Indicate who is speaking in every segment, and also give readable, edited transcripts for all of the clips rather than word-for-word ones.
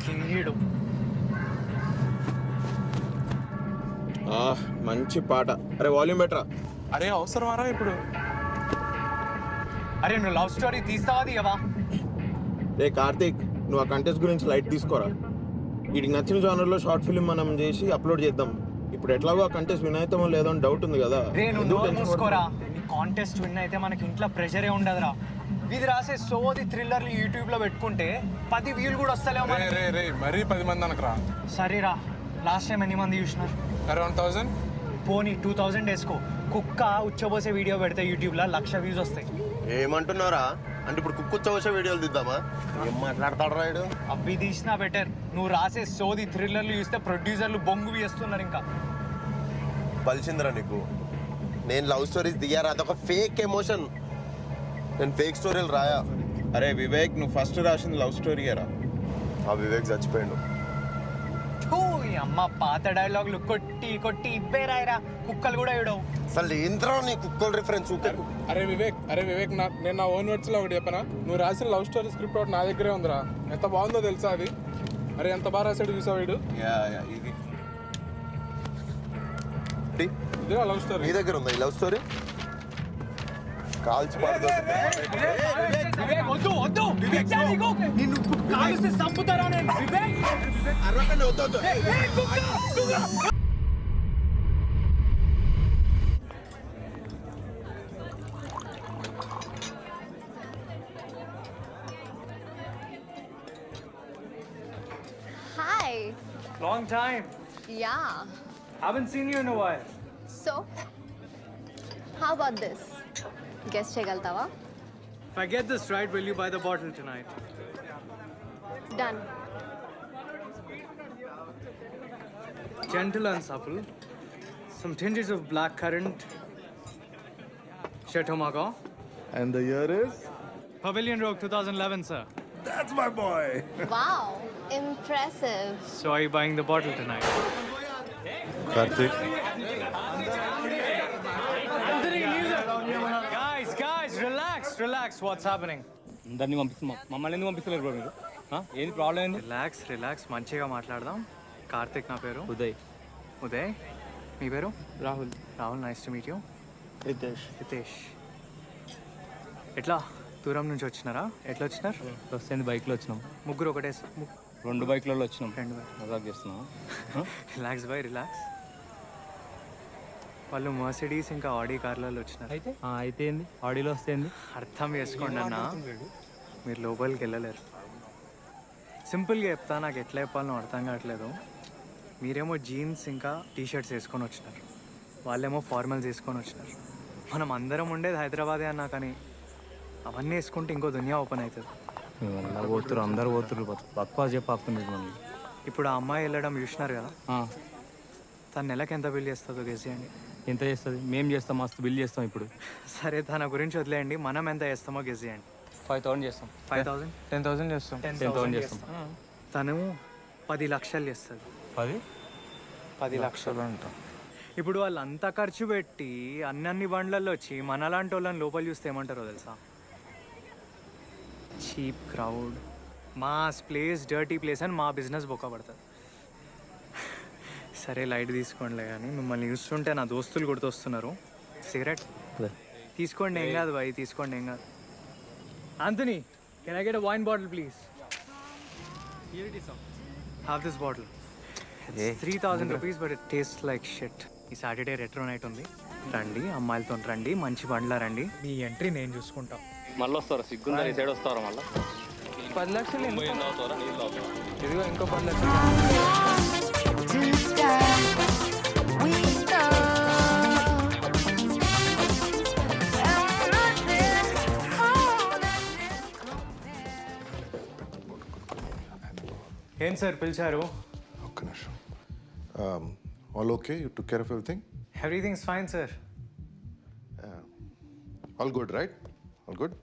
Speaker 1: కింగీడు.
Speaker 2: మంచి పాట. అరే వాల్యూమ్ బెటరా.
Speaker 3: అరే అవసరమారా ఇప్పుడు?
Speaker 1: అరే నువ్వు లవ్ స్టోరీ తీస్తావా దిగవా?
Speaker 2: రే కార్తీక్, నువ్వు ఆ కంటెస్ట్ గురించి లైట్ తీసుకోరా. వీటికి నచ్చిన జానర్లో షార్ట్ ఫిల్మ్ మనం చేసి అప్లోడ్ చేద్దాం. ఇప్పుడు ఎట్లాగో ఆ కంటెస్ట్ విన్ అవుతామో లేదో అని డౌట్ ఉంది కదా.
Speaker 1: రే నువ్వు మూసుకోరా. నీ కాంటెస్ట్ విన్ అయితే మనకి ఇంట్లో ప్రెషరే ఉండదురా. ఇది రాసే సోది థ్రిల్లర్లు యూట్యూబ్లో పెట్టుకుంటే 10 వ్యూలు కూడా వస్తలేవు.
Speaker 3: మరీ 10 మంది అనకరా.
Speaker 1: సరేరా, లాస్ట్ టైం ఎన్ని మంది చూసినారు?
Speaker 3: అరౌండ్ 1000.
Speaker 1: పోనీ 2000 వేసుకో. కుక్క ఉచ్చబోసే వీడియో పెడితే యూట్యూబ్లో 1,00,000 వ్యూస్ వస్తాయి.
Speaker 4: ఏమంటున్నారా? అంటే ఇప్పుడు కుక్కుచ్చవసే వీడియోలు తీద్దామా? ఏం మాట్లాడతాడు రాయుడు?
Speaker 1: అవి తీసినా బెటర్. నువ్వు రాసే సోది థ్రిల్లర్లు చూస్తే ప్రొడ్యూసర్లు బొంగు వేస్తున్నారు. ఇంకా
Speaker 4: పలిచిందిరా నీకు. నేను లవ్ స్టోరీస్ దిగారా, అదొక ఫేక్ ఎమోషన్. నేను ఫేక్ స్టోరీలు రాయా.
Speaker 2: అరే వివేక్, నువ్వు ఫస్ట్ రాసింది లవ్ స్టోరీయరా.
Speaker 4: ఆ వివేక్ చచ్చిపోయాడు.
Speaker 1: అమ్మ పాత డైలాగులు కొట్టి కొట్టి ఇవ్వే రాయరా. కుక్కలు కూడా ఇవ్వడవు.
Speaker 4: అసలు ఏంద్రా నీ కుక్కల రిఫరెన్స్?
Speaker 3: అరే వివేక్ నేను నా ఓన్ వర్డ్స్ లో ఒకటి చెప్పనా? నువ్వు రాసిన లవ్ స్టోరీ స్క్రిప్ట్ ఒకటి నా దగ్గరే ఉందిరా. ఎంత బాగుందో తెలుసా అది? అరే ఎంత బాగా రాసాడు చూసా వీడు. ఇదిరా లవ్ స్టోరీ.
Speaker 4: నీ దగ్గర ఉందా ఈ లవ్ స్టోరీ? కాల్చి పడదు.
Speaker 5: Hi.
Speaker 1: Long time.
Speaker 5: Yeah.
Speaker 1: Haven't seen you in a while.
Speaker 5: So, how about this? Guess chegaltava?
Speaker 1: If I get this right, will you buy the bottle tonight?
Speaker 5: Done.
Speaker 1: Gentle and supple. Some tinges of black currant. Chateau Margaux.
Speaker 6: And the year is?
Speaker 1: Pavilion Rogue 2011, sir.
Speaker 6: That's my boy.
Speaker 5: Wow. Impressive.
Speaker 1: So are you buying the bottle tonight?
Speaker 6: Karthik.
Speaker 1: Guys, relax. What's happening?
Speaker 7: అందరినీ పంపిస్తున్నాం. మమ్మల్ని ఎందుకు పంపిస్తలేరు bro మీరు? ఏంది problem ఏంది?
Speaker 1: Relax. మంచిగా మాట్లాడదాం. కార్తిక్ నా పేరు. ఉదయ్. మీ పేరు?
Speaker 7: Rahul.
Speaker 1: Nice to meet you. Hitesh. ఎట్లా దూరం నుంచి వచ్చినారా? ఎట్లా వచ్చినారు?
Speaker 7: వస్తుంది బైక్లో వచ్చినాం.
Speaker 1: ముగ్గురు ఒకటే.
Speaker 7: 2 బైక్లలో వచ్చినాం.
Speaker 1: 2 బైక్.
Speaker 7: మజాక్ చేస్తున్నాం.
Speaker 1: రిలాక్స్. వాళ్ళు మర్సిడీస్ ఇంకా ఆడీ కార్లలో వచ్చినారు.
Speaker 7: అయితే ఏంది? ఆడీలో వస్తే ఏంది?
Speaker 1: అర్థం చేసుకోండి అన్న, మీరు లోపలికి వెళ్ళలేరు. సింపుల్గా చెప్తా, నాకు ఎట్లా చెప్పాలో అర్థం కావట్లేదు. మీరేమో జీన్స్ ఇంకా టీషర్ట్స్ వేసుకొని వచ్చినారు, వాళ్ళేమో ఫార్మల్స్ వేసుకొని వచ్చినారు. మనం అందరం ఉండేది హైదరాబాదే అన్నా, కానీ అవన్నీ వేసుకుంటే ఇంకో దునియా ఓపెన్ అవుతుంది.
Speaker 7: అందరూ పోతురు పక్వా చెప్పాపుతుంది మళ్ళీ.
Speaker 1: ఇప్పుడు ఆ అమ్మాయి వెళ్ళడం చూసినారు కదా, తన నెలకు ఎంత బిల్ చేస్తుందో గెస్ చేయండి.
Speaker 7: ఎంత చేస్తుంది? మేము చేస్తాం, మస్తు బిల్ చేస్తాం. ఇప్పుడు
Speaker 1: సరే తన గురించి వదిలేయండి, మనం ఎంత చేస్తామో గెస్ చేయండి.
Speaker 7: 5,000 చేస్తాం.
Speaker 1: 5,000?
Speaker 3: 10,000 చేస్తాం.
Speaker 1: 10,000 చేస్తాం. తను 10 లక్షలు చేస్తుంది.
Speaker 3: 10 లక్షలు అంట.
Speaker 1: ఇప్పుడు వాళ్ళు అంత ఖర్చు పెట్టి అన్ని బండ్లలో వచ్చి మనలాంటి వాళ్ళని లోపల చూస్తే ఏమంటారో తెలుసా? Cheap crowd, mass place, dirty place అని మా బిజినెస్ బొక్క పడుతుంది. సరే లైట్ తీసుకోండిలే, కానీ మిమ్మల్ని చూస్తుంటే నా దోస్తులు గుర్తొస్తున్నారు. సిగరెట్ తీసుకోండి, ఏం కాదు బాయ్, తీసుకోండి, ఏం కాదు. Anthony, can I get a wine bottle please? Have this bottle. 3,000 rupees, but it tastes like shit. ఈ సాటర్డే రెట్రో నైట్ ఉంది, రండి, అమ్మాయిలతో రండి, మంచి బండ్లా రండి, మీ ఎంట్రీ నేను చూసుకుంటా.
Speaker 7: మళ్ళీ వస్తారా? సిగ్గుందా ఈ సైడ్ వస్తారా? మళ్ళీ
Speaker 3: 10 లక్షలు ఇదిగో, ఇంకో 10 లక్షలు.
Speaker 1: ఏం సార్ పిలిచారు?
Speaker 6: ఒక్క నిమిషం. All okay? You took care of everything?
Speaker 1: Everything's fine sir.
Speaker 6: All good right? All good.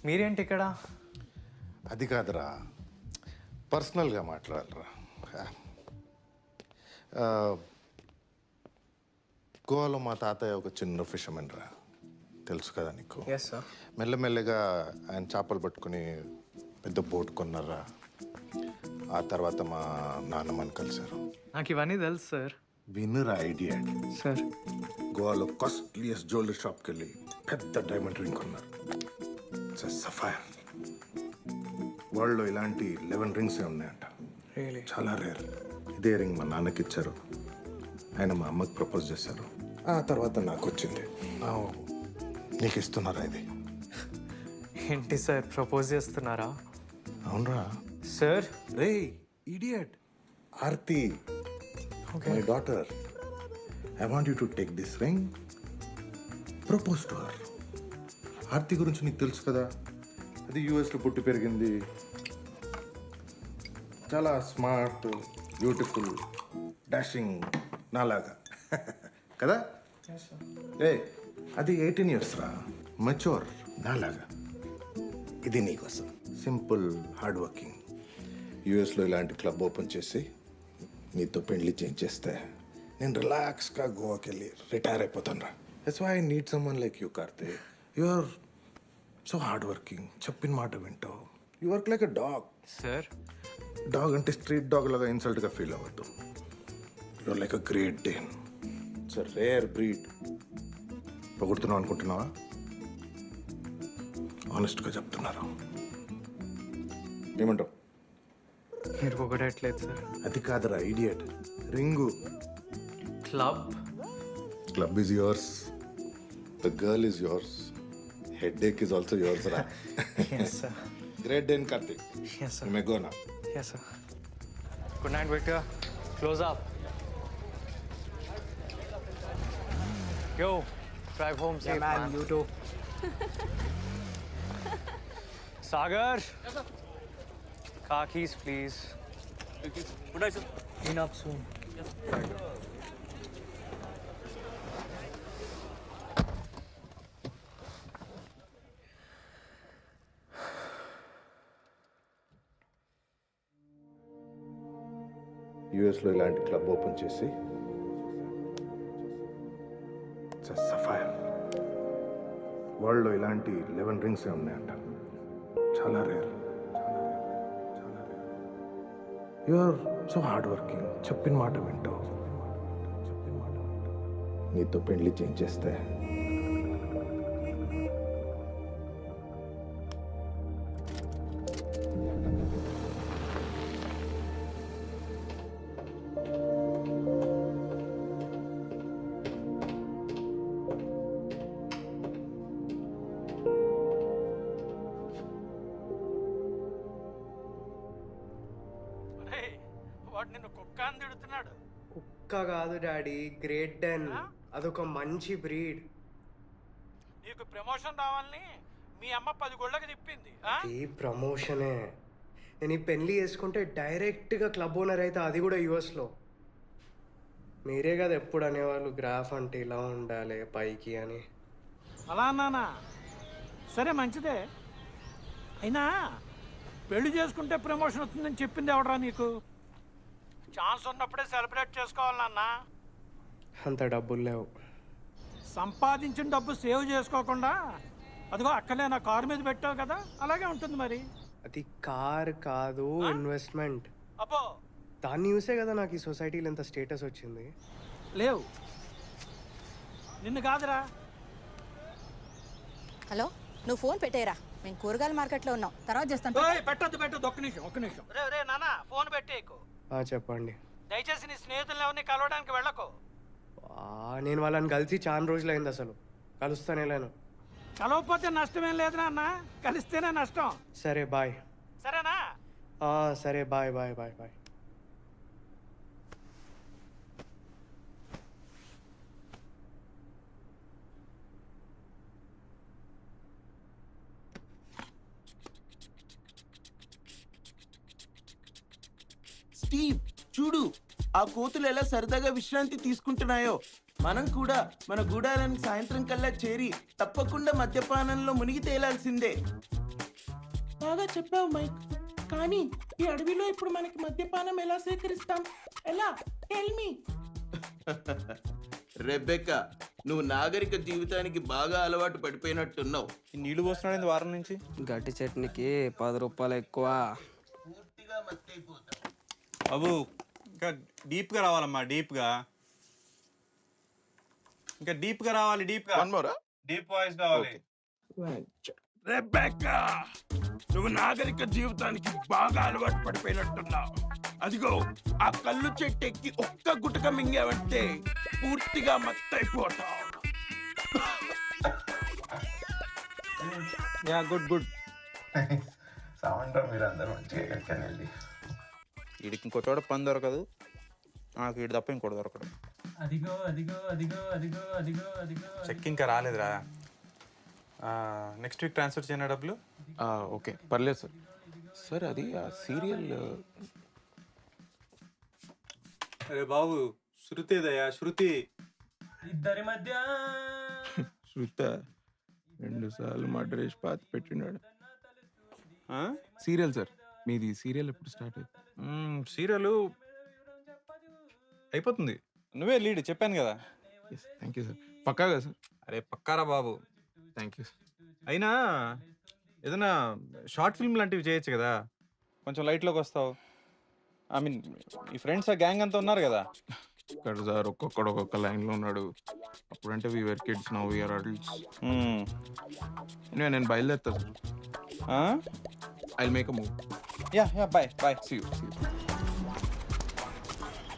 Speaker 1: మీరేంటి ఇక్కడ?
Speaker 6: అది కాదురా, పర్సనల్గా మాట్లాడాలరా. గోవాలో మా తాతయ్య ఒక చిన్న ఫిషర్మెన్ రా, తెలుసు కదా నీకు?
Speaker 1: Yes sir.
Speaker 6: మెల్లమెల్లగా ఆయన చేపలు పట్టుకుని పెద్ద బోట్ కొన్నారా. ఆ తర్వాత మా నాన్నమ్మని కలిశారు.
Speaker 1: నాకు ఇవన్నీ తెలుసు సార్.
Speaker 6: Winner idea.
Speaker 1: సార్
Speaker 6: గోవాలో కాస్ట్లీయెస్ట్ జ్యువెలరీ షాప్కి వెళ్ళి పెద్ద డైమండ్ రింగ్ కొన్నారు. సఫైర్. వరల్డ్లో ఇలాంటి 11 రింగ్సే ఉన్నాయంట.
Speaker 1: రియలీ?
Speaker 6: చాలా రేర్. ఇదే రింగ్ మా నాన్నకి ఇచ్చారు. ఆయన మా అమ్మకి ప్రపోజ్ చేశారు. ఆ తర్వాత నాకు వచ్చింది. నీకు ఇస్తున్నారా ఇది?
Speaker 1: ఏంటి సార్ ప్రపోజ్ చేస్తున్నారా?
Speaker 6: అవునరా.
Speaker 1: Sir
Speaker 6: ray idiot. Aarti, my daughter, I want you to take this ring, propose to her. Aarti గురించి నీకు తెలుసు కదా, అది యూఎస్లో పుట్టి పెరిగింది, చాలా స్మార్ట్, బ్యూటిఫుల్, డాషింగ్, నాలాగా కదా. ఏ అది 18 years రా, మెచ్యూర్, నాలాగా. ఇది నీకోసం, సింపుల్, హార్డ్ వర్కింగ్. యూఎస్లో ఇలాంటి క్లబ్ ఓపెన్ చేసి నీతో పెళ్లి చేస్తే నేను రిలాక్స్గా గోవాకి వెళ్ళి రిటైర్ అయిపోతాను రా. That's why I need someone like you Karthik. You are so hard working, చెప్పిన మాట వింటావు. You work like a dog.
Speaker 1: Sir
Speaker 6: dog అంటే స్ట్రీట్ డాగ్ లాగా ఇన్సల్ట్గా ఫీల్ అవ్వద్దు. You are like a great Dane. It's a rare breed. పొగుడుతున్నావు అనుకుంటున్నావా? ఆనెస్ట్గా చెప్తున్నారు. ఏమంటావు?
Speaker 1: మీరు పొగడట్లేదు సార్.
Speaker 6: అది కాదురా idiot. Ring.
Speaker 1: Club
Speaker 6: club is yours, the girl is yours, headache is also yours రా.
Speaker 1: Yes sir.
Speaker 6: Great Dane Karthik.
Speaker 1: Yes sir.
Speaker 6: May go నా.
Speaker 1: Yes sir. Good night Victor. Close up. Yo, drive home safe, man. You too. Sagar. Car keys, please.
Speaker 7: Good night, sir.
Speaker 1: Clean up soon.
Speaker 6: యూఎస్లో ఇలాంటి club open చేసి sapphire. వరల్డ్లో ఇలాంటి 11 రింగ్సే ఉన్నాయంట. చాలా rare. You are so hard working, చెప్పిన మాట వింటావు. నీతో పెళ్లి చేస్తే
Speaker 8: వాడు నిన్ను కుక్క అని తిడుతున్నాడు.
Speaker 9: కుక్క కాదు డాడీ, గ్రేట్ డెన్. అదొక మంచి బ్రీడ్.
Speaker 8: నీకు ప్రమోషన్ రావాలని మీ అమ్మ 10 గొళ్ళకి తిప్పింది.
Speaker 9: ఈ ప్రమోషనే. నేను ఈ పెళ్లి చేసుకుంటే డైరెక్ట్గా క్లబ్ ఓనర్ అయితే, అది కూడా యుఎస్లో. మీరే కదా ఎప్పుడు అనేవాళ్ళు గ్రాఫ్ అంటే ఇలా ఉండాలి పైకి అని.
Speaker 8: అలా అన్నానా? సరే మంచిదే. అయినా పెళ్లి చేసుకుంటే ప్రమోషన్ వస్తుందని చెప్పింది ఎవడరా నీకు? ఛాన్స్ ఉన్నప్పుడే సెలబ్రేట్ చేసుకోవాలన్నా.
Speaker 9: అంత డబ్బులు లేవు.
Speaker 8: సంపాదించిన డబ్బు సేవ్ చేసుకోకుండా అదిగో అక్కడే నా కారు మీద పెట్టావు కదా, అలాగే ఉంటుంది మరి.
Speaker 9: అది కార్ కాదు, ఇన్వెస్ట్మెంట్.
Speaker 8: అబ్బో,
Speaker 9: దాన్ని చూసే కదా నాకు ఈ సొసైటీలో ఎంత స్టేటస్ వచ్చింది.
Speaker 8: లేవు నిన్ను కాదురా.
Speaker 10: హలో, నువ్వు ఫోన్ పెట్టేరా. మేము కూరగాయల మార్కెట్లో ఉన్నాం, తర్వాత చేస్తాను.
Speaker 8: పెట్టద్దు ఒక్క నిమిషం. రే నాన్న, ఫోన్ పెట్టేకు.
Speaker 9: చెప్పండి.
Speaker 8: దయచేసి నీ స్నేహితులను ఎవరిని కలవడానికి వెళ్ళకు.
Speaker 9: నేను వాళ్ళని కలిసి చాలా రోజులైంది, అసలు కలుస్తానే లేను.
Speaker 8: కలవకపోతే నష్టమేం లేదు నాన్న, కలిస్తేనే నష్టం.
Speaker 9: సరే బాయ్.
Speaker 8: సరేనా?
Speaker 9: సరే bye bye bye bye.
Speaker 2: Steve చూడు, ఆ కోతులు ఎలా సరదాగా విశ్రాంతి తీసుకుంటున్నాయో. మనం కూడా మన గూడాలను సాయంత్రం కల్లా చేరి తప్పకుండా మద్యపానంలో మునిగి తేలాల్సిందే.
Speaker 11: బాగా చెప్పావు మైక్. కానీ ఈ అడవిలో ఇప్పుడు మనకి మద్యపానం ఎలా సేకరిస్తాం? ఎలా? Tell me.
Speaker 2: రెబెక్కా, నువ్వు నాగరిక జీవితానికి బాగా అలవాటు పడిపోయినట్టున్నావు.
Speaker 3: ఈ నీళ్లు పోస్తున్నాడు వారం నుంచి.
Speaker 9: గట్టి చట్నీకి 10 రూపాయలు ఎక్కువ.
Speaker 2: పూర్తిగా మత్తైపోతావు.
Speaker 12: బాబు ఇంకా డీప్గా రావాలమ్మా, డీప్గా ఇంకా డీప్గా రావాలి, డీప్గా డీప్ వాయిస్ కావాలి.
Speaker 8: రెబెక్కా, నువ్వు నాగరిక జీవితానికి బాగా అలవాటు పడిపోయినట్టున్నావు. అదిగో ఆ కళ్ళు చెట్టు ఎక్కి ఒక్క గుటక మింగావంటే పూర్తిగా మత్తైపోతావు.
Speaker 12: Yeah good good. వీడికి ఇంకో చోట పని దొరకదు, నాకు వీడి తప్ప ఇంకోటి దొరకదు.
Speaker 13: అదిగో అదిగో అదిగో అదిగో అదిగో అదిగో
Speaker 12: చెక్ ఇంకా రాలేదురా. నెక్స్ట్ వీక్ ట్రాన్స్ఫర్ చేయనా డబ్బులు?
Speaker 2: ఓకే పర్లేదు సార్. సార్ అది ఆ సీరియల్
Speaker 12: అరే బాబు, శృతిదయా, శృతి.
Speaker 13: ఇద్దరి మధ్య
Speaker 2: శృత 2 సార్లు మర్డర్ చేసి పాత పెట్టినాడు. సీరియల్ సార్, మీది సీరియల్ ఎప్పుడు స్టార్ట్ అవుతుంది?
Speaker 12: సీరియల్ అయిపోతుంది, నువ్వే లీడ్ చెప్పాను కదా.
Speaker 2: Thank you sir. పక్కాగా సార్?
Speaker 12: అరే పక్కారా బాబు.
Speaker 2: Thank you.
Speaker 12: అయినా ఏదైనా షార్ట్ ఫిల్మ్ లాంటివి చేయొచ్చు కదా, కొంచెం లైట్లోకి వస్తావు. ఐ మీన్ ఈ ఫ్రెండ్స్ ఆ గ్యాంగ్ అంతా ఉన్నారు కదా.
Speaker 2: ఇక్కడ సార్ ఒక్కొక్కడు ఒక్కొక్క లైన్లో ఉన్నాడు. అప్పుడంటే we were kids, now we're adults. నేను బయలుదేరుతా sir. I make a move.
Speaker 12: Yeah yeah, bye bye.
Speaker 2: See you.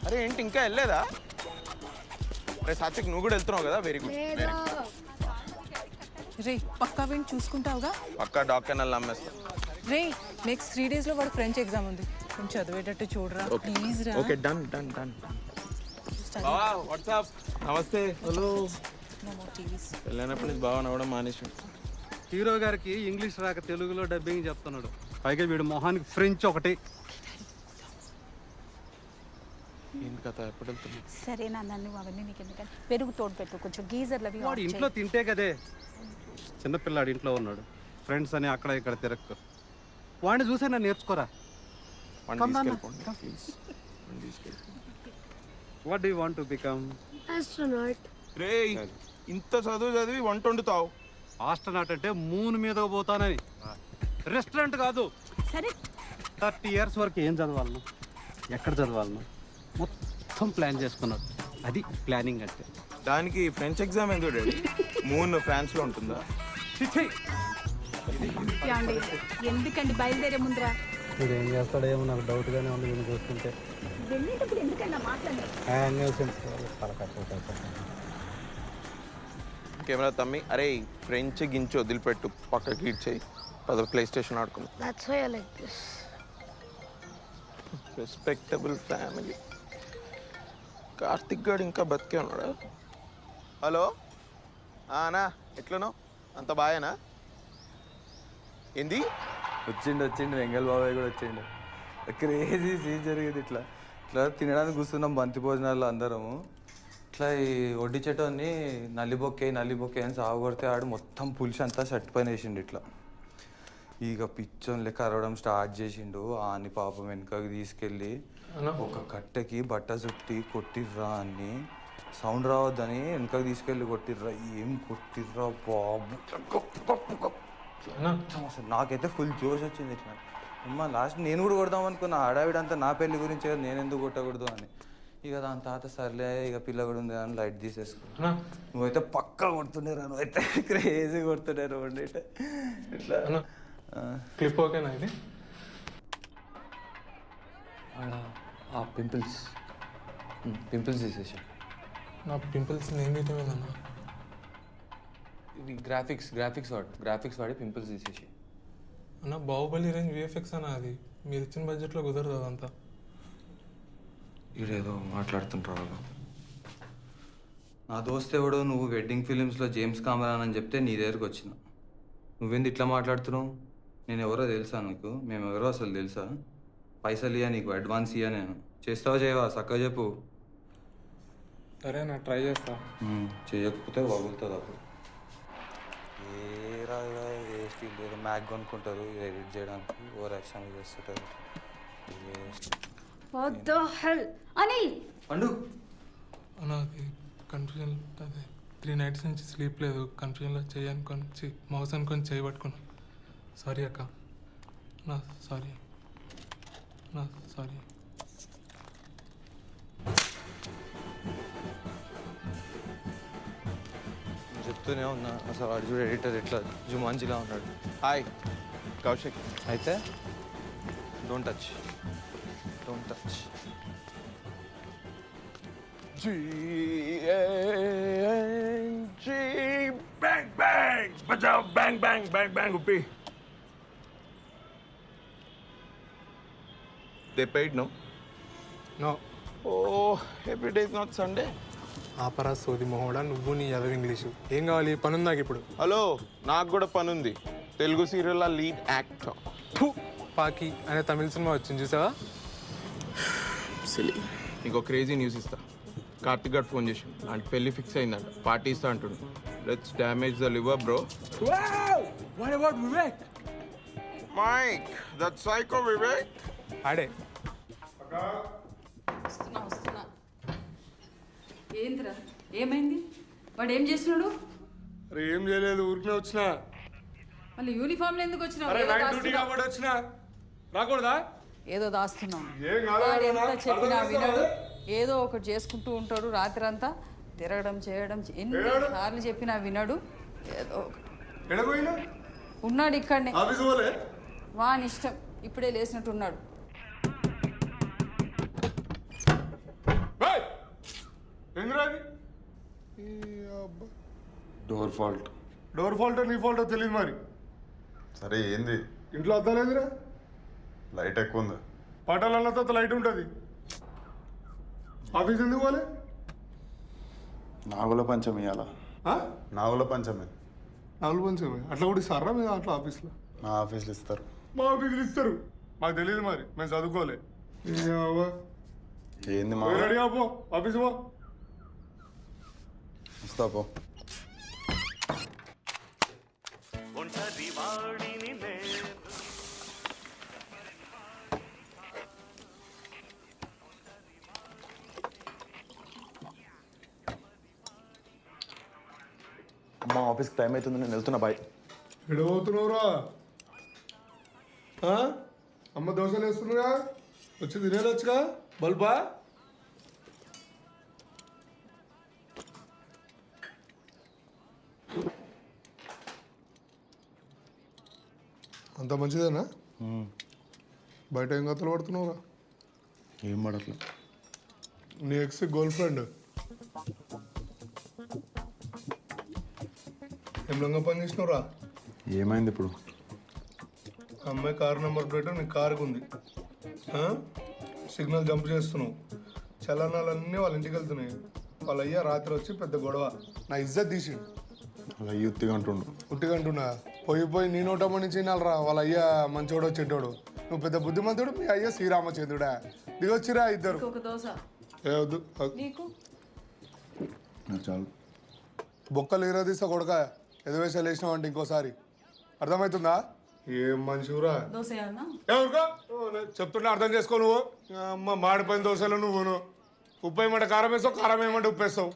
Speaker 14: అరే ఏంటి ఇంకా వెళ్ళలేదా? అరే సాత్విక్, నువ్వు కూడా వెళ్తున్నావు కదా? Very good.
Speaker 10: రే పక్కా విని చూసుకుంటావుగా?
Speaker 14: పక్కా డాక్టర్ నల్లు అమ్మేస్తా.
Speaker 10: రే నెక్స్ట్ 3 days లో వాడు ఫ్రెంచ్ ఎగ్జామ్ ఉంది, కొంచెం చదివేటట్టు చూడరా ప్లీజ్ రా.
Speaker 14: Okay done done done. WhatsApp.
Speaker 2: నమస్తే. హలో. వెళ్ళినప్పటి నుంచి బాగా నవ్వడం మానేసి.
Speaker 15: హీరో గారికి ఇంగ్లీష్ రాక తెలుగులో డబ్బింగ్ చెప్తున్నాడు, పైగా వీడు మొహానికి ఫ్రెంచ్ ఒకటి.
Speaker 2: ఏంటి కథ, ఎప్పుడు వెళ్తుంది?
Speaker 10: సరే నన్ను అవన్నీ నీకు ఎందుకని పెరుగు తోడు పెట్టు, కొంచెం గీజర్లు అవి
Speaker 15: వాడు ఇంట్లో తింటే కదే. చిన్నపిల్లాడు ఇంట్లో ఉన్నాడు, ఫ్రెండ్స్ అని అక్కడ ఇక్కడ తిరక్కు. వాడిని చూసే నన్ను నేర్చుకోరా. What do you want to become?
Speaker 5: Astronaut.
Speaker 14: రే ఇంత చదువు చదివి వంట వండుతావు.
Speaker 15: ఆస్ట్రోనాట్ అంటే మూన్ మీద పోతానని, రెస్టారెంట్ కాదు.
Speaker 10: సరే
Speaker 15: 30 years వరకు ఏం చదవాలను, ఎక్కడ చదవాలను మొత్తం ప్లాన్ చేసుకున్నాడు. అది ప్లానింగ్ అంటే.
Speaker 14: దానికి ఫ్రెంచ్ ఎగ్జామ్ ఎందుకు డాడీ? మూన్ ఫ్రాన్స్ లో ఉంటుందా?
Speaker 10: ఎందుకండి బయలుదేరే ముందురా?
Speaker 15: వీడు ఏం చేస్తాడేమో నాకు డౌట్గానే ఉంది వీళ్ళు చూస్తుంటే.
Speaker 10: వెళ్ళేటప్పుడు ఎందుకన్నా
Speaker 14: కెమెరా తమ్మి. అరే ఫ్రెంచ్ గించి వదిలిపెట్టు, పక్కకి ఇచ్చేయి. పద ప్లే స్టేషన్ ఆడుకుందాం.
Speaker 5: That's why I like this.
Speaker 14: Respectable family. Karthik గారు ఇంకా బతికే ఉన్నాడా? హలో అన్నా, ఎట్లనో అంత బాయేనా? ఏంది?
Speaker 1: వచ్చిండు వెంగల్ బాబాయ్ కూడా వచ్చిండు. క్రేజీ సీన్ జరిగేది. ఇట్లా తినడానికి కూర్చున్నాం బంతి భోజనాల్లో అందరము. ఇట్లా ఈ ఒడ్డి చెట్టుని నల్లిబొక్కే అని సాగుకొడితే ఆడు మొత్తం పులిసి అంతా షర్ట్ పైన వేసిండు. ఇట్లా ఇక పిచ్చోన్ లెక్క అరవడం స్టార్ట్ చేసిండు. ఆని పాపం వెనకకి తీసుకెళ్ళి ఒక కట్టెకి బట్ట చుట్టి కొట్టిర్రా అని, సౌండ్ రావద్దని వెనకకి తీసుకెళ్ళి కొట్టిర్రా. ఏం కొట్టిర్రా బాబు, అసలు నాకైతే ఫుల్ జోష్ వచ్చింది. ఇట్లా అమ్మ లాస్ట్ నేను కూడా కొడదాం అనుకున్నా. ఆడావిడంతా నా పెళ్లి గురించి కదా, నేను ఎందుకు కొట్టకూడదు అని. ఇక దాని తాత సర్లే ఇక పిల్ల కూడా ఉంది అని లైట్ తీసేసుకున్నా. నువ్వైతే పక్కా కొడుతుండేరా, నువ్వైతే క్రేజీ కొడుతుండేరు అండి. ఇట్లా
Speaker 3: క్లిప్ ఓకేనా ఇది?
Speaker 1: పింపుల్స్ తీసేసా.
Speaker 3: నా పింపుల్స్ ఏం తీయటమేదన్నా?
Speaker 1: ఇది గ్రాఫిక్స్ వాడి పింపుల్స్ తీసేసి.
Speaker 3: అన్న బాహుబలి రేంజ్ విఎఫ్ఎక్స్ అన్న, అది మీరు ఇచ్చిన బడ్జెట్లో కుదరదు అదంతా.
Speaker 1: ఇదేదో మాట్లాడుతుంటారు వాళ్ళు. నా దోస్త్ ఎవడో నువ్వు వెడ్డింగ్ ఫిలిమ్స్లో జేమ్స్ కామరాన్ అని చెప్తే నీ దగ్గరకు వచ్చిన. నువ్వేంది ఇట్లా మాట్లాడుతున్నావు? నేను ఎవరో తెలుసా నీకు? మేము ఎవరో అసలు తెలుసా? పైసలు ఇయ్యా నీకు, అడ్వాన్స్ ఇయ్యా. నేను చేస్తావా చేయవా చక్కగా చెప్పు.
Speaker 3: సరే నా ట్రై చేస్తా.
Speaker 1: చేయకపోతే వగులుతుంది అప్పుడు. ఏ రాగా వేస్ట్ లేదు, మ్యాక్ కొనుక్కుంటారు ఎడిట్ చేయడానికి, ఓవర్ యాక్షన్ చేస్తుంటారు. పండు
Speaker 3: అన్న అది కన్ఫ్యూజన్, అదే 3 nights నుంచి స్లీప్ లేదు. కన్ఫ్యూజన్లో చెయ్యి అనుకొని మౌస్ అనుకొని చేయి పట్టుకున్నాను. సారీ అక్క, నా సారీ.
Speaker 12: చెప్తూనే ఉన్నా అసలు అర్జున్ ఎడిటర్ ఎట్లా జుమాంజిలా ఉన్నాడు.
Speaker 14: హాయ్ కౌశిక్.
Speaker 12: అయితే డోంట్ టచ్.
Speaker 8: బ్యాంగ్ బ్యాంగ్ బజావ్ bang bang bang bang Uppi.
Speaker 14: They paid, no?
Speaker 3: No.
Speaker 14: Oh, every day is not Sunday.
Speaker 3: ఆపరా సోది మొహోడా, నువ్వు నీ చదువు ఇంగ్లీషు. ఏం కావాలి? పని ఉంది నాకు ఇప్పుడు.
Speaker 14: హలో, నాకు కూడా పని ఉంది. తెలుగు సీరియల్ లీడ్ యాక్టర్
Speaker 3: పాకి అనే తమిళ సినిమా వచ్చింది చూసావా?
Speaker 14: సిలీ. ఇంకో క్రేజీ న్యూస్ ఇస్తా. కార్తిక్ గారు ఫోన్ చేసి అంటే పెళ్లి ఫిక్స్ అయిందంట, పార్టీ ఇస్తా అంటుండు. Let's damage the liver bro.
Speaker 8: What about Vivek?
Speaker 14: Mike, that psycho Vivek.
Speaker 3: ఆడే
Speaker 10: వస్తున్నా. ఏంద్రా ఏమైంది? వాడు ఏం చేస్తున్నాడు?
Speaker 3: అరే ఏం చేయలేదు, ఊరికే వచ్చినా.
Speaker 10: మళ్ళీ యూనిఫామ్లో ఎందుకు వచ్చినావు?
Speaker 3: అరే నైట్ డ్యూటీ కాబట్టి వచ్చినా. రాకూడదా?
Speaker 10: ఏదో దాస్తున్నాం.
Speaker 3: ఏం కాదు.
Speaker 10: వాడు ఎంత చెప్పినా వినడు, ఏదో ఒకటి చేసుకుంటూ ఉంటాడు. రాత్రి అంతా తిరగడం చేయడం, ఎన్ని సార్లు చెప్పినా వినడు. ఏదో ఉన్నాడు ఇక్కడనే. వాని ఇష్టం, ఇప్పుడే లేచినట్టు ఉన్నాడు.
Speaker 6: Door fault.
Speaker 3: డోర్ ఫాల్టో నీ ఫాల్టో తెలియదు మరి.
Speaker 6: సరే ఏంది?
Speaker 3: ఇంట్లో అద్దాలేదురా?
Speaker 6: లైట్ ఎక్కువ ఉంది.
Speaker 3: పటాలన్నతో లైట్ ఉంటుంది. ఆఫీస్ ఎందుకు పోలే?
Speaker 6: నాగుల పంచమి ఇవాళ. నాగుల పంచమి.
Speaker 3: నాగుల పంచమి అట్లా కూడా ఇస్తారా మీ అట్లా ఆఫీస్లో?
Speaker 6: మా ఆఫీస్లో ఇస్తారు.
Speaker 3: మా ఆఫీసులు ఇస్తారు. మాకు తెలియదు మరి, మేము చదువుకోలే.
Speaker 6: ఏంది మా
Speaker 3: రెడీ పో, ఆఫీస్ పో.
Speaker 6: వస్తా పో.
Speaker 16: మా ఆఫీస్కి టైం అవుతుంది, నేను వెళ్తున్నా. బాయ్.
Speaker 3: ఎడబోతున్నావురా? అమ్మ దోశలు వేస్తున్నాగా, వచ్చి తినేదొచ్చుగా. బల్బా అంత మంచిదేనా? బయట ఏం కథలు పడుతున్నావురా?
Speaker 6: ఏం పడట్లే.
Speaker 3: నీ ఎక్స్ గర్ల్ ఫ్రెండ్ ఏం లంగా పని చేసినవురా?
Speaker 6: ఏమైంది ఇప్పుడు?
Speaker 3: అమ్మాయి కారు నెంబర్ ప్లేట్ నీ కారుకు ఉంది. సిగ్నల్ జంప్ చేస్తున్నావు. చలనాలన్నీ వాళ్ళ ఇంటికి వెళ్తున్నాయి. వాళ్ళ అయ్యా రాత్రి వచ్చి పెద్ద గొడవ, నా ఇజ్జత్ తీసిండు.
Speaker 6: అలా ఉత్తిగా అంటుండు.
Speaker 3: ఉట్టిగా అంటున్నా? పోయి నీ నోటమ్మ నుంచి రా. వాళ్ళ అయ్యా మంచోడు చెడ్డోడు. నువ్వు పెద్ద బుద్ధిమంతుడు, మీ అయ్యా శ్రీరామచంద్రుడా. దిగొచ్చిరా ఇద్దరు. ఏ వద్దు,
Speaker 6: చాలు.
Speaker 3: బొక్కలు ఎగర తీస్తా కొడక. ఎదవేశాలు వేసినావు అంటే ఇంకోసారి. అర్థమవుతుందా? ఏం మంచిరా చెప్తున్నా, అర్థం చేసుకో. నువ్వు అమ్మ మాడిపోయిన దోశలు నువ్వును. ఉప్పు ఏమంటే కారం వేస్తావు, కారం ఏమంటే ఉప్పు వేస్తావు.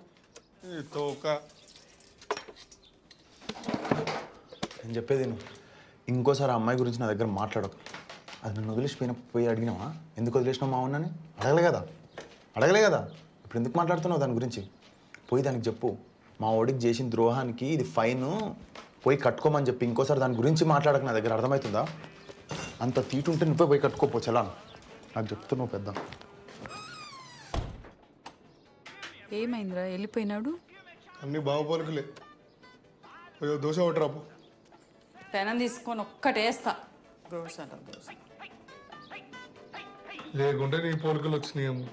Speaker 3: తోక.
Speaker 16: నేను చెప్పేది నువ్వు ఇంకోసారి అమ్మాయి గురించి నా దగ్గర మాట్లాడకు. అది నన్ను వదిలేసిపోయి అడిగినావా? ఎందుకు వదిలేసినావు మా ఉన్నని? అడగలే కదా. ఇప్పుడు ఎందుకు మాట్లాడుతున్నావు దాని గురించి? పోయి దానికి చెప్పు, మా వాడికి చేసిన ద్రోహానికి ఇది ఫైన్, పోయి కట్టుకోమని చెప్పి. ఇంకోసారి దాని గురించి మాట్లాడక నా దగ్గర. అర్థమవుతుందా? అంత తీటుంటే నువ్వే పోయి కట్టుకోపో. చలా నాకు చెప్తున్నావు పెద్ద.
Speaker 10: ఏమైందిరా వెళ్ళిపోయినాడు?
Speaker 3: అన్ని బాగుపోలికలే. దోశ ఒకటి
Speaker 10: పెనం తీసుకొని ఒక్కటేస్తా. దోశ
Speaker 3: లేకుంటే నీ పోలికలు వచ్చినాయేమో.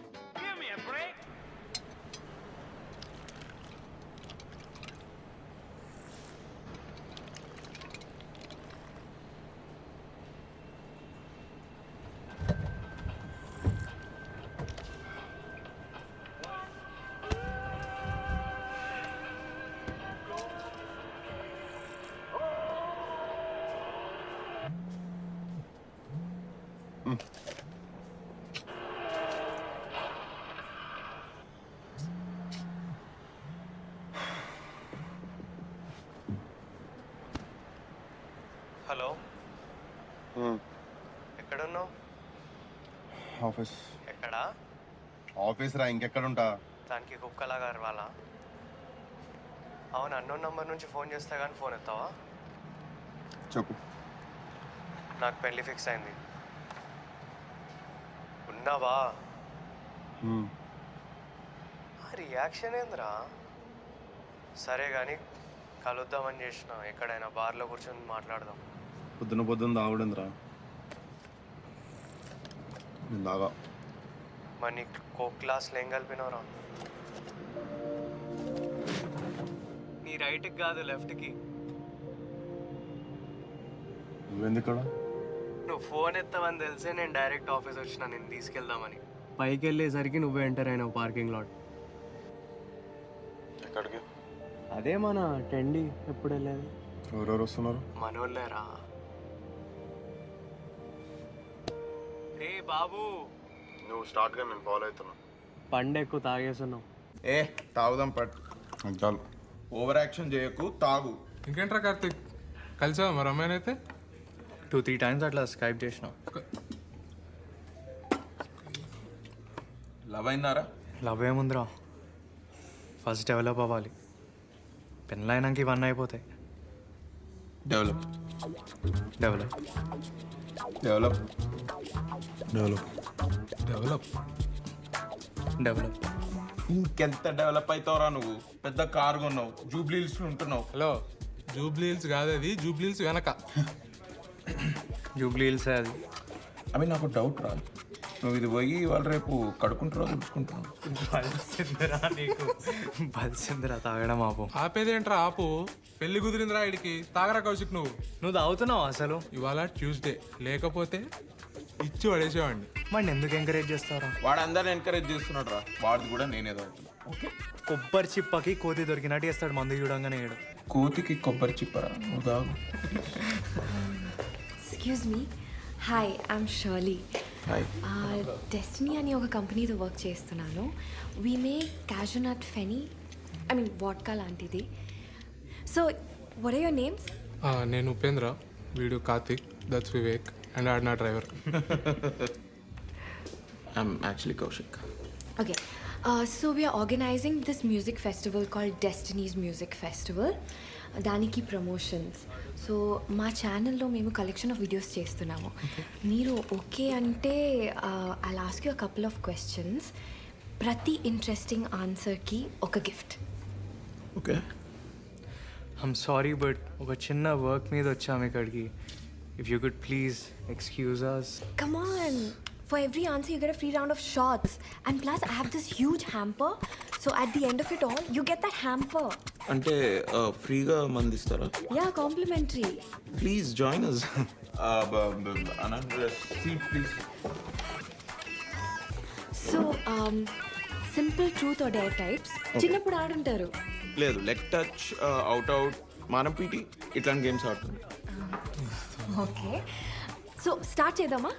Speaker 1: హలో, ఎక్కడున్నావు?
Speaker 6: ఆఫీస్.
Speaker 1: ఎక్కడా?
Speaker 6: ఆఫీస్ రా, ఇంకెక్కడుంటా?
Speaker 1: దానికి కుక్కలాగా అరవాలా? అవును అన్నోన్ నంబర్ నుంచి ఫోన్ చేస్తా కానీ ఫోన్ ఎత్తావా?
Speaker 4: చెప్పు.
Speaker 1: నాకు పెళ్లి ఫిక్స్ అయింది. ఉన్నావా? ఆ రియాక్షన్ ఏందిరా? సరే కానీ కలుద్దామని చేసిన, ఎక్కడైనా బార్లో కూర్చొని మాట్లాడదాం.
Speaker 16: పొద్దున తాగుడందిరా. నేను తాగా.
Speaker 1: మరి నీకు కోక్ గ్లాస్లో ఏం కలిపినవరా? నీ రైట్కి కాదు లెఫ్ట్కి.
Speaker 16: నువ్వెందుకడా?
Speaker 1: నువ్వు ఫోన్ ఎత్తావని తెలిసే నేను డైరెక్ట్ ఆఫీస్ వచ్చిన నేను తీసుకెళ్దామని. పైకి వెళ్ళేసరికి నువ్వే ఎంటర్ అయినావు పార్కింగ్ లాట్.
Speaker 16: ఎక్కడికి?
Speaker 1: అదే మన టెండి ఎప్పుడు వెళ్ళేది.
Speaker 16: ఎవరెవరు వస్తున్నారు?
Speaker 1: మనోళ్ళేరా. రే బాబు,
Speaker 16: నువ్వు స్టార్ట్గా నేను ఫాలో అవుతున్నా.
Speaker 1: పండు ఎక్కువ తాగేస్తున్నావు.
Speaker 14: తాగుదాం పట్టు.
Speaker 16: చాలు.
Speaker 14: ఓవర్ యాక్షన్ చేయకు, తాగు.
Speaker 13: ఇంకేంట్రా కార్తిక్, కలిసావా మరి అమ్మాయిని అయితే?
Speaker 1: 2-3 times అట్లా స్కైప్ చేసినావు.
Speaker 14: లవ్ అయిందారా?
Speaker 1: లవ్ ఏముందిరా, ఫస్ట్ డెవలప్ అవ్వాలి. పెళ్ళైనాక ఇవన్నీ అయిపోతాయి.
Speaker 14: Develop
Speaker 1: develop
Speaker 14: develop
Speaker 16: develop
Speaker 13: develop
Speaker 1: develop.
Speaker 14: ఇంకెంత డెవలప్ అవుతావురా నువ్వు? పెద్ద కారు కొన్నావు, జూబ్లీహిల్స్ ఉంటున్నావు.
Speaker 13: హలో, జూబ్లీహిల్స్ కాదు అది, జూబ్లీహిల్స్ వెనక.
Speaker 1: జూబ్లీహిల్స్ అది.
Speaker 14: అవి నాకు డౌట్ రా, నువ్వు ఇది పోయి వాళ్ళు రేపు కడుకుంటారో తుడుచుకుంటున్నావు.
Speaker 1: బలిసిందిరా నీకు, బలిసిందిరా తాగడం ఆపు.
Speaker 13: ఆపేదేంట్రా ఆపు, పెళ్లి కుదిరిందిరా ఇడికి, తాగరా కౌశిక్. నువ్వు
Speaker 1: తాగుతున్నావు అసలు?
Speaker 13: ఇవాళ ట్యూస్డే, లేకపోతే ఇచ్చి పడేసేవాడిని.
Speaker 1: వాడిని ఎందుకు ఎంకరేజ్ చేస్తారా?
Speaker 14: వాడు అందరిని ఎంకరేజ్ చేస్తున్నాడు రా, వాడిది కూడా నేనే తాగుతున్నా. ఓకే,
Speaker 1: కొబ్బరి చిప్పకి కోతి దొరికినట్టు చేస్తాడు మందు చూడంగానే. ఏడు
Speaker 14: కోతికి కొబ్బరి చిప్పరా? నువ్వు తాగు.
Speaker 17: Excuse me, hi, I'm Shirley.
Speaker 14: Hi.
Speaker 17: Destiny అని ఒక కంపెనీతో వర్క్ చేస్తున్నాను. We make cashew nut feni, I mean vodka లాంటిది. So what are your names?
Speaker 13: నేను ఉపేంద్ర, వీడు కార్తిక్, దట్స్ వివేక్, అండ్ ఆడ్ నా driver.
Speaker 14: I'm actually Kaushik.
Speaker 17: Okay, so we are organizing this music festival called Destiny's Music Festival. దానికి ప్రమోషన్స్. సో మా ఛానల్లో మేము కలెక్షన్ ఆఫ్ వీడియోస్ చేస్తున్నాము. మీరు ఓకే అంటే I ask you couple of questions. ప్రతి ఇంట్రెస్టింగ్ ఆన్సర్కి ఒక gift.
Speaker 14: Okay.
Speaker 1: I'm sorry but ఒక చిన్న వర్క్ మీద వచ్చాము ఇక్కడికి. If you could please excuse us.
Speaker 17: Come on. For every answer, you get a free round of shots. And plus, I have this huge hamper. So at the end of it all, you get that hamper.
Speaker 14: అంటే ఫ్రీగా మంది ఇస్తారా?
Speaker 17: Yeah, complimentary.
Speaker 14: Please join us. Seat please.
Speaker 17: So, simple truth or dare types. చిన్నప్పుడు ఆడుంటారు.
Speaker 14: లేదు, leg touch, out, మానం పీటీ, ఇట్లాంటి గేమ్స్ ఆడుతుంది.
Speaker 17: ఓకే, సో స్టార్ట్ చేద్దామా?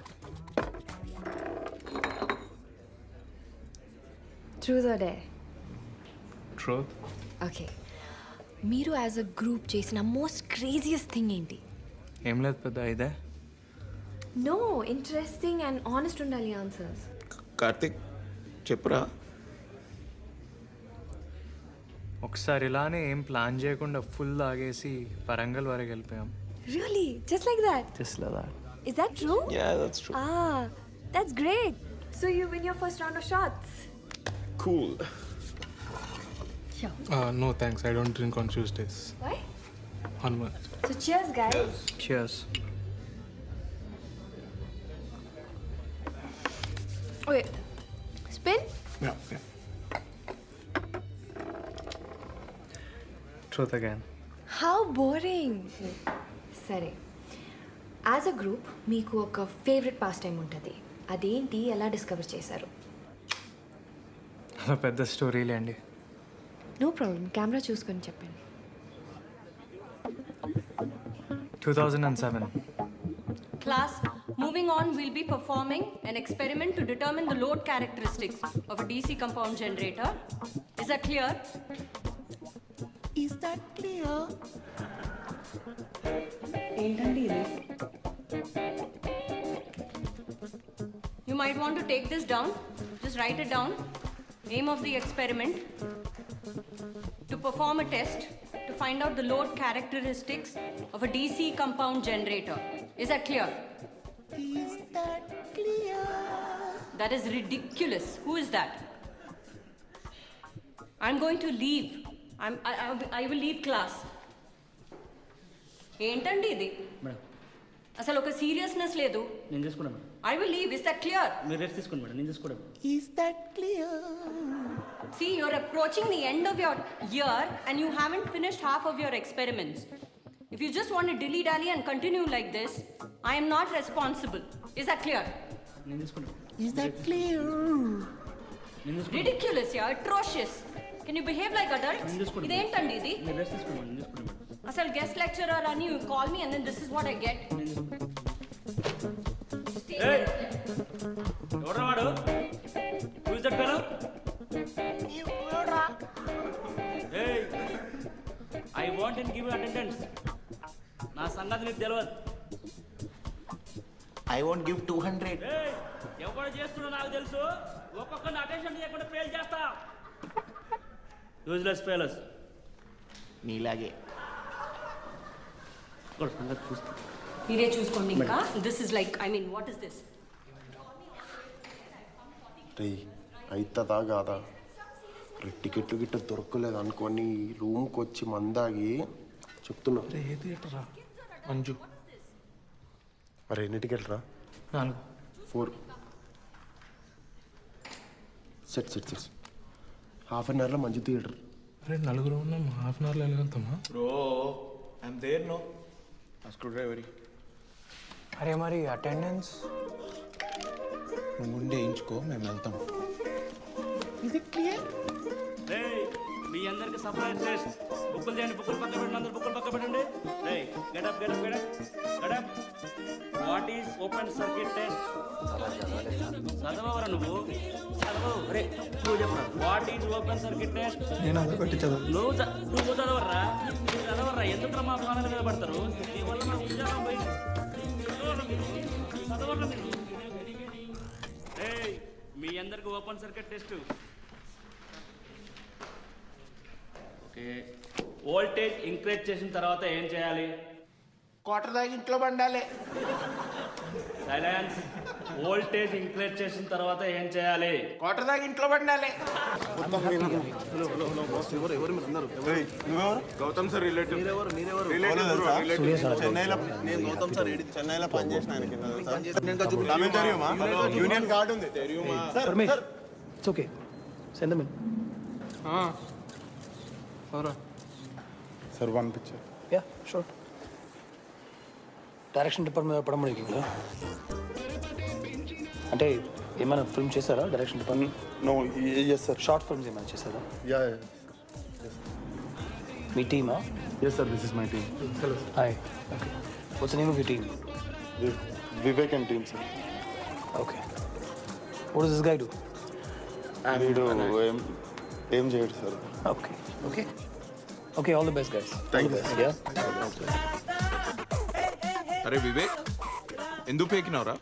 Speaker 17: Truth or dare?
Speaker 1: Truth.
Speaker 17: Okay, మీరు యాజ్ అ గ్రూప్ చేసిన మోస్ట్ క్రేజియస్ట్ థింగ్ ఏంటి?
Speaker 1: ఏం లేదు పెద్ద ఇదే.
Speaker 17: నో, ఇంట్రెస్టింగ్ అండ్ ఆనెస్ట్ ఉండాలి ఆన్సర్స్.
Speaker 14: కార్తిక్ చెప్పురా.
Speaker 1: ఒకసారి ఇలానే ఏం ప్లాన్ చేయకుండా ఫుల్ తాగేసి వరంగల్ వరకు వెళ్ళిపోయాం.
Speaker 17: Really? Just like that?
Speaker 1: Just like that.
Speaker 17: Is that true?
Speaker 14: Yeah, that's true.
Speaker 17: Ah, that's great. So you win your first round of shots.
Speaker 14: Cool.
Speaker 17: Sure.
Speaker 13: No thanks, I don't drink on Tuesdays.
Speaker 17: Why?
Speaker 13: Onwards.
Speaker 17: So cheers, guys.
Speaker 1: Cheers.
Speaker 17: Wait. Spin?
Speaker 13: Yeah.
Speaker 1: Truth again.
Speaker 17: How boring. సరే, as a group మీకు ఒక favourite pass time ఉంటుంది. అదేంటి, ఎలా discover చేశారు?
Speaker 1: అదో పెద్ద స్టోరీలే అండి.
Speaker 17: నో ప్రాబ్లం, కెమెరా చూసుకొని చెప్పండి.
Speaker 1: 2007.
Speaker 18: Class, moving on, we'll be performing an experiment to determine the load characteristics of a DC compound generator. Is that clear?
Speaker 11: Is that clear?
Speaker 17: ఏంటండి ఇది?
Speaker 18: You might want to take this down. Just write it down. Aim of the experiment: to perform a test find out the load characteristics of a DC compound generator. Is that clear?
Speaker 11: Is that clear?
Speaker 18: That is ridiculous. Who is that? I'm going to leave. I will leave class. ఏంటండి ఇది అసలు ఒక seriousness లేదు.
Speaker 15: నేను చేసుకున్నాను madam.
Speaker 18: I will leave. Is that clear?
Speaker 15: మీరు rest తీసుకోండి madam, నేను చేసుకున్నాను.
Speaker 11: Is that clear?
Speaker 18: See, you're approaching the end of your year and you haven't finished half of your experiments. If you just want to dilly-dally and continue like this, I am not responsible. Is that clear?
Speaker 15: నేను చేసుకున్నాను.
Speaker 11: Is that clear?
Speaker 18: Ridiculous, yeah, atrocious. Can you behave like adults? ఇదేంటండి ఇది?
Speaker 15: మీరు rest తీసుకోండి, నేను చేసుకున్నాను madam.
Speaker 18: అసలు guest lecturer అని you call me and then this is what I get.
Speaker 15: ఎవరా వాడు? Who is that fellow? Hey, I want and give you attendance. నా సంగతి నీకు తెలియదు.
Speaker 2: I won't give 200.
Speaker 15: ఎవరు చేస్తున్నా నాకు తెలుసు. ఒక్కొక్కరిని అటెన్షన్ చేయకుండా ఫెయిల్ చేస్తా. Useless failures.
Speaker 2: నీలాగే.
Speaker 15: సంగతి చూస్తా.
Speaker 18: మీరే చూసుకోండి ఇంకా. This is like, I mean, what is this?
Speaker 4: రే అవుతుందా కాదా? టికెట్లు గిట్ట దొరకలేదు అనుకొని రూమ్కి వచ్చి మందాగి చెప్తున్నా.
Speaker 6: ఏ థియేటర్ రా మంజు?
Speaker 4: మరి ఎన్ని టికెట్ రా? 4. సెట్ హాఫ్ అన్ అవర్లో మంచి థియేటర్.
Speaker 6: అరే నలుగురు ఉన్నాం, హాఫ్ అన్ అవర్లో వెళ్ళగలుగుతామా?
Speaker 16: Bro I'm there no. Screwdriver.
Speaker 1: అరే మరి అటెండెన్స్
Speaker 16: నువ్వు ముందే వేయించుకో, మేము వెళ్తాం.
Speaker 11: Is it clear?
Speaker 15: మీ అందరికి సప్లై టెస్ట్. బుక్కులు చేయండి, బుక్కులు పక్క పెట్టండి, అందరు బుక్కులు పక్క పెట్టండి. Get. What is open circuit test? చదవరా నువ్వు? చదవవు. అరే నువ్వు చెప్పరా. What is open circuit test?
Speaker 3: నేను అదే పెట్టి చదువు.
Speaker 15: నువ్వు చదవరా. ఎందుకు మా ప్రాణాల మీద పడతారు? నీ వల్ల మా ఉద్యోగం పోయింది. చదవర్రా మీరు. మీ అందరికి open circuit test. Okay, voltage increase చేసిన తర్వాత ఏం చేయాలి?
Speaker 11: క్వార్టర్ దాకా ఇంట్లో బండాలి.
Speaker 15: సైలెన్స్. వోల్టేజ్ ఇంక్రీజ్ చేసిన తర్వాత ఏం చేయాలి?
Speaker 11: క్వార్టర్ దాకా ఇంట్లో బండాలి.
Speaker 4: Gautam sir relative. చెన్నైలో పనిచేసిన యూనియన్ కార్డు ఉంది.
Speaker 9: It's okay. Send them in.
Speaker 4: Sir 1 picture.
Speaker 9: Yeah, sure. Direction department పడం ఇంకా అంటే ఏమైనా ఫిల్మ్ చేశారా? Direction department?
Speaker 4: No, yes sir.
Speaker 9: Short films ఏమైనా చేశారా?
Speaker 4: యా.
Speaker 9: మీ టీమా?
Speaker 4: Yes sir, this is my team.
Speaker 9: Hi. Okay, what's the name of your team?
Speaker 4: Vivek and team sir.
Speaker 9: Okay, what does this guy do?
Speaker 4: వీడు ఏం చేయడు sir.
Speaker 9: Okay okay okay, all the best guys.
Speaker 4: Thank you.
Speaker 14: అరే వివేక్, ఎందుకు పేకినావురా?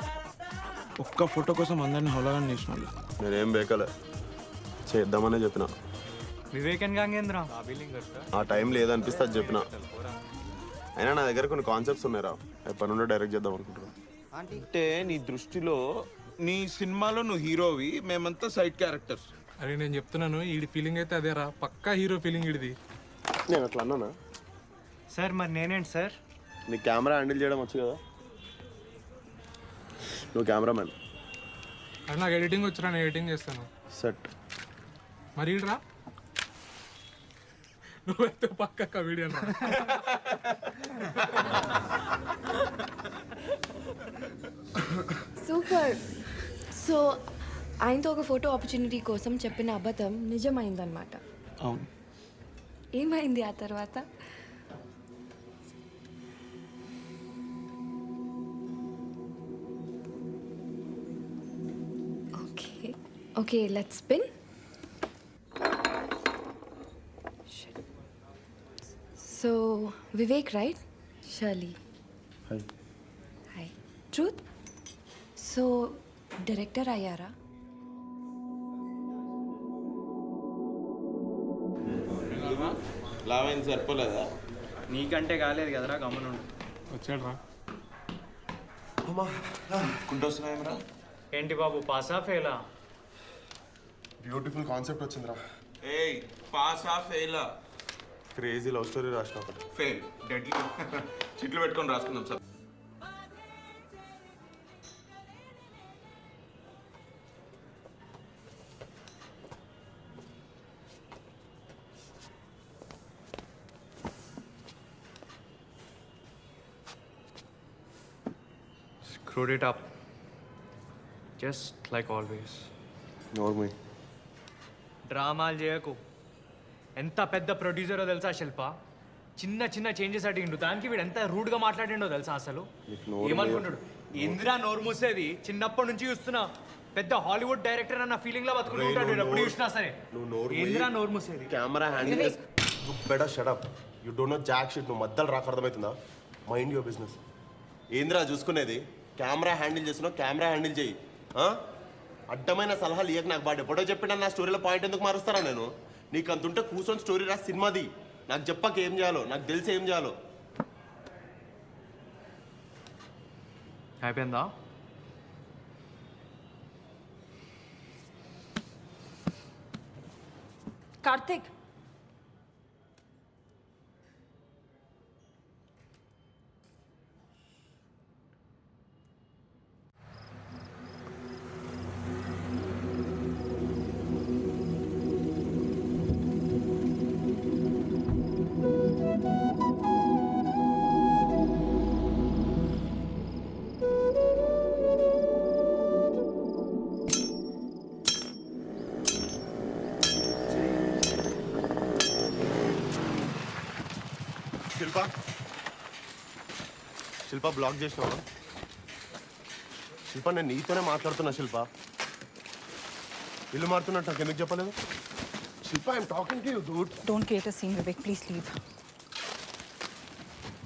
Speaker 14: ఒక్క photo కోసం అందరిని హోలాగా చేసిన.
Speaker 4: నేనేం బేకలే, చేద్దామనే చెప్పిన.
Speaker 1: వివేకన్ గాంగేంద్ర
Speaker 4: ఆ టైం లేదనిపిస్తే అది చెప్పిన. అయినా నా దగ్గర కొన్ని కాన్సెప్ట్స్ ఉన్నాయిరా, ఎప్పటి నుండో డైరెక్ట్ చేద్దాం అనుకుంటున్నా.
Speaker 14: అంటే నీ దృష్టిలో నీ సినిమాలో నువ్వు హీరోవి, మేమంతా సైడ్ క్యారెక్టర్స్.
Speaker 13: అరే నేను చెప్తున్నాను, ఈ ఫీలింగ్ అయితే అదేరా, పక్కా హీరో ఫీలింగ్ ఇది.
Speaker 4: నేను అట్లా అన్నానా
Speaker 1: సార్? మరి నేనేంటి సార్?
Speaker 4: నీ కెమెరా హ్యాండిల్ చేయడం వచ్చు కదా, నువ్వు కెమెరామెన్.
Speaker 13: అరే నాకు ఎడిటింగ్ వచ్చురా, నేను ఎడిటింగ్ చేస్తాను.
Speaker 4: సెట్.
Speaker 13: మరి రా, నువ్వైతే పక్క వీడియో.
Speaker 17: సూపర్. సో ఆయనతో ఒక ఫోటో ఆపర్చునిటీ కోసం చెప్పిన అబద్ధం నిజమైందనమాట.
Speaker 9: అవును.
Speaker 17: ఏమైంది ఆ తర్వాత? Okay okay, let's spin. So Vivek right? Shirley hi. Truth. So director అయ్యారా?
Speaker 14: లావైంది సరిపోలేదా?
Speaker 1: నీకంటే కాలేదు కదరా, గమనుండు.
Speaker 13: వచ్చాడు రా.
Speaker 4: అమ్మా కుంటొస్తున్నాయేమరా?
Speaker 1: ఏంటి బాబు, పాసా ఫెయిలా?
Speaker 4: బ్యూటిఫుల్ కాన్సెప్ట్ వచ్చిందిరా.
Speaker 14: ఏయ్ పాసా ఫెయిలా?
Speaker 4: క్రేజీ లవ్ స్టోరీ రాసిన ఒకటి.
Speaker 14: Fail, deadly. చిట్లు పెట్టుకొని రాసుకుందాం sir.
Speaker 1: Screwed it up. Just like always.
Speaker 4: నోర్మై
Speaker 1: డ్రామాలు చేయకు. ఎంత పెద్ద ప్రొడ్యూసరో తెలుసా శిల్ప? చిన్న చిన్న చేంజెస్ అడిగిండు, దానికి వీడు ఎంత రూడ్గా మాట్లాడిండో తెలుసా అసలు? ఏమనుకుంటాడు? ఇందిరా నోరు మూసేది చిన్నప్పటి నుంచి చూస్తున్నా. పెద్ద హాలీవుడ్ డైరెక్టర్ అన్న ఫీలింగ్ లో బతుకుంటాడు ఎప్పుడు చూసినా సరే. ఇందిరా నోరు మూసేది.
Speaker 4: Camera handle better shut up. You don't know jack shit. నువ్వు మధ్యలో రాక అర్థమవుతుందా? Mind your business. ఏందిరా చూసుకునేది? కెమెరా హ్యాండిల్ చేస్తున్నావు, కెమెరా హ్యాండిల్ చేయి. అడ్డమైన సలహాలు ఇయ్యక. నాకు వాడు ఎప్పుడో చెప్పినా నా స్టోరీలో పాయింట్ ఎందుకు మారుస్తారా నేను? నీకు అంతుంటే కూర్చొని స్టోరీ రాసి సినిమాది. నాకు చెప్పక ఏం చేయాలో, నాకు తెలిసి ఏం చేయాలో.
Speaker 1: అయిపోయిందా?
Speaker 10: కార్తిక్,
Speaker 4: శిల్ప శిల్ప బ్లాక్ చేసినావా? శిల్ప నేను నీతోనే మాట్లాడుతున్నా. శిల్ప ఇల్లు మారుతున్నట్టు నాకు ఎందుకు చెప్పలేదు? Shilpa I'm talking to you dude.
Speaker 10: don't create a scene, Vivek. Please leave.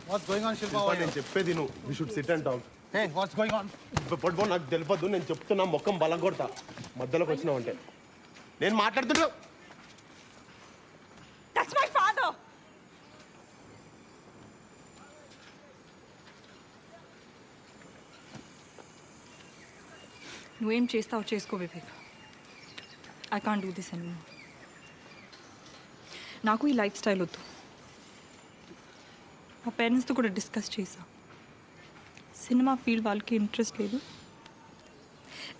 Speaker 6: What's going on, Shilpa?
Speaker 4: Shilpa నేను చెప్పేది నువ్వు. We should sit and talk.
Speaker 6: Hey, what's going on?
Speaker 4: పట్టుకో, నాకు తెలియదు. నేను చెప్తున్నా, మొక్కం బలగొడతా. మధ్యలోకి వచ్చినావు అంటే నేను మాట్లాడుతున్నా.
Speaker 10: That's my father. నువ్వేం చేస్తావు చేసుకో Vivek. I can't do this anymore. నాకు ఈ లైఫ్ స్టైల్ వద్దు. మా పేరెంట్స్తో కూడా డిస్కస్ చేసా. సినిమా ఫీల్డ్ వాళ్ళకి ఇంట్రెస్ట్ లేదు,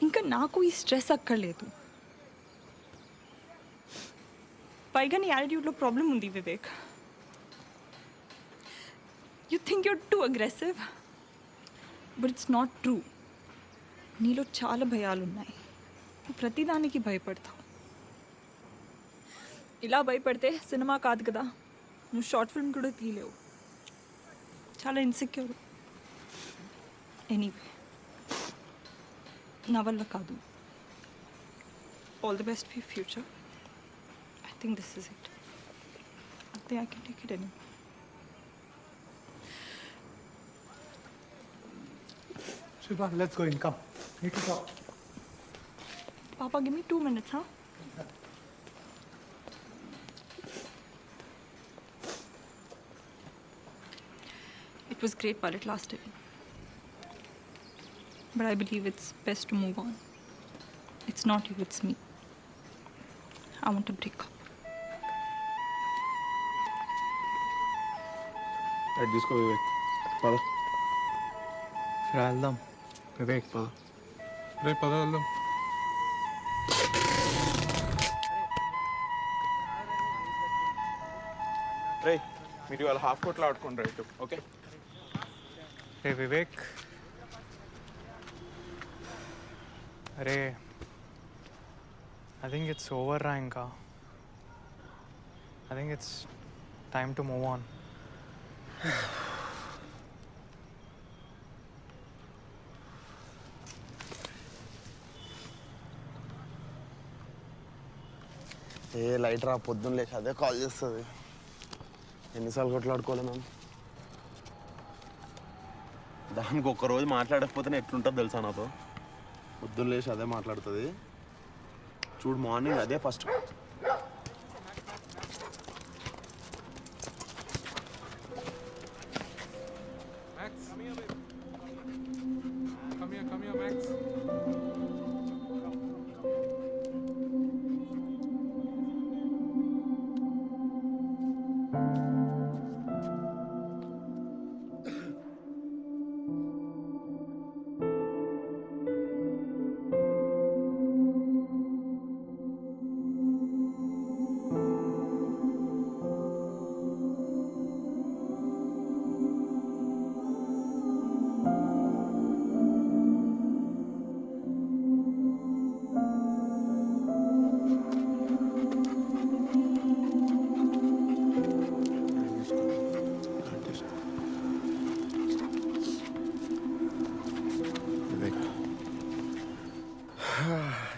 Speaker 10: ఇంకా నాకు ఈ స్ట్రెస్ అక్కర్లేదు. పైగా నీ యాటిట్యూడ్లో ప్రాబ్లం ఉంది Vivek. You think your two aggressive, but it's not true. నీలో చాలా భయాలు ఉన్నాయి. నువ్వు ప్రతిదానికి భయపడతావు. ఇలా భయపడితే సినిమా కాదు కదా, నువ్వు షార్ట్ ఫిల్మ్ కూడా తీయలేవు. చాలా ఇన్సెక్యూర్. ఎనీవే, నా వల్ల కాదు. All the best for future. I think this is it. I think I can take it any.
Speaker 3: Shilpa, let's go in. Come. Need to talk.
Speaker 10: Papa, give me 2 minutes, huh? It was great while it lasted. But I believe it's best to move on. It's not you, it's me. I want to break up.
Speaker 14: తీసుకో వివేక్. పద
Speaker 1: వెళ్దాం వివేక్.
Speaker 14: పద.
Speaker 13: రేపు పద వెళ్దాం.
Speaker 14: రే మీరు ఇవాళ half కోట్లో ఆడుకోండి రైట్. ఓకే
Speaker 1: రే వివేక్, అరే ఐ థింక్ ఇట్స్ ఓవర్ రా. ఇంకా I think it's time to move on.
Speaker 16: A light రా, పొద్దున్న లేచి అదే కాల్ చేస్తుంది. ఎన్నిసార్లు కొట్లాడుకోవాలి మ్యామ్?
Speaker 4: దానికి ఒక్కరోజు మాట్లాడకపోతే ఎట్లుంటుంది తెలుసా నాతో? పొద్దున్న లేచి అదే మాట్లాడుతుంది. చూడు మార్నింగ్ అదే first.
Speaker 13: Come here, Max.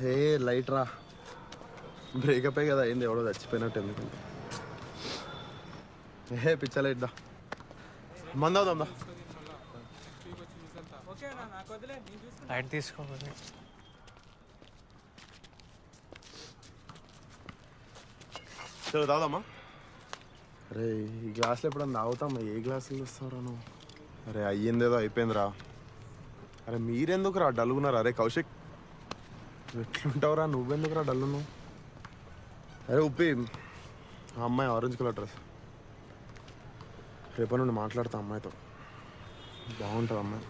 Speaker 4: A light రా, బ్రేకప్ కదా అయింది, ఎవడో చచ్చిపోయినట్టు ఎందుకంటే. ఏ పిచ్చ లైట్ దా, మందవుదాం దా.
Speaker 1: లైట్ తీసుకోవాలి.
Speaker 4: చలో తాగుదామా? అరే ఈ గ్లాసులు ఎప్పుడన్నా తాగుతామా? ఏ గ్లాసులు ఇస్తారా నువ్వు? అరే అయ్యిందేదో అయిపోయిందిరా. అరే మీరెందుకురా డల్గున్నారా? అరే కౌశిక్ ఎట్లుంటావురా? నువ్వెందుకురా డల్లు నువ్వు? అరే ఉప్పి, ఆ అమ్మాయి ఆరెంజ్ కలర్ డ్రెస్, రేపటి నుండి మాట్లాడతా అమ్మాయితో, బాగుంటుంది అమ్మాయి.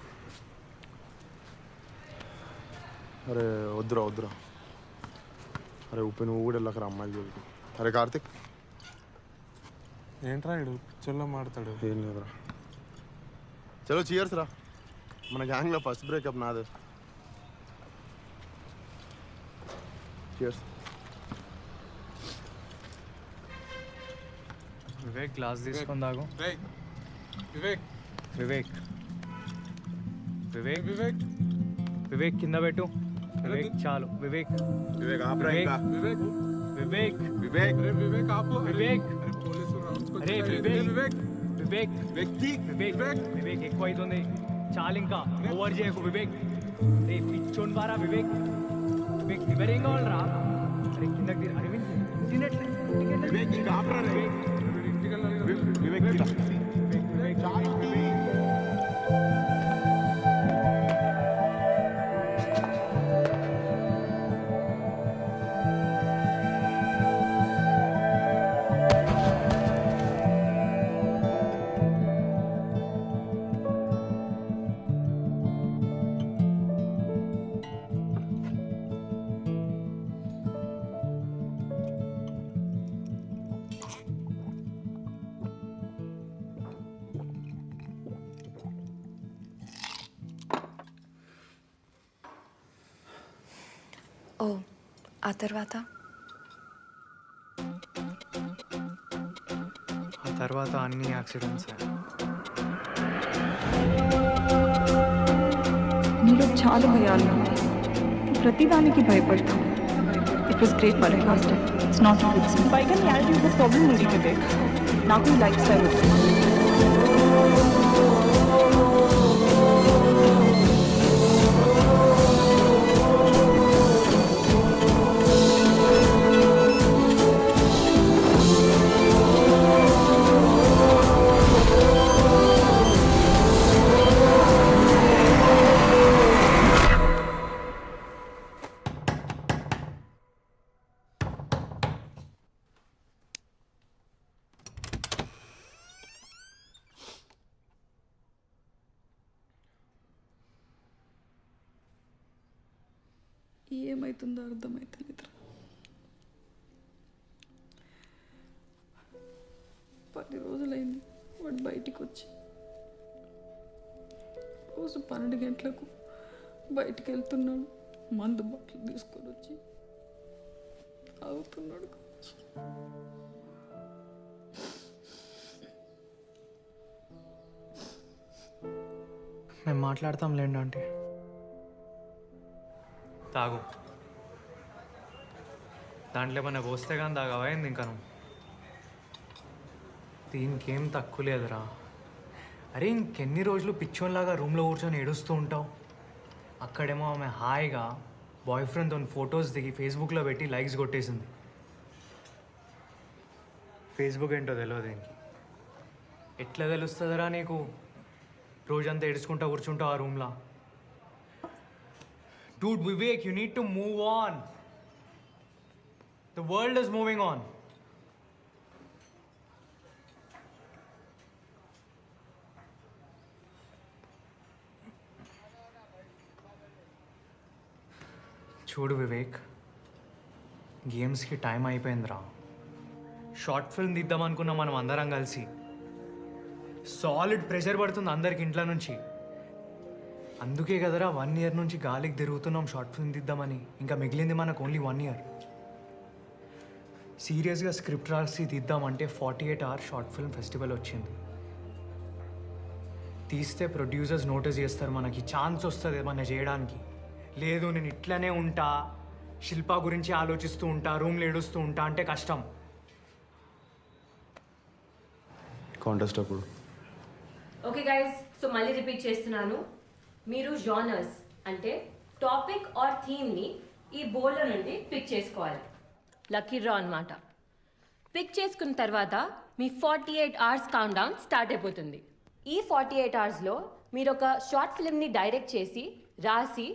Speaker 4: అరే వద్దురా వద్దురా. అరే ఉప్పి నువ్వు కూడా వెళ్ళకరా అమ్మాయి జోలికి. అరే కార్తిక్,
Speaker 13: ఏంట్రా ఇడు పిక్చర్లో మాడతాడు?
Speaker 4: ఏం లేదురా. చలో చీయర్స్ రా, మన గ్యాంగ్లో ఫస్ట్ బ్రేకప్ నాదే. చీయర్స్.
Speaker 1: వివేక్ గ్లాస్ తీసుకొని తాగు.
Speaker 13: వివేక్
Speaker 1: వివేక్ వివేక్ వివేక్ వివేక్ కింద పెట్టు. వివేక్ చాలు. వివేక్
Speaker 4: వివేక్ ఆపరా ఇంకా.
Speaker 13: వివేక్
Speaker 1: వివేక్
Speaker 4: వివేక్
Speaker 13: వివేక్ ఆపు.
Speaker 1: వివేక్
Speaker 13: పోలీసులు రావచ్చు.
Speaker 1: అరే వివేక్
Speaker 13: వివేక్
Speaker 1: వివేక్
Speaker 4: వ్యక్తి
Speaker 1: వివేక్ వివేక్ ఎక్కువ అవుతుంది, చాలు ఇంకా ఓవర్ చేయకు. వివేక్ రే పిచ్చోన్ బారా. వివేక్ వివేక్ ఎవరేం కావాలరా? అరే కిందకి తీరు. అరవింద్ తినట్లే.
Speaker 4: వివేక్ ఇంకా ఆపరా. వివేక్ వివేక్
Speaker 1: వివేక్
Speaker 17: ఓ ఆ తర్వాత
Speaker 1: అన్ని యాక్సిడెంట్స్.
Speaker 10: నీలో చాలా భయాలు ఉన్నాయి, ప్రతిదానికి భయపడతాం. It was great but I lost it. It's not good. పైగా నీ యాటిట్యూడ్ ప్రాబ్లమ్ ఉంది వివేక్. నాకు లైఫ్ స్టైల్ వస్తుంది. ఏమవుతుందో అర్థమవుతలేదురా. 10 రోజులైంది వాడు బయటికి వచ్చి. రోజు 12 గంటలకు బయటికి వెళ్తున్నాడు, మందు బాటిల్ తీసుకొని వచ్చి తాగుతున్నాడు.
Speaker 1: మేము మాట్లాడతాం లేండి అంటే. తాగు. దాంట్లో ఏమన్నా పోస్తే కానీ తాగవా ఏంది ఇంకా నువ్వు? దీనికేం తక్కువ లేదురా. అరే ఇంకెన్ని రోజులు పిచ్చోన్లాగా రూమ్లో కూర్చొని ఏడుస్తూ ఉంటావు? అక్కడేమో ఆమె హాయిగా బాయ్ ఫ్రెండ్తో ఫొటోస్ దిగి ఫేస్బుక్లో పెట్టి లైక్స్ కొట్టేసింది. ఫేస్బుక్ ఏంటో తెలియదు దీనికి. ఎట్లా తెలుస్తుందిరా నీకు? రోజంతా ఏడుచుకుంటా కూర్చుంటావు ఆ రూమ్లో. Dude, Vivek, you need to move on. The world is moving on. చూడు వివేక్, గేమ్స్కి టైం అయిపోయిందిరా. షార్ట్ ఫిల్మ్ తీద్దాం అనుకున్నాం మనం అందరం కలిసి. సాలిడ్ ప్రెషర్ పడుతుంది అందరికి ఇంట్లో నుంచి. అందుకే కదరా 1 year నుంచి గాలికి తిరుగుతున్నాం షార్ట్ ఫిల్మ్ తీద్దామని. ఇంకా మిగిలింది మనకు ఓన్లీ 1 year. సీరియస్గా స్క్రిప్ట్ రాసి తీద్దామంటే 48 hour షార్ట్ ఫిల్మ్ ఫెస్టివల్ వచ్చింది. తీస్తే ప్రొడ్యూసర్స్ నోటీస్ చేస్తారు, మనకి ఛాన్స్ వస్తుంది ఏమన్నా చేయడానికి. లేదు నేను ఇట్లనే ఉంటా, శిల్ప గురించి ఆలోచిస్తూ ఉంటా, రూమ్లో ఏడుస్తూ ఉంటా అంటే కష్టం.
Speaker 16: కాంటెస్ట్ అప్పుడు
Speaker 18: ఓకే గైస్, సో మళ్ళీ రిపీట్ చేస్తున్నాను. మీరు జానర్స్ అంటే టాపిక్ ఆర్ థీమ్ని ఈ బోర్డులో నుండి పిక్ చేసుకోవాలి. లక్కీ డ్రా అన్నమాట. పిక్ చేసుకున్న తర్వాత మీ 48 hours కౌంట్ డౌన్ స్టార్ట్ అయిపోతుంది. ఈ 48 hoursలో మీరు ఒక షార్ట్ ఫిల్మ్ని డైరెక్ట్ చేసి, రాసి,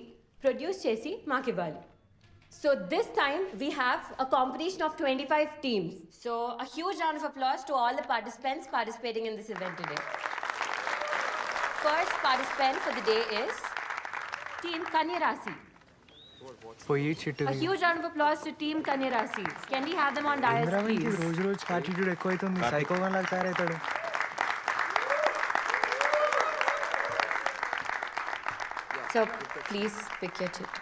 Speaker 18: ప్రొడ్యూస్ చేసి మాకు ఇవ్వాలి. So this time we have a competition of 25 teams. So a huge round of applause to all the participants participating in this event today. First participant for the day is Team Kanya Rasi.
Speaker 1: పోయి చిట్టు
Speaker 18: A huge round of applause to Team Kanya Rasi. Can we have them on dais, please?
Speaker 1: రోజు రోజు attitude ఎక్కువ అవుతుంది, సైకోగా లాగా తయారవుతాడు.
Speaker 18: So please pick your chit.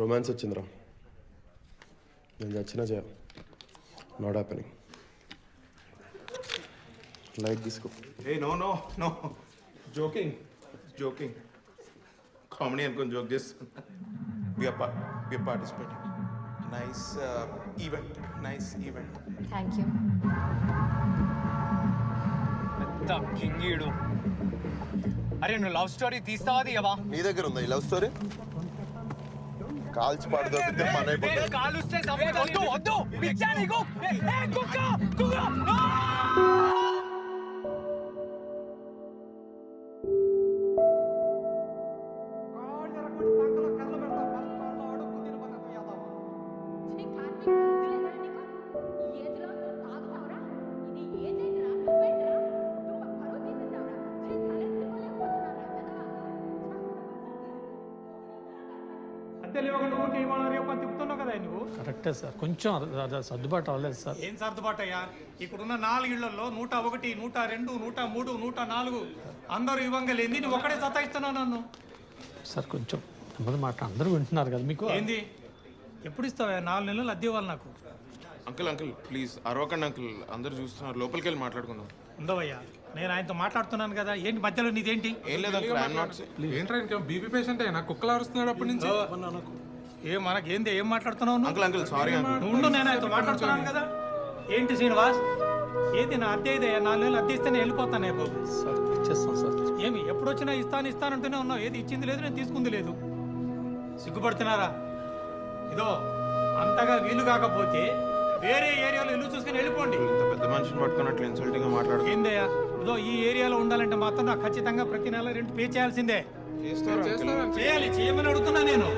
Speaker 4: Romance వచ్చిందిరా, నేను చచ్చినా చేయ. Not happening. లైట్ తీసుకో.
Speaker 14: ఏ no no no, joking joking, comedy అనుకొని జోక్ చేస్తున్నా. We're participating. Nice event, nice event.
Speaker 18: Thank you.
Speaker 1: పెద్ద కింగీడు. అరే నువ్వు లవ్ స్టోరీ తీస్తావా తీయవా?
Speaker 4: నీ దగ్గర ఉందా ఈ లవ్ స్టోరీ? కాల్చి పాడు దొరికితే పని అయిపోతుంది.
Speaker 1: కాలుస్తే వద్దు వద్దు పిచ్చా నీకు. కుక్క కుక్క.
Speaker 19: కరెక్టే సార్, కొంచెం సర్దుబాటు అవ్వలేదు సార్.
Speaker 20: ఏం సర్దుబాటు అయ్యా? ఇక్కడున్న 4 ఇళ్లలో 101, 102, 103, 104 అందరూ ఇవ్వంగా లేని నువ్వు ఒక్కడే సతాయిస్తున్నావు నన్ను.
Speaker 19: సార్ కొంచెం నెమ్మది మాట, అందరూ వింటున్నారు కదా మీకు.
Speaker 20: ఏంది ఎప్పుడు ఇస్తావా? 4 నెలలు అద్దె ఇవ్వాలి నాకు.
Speaker 14: అంకుల్ అంకుల్ ప్లీజ్ అరవకండి అంకుల్, అందరూ చూస్తున్నారు, లోపలికి వెళ్ళి మాట్లాడుకుందాం.
Speaker 20: ఉండవయ్యా, నేను ఆయనతో మాట్లాడుతున్నాను కదా. ఏంటి మధ్యలో నీదేంటి?
Speaker 14: ఏం లేదు అంకుల్, ఐఎమ్ నాట్.
Speaker 13: ఏంట్రా ఇంకా బీపీ పేషెంట్ అయినా కుక్కలు అరుస్తున్నాడు అప్పటి నుంచి.
Speaker 20: ఏ మనకేంది, ఏం మాట్లాడుతున్నావు
Speaker 14: అంకుల్? Uncle sorry uncle.
Speaker 20: ఉండు, నేను ఆయనతో మాట్లాడుతున్నాను కదా. ఏంటి శ్రీనివాస్, ఏది నా అద్దె ఇదే? 4 నెలలు అద్దె ఇస్తే నేను వెళ్ళిపోతానే బాబు.
Speaker 19: సార్ ఇచ్చేస్తాం సార్.
Speaker 20: ఏమి ఎప్పుడు వచ్చినా ఇస్తానంటూనే ఉన్నావు, ఏది ఇచ్చింది లేదు, నేను తీసుకుంది లేదు. సిగ్గుపడుతున్నారా? ఇదో అంతగా వీలు కాకపోతే వేరే ఏరియాలో ఇల్లు చూసుకుని వెళ్ళిపోండి.
Speaker 14: ఇంత పెద్ద మనిషిని పట్టుకున్నట్లు ఇన్సల్టింగ్ గా మాట్లాడు.
Speaker 20: ఏందయ్యా, ఇదో ఈ ఏరియాలో ఉండాలంటే మాత్రం నాకు ఖచ్చితంగా ప్రతి నెల రెంట్ పే చేయాల్సిందే. చేయాలి, చేయమని అడుగుతున్నా నేను.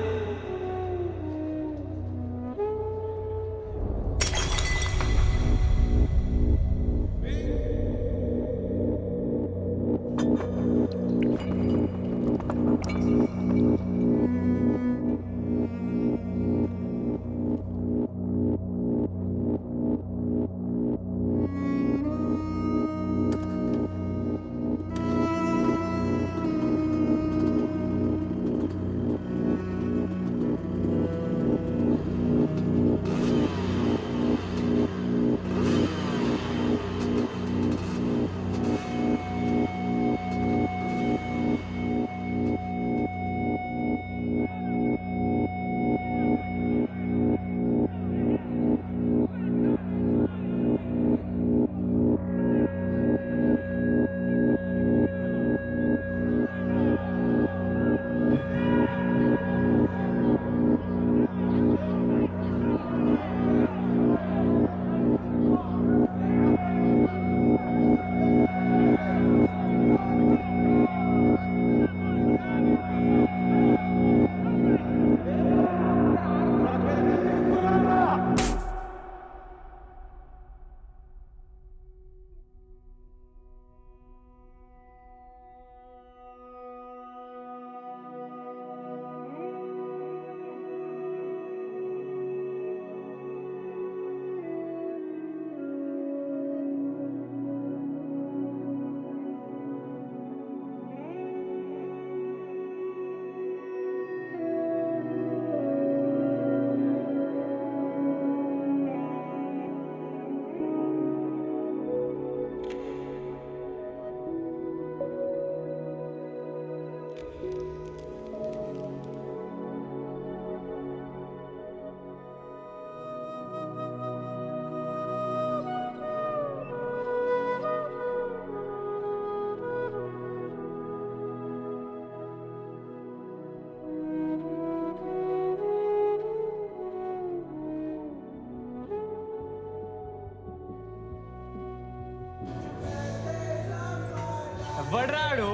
Speaker 1: ఎవడ్రాడు?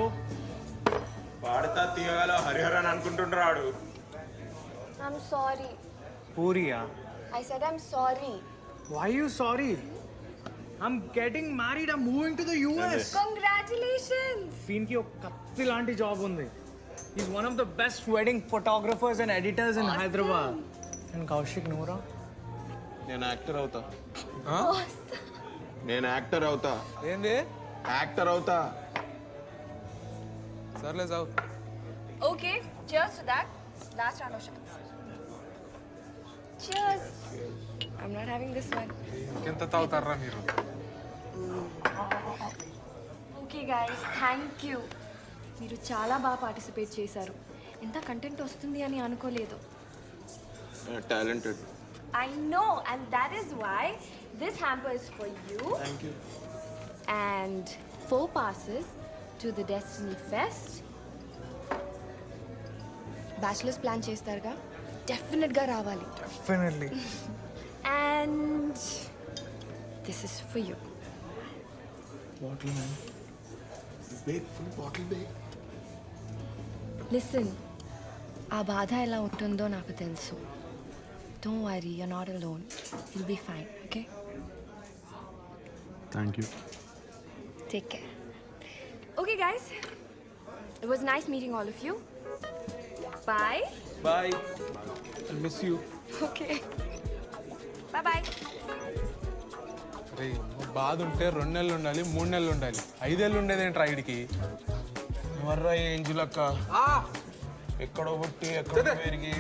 Speaker 14: పాడతా తీయగల Hariharan అనుకుంటుండ్రాడు.
Speaker 17: I'm sorry.
Speaker 1: పూరియా?
Speaker 17: I said I'm sorry.
Speaker 1: Why you sorry? I'm getting married. I'm moving to the US.
Speaker 17: Congratulations.
Speaker 1: ఫీన్కి ఒక కత్తి లాంటి జాబ్ ఉంది. He's one of the best wedding photographers and editors in Hyderabad. And Kaushik Noora?
Speaker 14: నేను actor అవుతా. నేను actor అవుతా.
Speaker 12: ఏంది?
Speaker 14: Actor అవుతా.
Speaker 12: సర్లే జావు.
Speaker 17: Okay, cheers to that. Last round of shots. Cheers. I'm not having this one.
Speaker 12: ఎంత తాగుతారా మీరు?
Speaker 17: Okay guys, thank you. మీరు చాలా బాగా పార్టిసిపేట్ చేశారు. ఎంత కంటెంట్ వస్తుంది అని అనుకోలేదు.
Speaker 14: Talented.
Speaker 17: I know, and that is why this hamper is for you.
Speaker 14: Thank you.
Speaker 17: And 4 passes to the Destiny Fest. Bachelor's plan చేస్తారుగా? Definitely రావాలి.
Speaker 1: Definitely.
Speaker 17: And this is for you.
Speaker 14: Bottle man. Big full bottle big.
Speaker 17: Listen, ఆ బాధ ఎలా ఉంటుందో నాకు తెలుసు. Don't worry, you're not alone. You'll be fine, okay?
Speaker 16: Thank you.
Speaker 17: Take care. Okay, guys. It was nice meeting all of you. Bye.
Speaker 14: Bye. I miss you.
Speaker 17: Okay. Bye-bye.
Speaker 12: రే బాధ ఉంటే 2 నెలలు ఉండాలి, 3 నెలలు ఉండాలి, 5 ఏళ్ళు ఉండేదేంట్రా వీడికి?
Speaker 14: ఎవర్రా ఏంజిలక్క? ఎక్కడో పుట్టి ఎక్కడో పెరిగి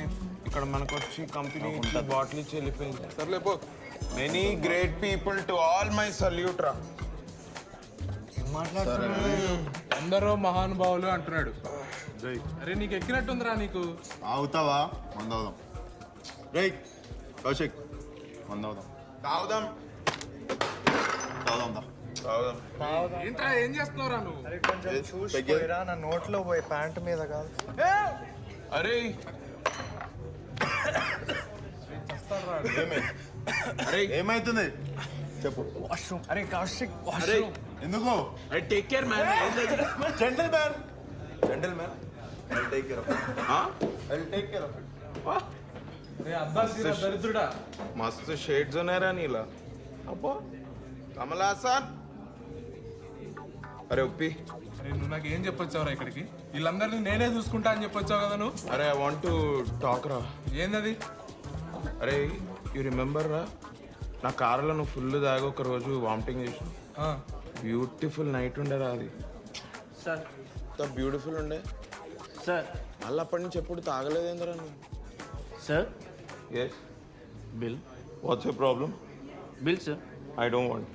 Speaker 14: ఇక్కడ మనకు వచ్చి కంపెనీ బాటిల్ ఇచ్చి వెళ్ళిపోయింది.
Speaker 12: సర్లే పో.
Speaker 14: Many great people to all my salute రా.
Speaker 12: అందరూ మహానుభావులు అంటున్నాడు. అరే నీకు ఎక్కినట్టుందిరా నీకు.
Speaker 16: అవుతావా? మందవుదాం. రేయ్ కౌశిక్ మందవుదాం.
Speaker 14: తాగుదాం.
Speaker 16: తాగుదాం.
Speaker 14: తాగుదాం.
Speaker 12: ఏంట్రా ఏం చేస్తున్నావురా నువ్వు?
Speaker 1: అరే కొంచెం చూసిపోయిరా, నా నోట్లో పోయి ప్యాంట్ మీద కాదు.
Speaker 14: అరే
Speaker 16: అరే ఏమైతుంది చెప్పు.
Speaker 1: వాష్రూమ్. అరే కౌశిక్
Speaker 14: అరే
Speaker 1: వాష్రూమ్.
Speaker 16: ఎందుకు?
Speaker 14: అరే take care man.
Speaker 16: Gentle man. Gentle man. I'll take care of it. I'll take care of it.
Speaker 12: రే అబ్బా తీరా దరిద్రుడా.
Speaker 14: మస్తు షేడ్స్ ఉన్నాయరా నీలా. అబ్బా కమలాసన్. అరే ఉప్పి.
Speaker 12: అరే నువ్వు నాకు ఏం చెప్పొచ్చావురా ఇక్కడికి? వీళ్ళందరినీ నేనే చూసుకుంటా అని చెప్పొచ్చావు కదా నువ్వు.
Speaker 14: అరే ఐ వాంట్ టు టాక్ రా.
Speaker 12: ఏందది?
Speaker 14: అరే యూ రిమెంబర్ రా, నా కారులో నువ్వు ఫుల్ దాగా ఒక రోజు వామిటింగ్ చేసి బ్యూటిఫుల్ నైట్ ఉండేరా అది.
Speaker 15: సార్
Speaker 14: ఎంత బ్యూటిఫుల్ ఉండే
Speaker 15: సార్.
Speaker 14: మళ్ళీ అప్పటి నుంచి ఎప్పుడు తాగలేదేంద్రా నువ్వు?
Speaker 15: Sir
Speaker 14: yes.
Speaker 15: Bill.
Speaker 14: What's you problem?
Speaker 15: Bill sir.
Speaker 14: I don't want.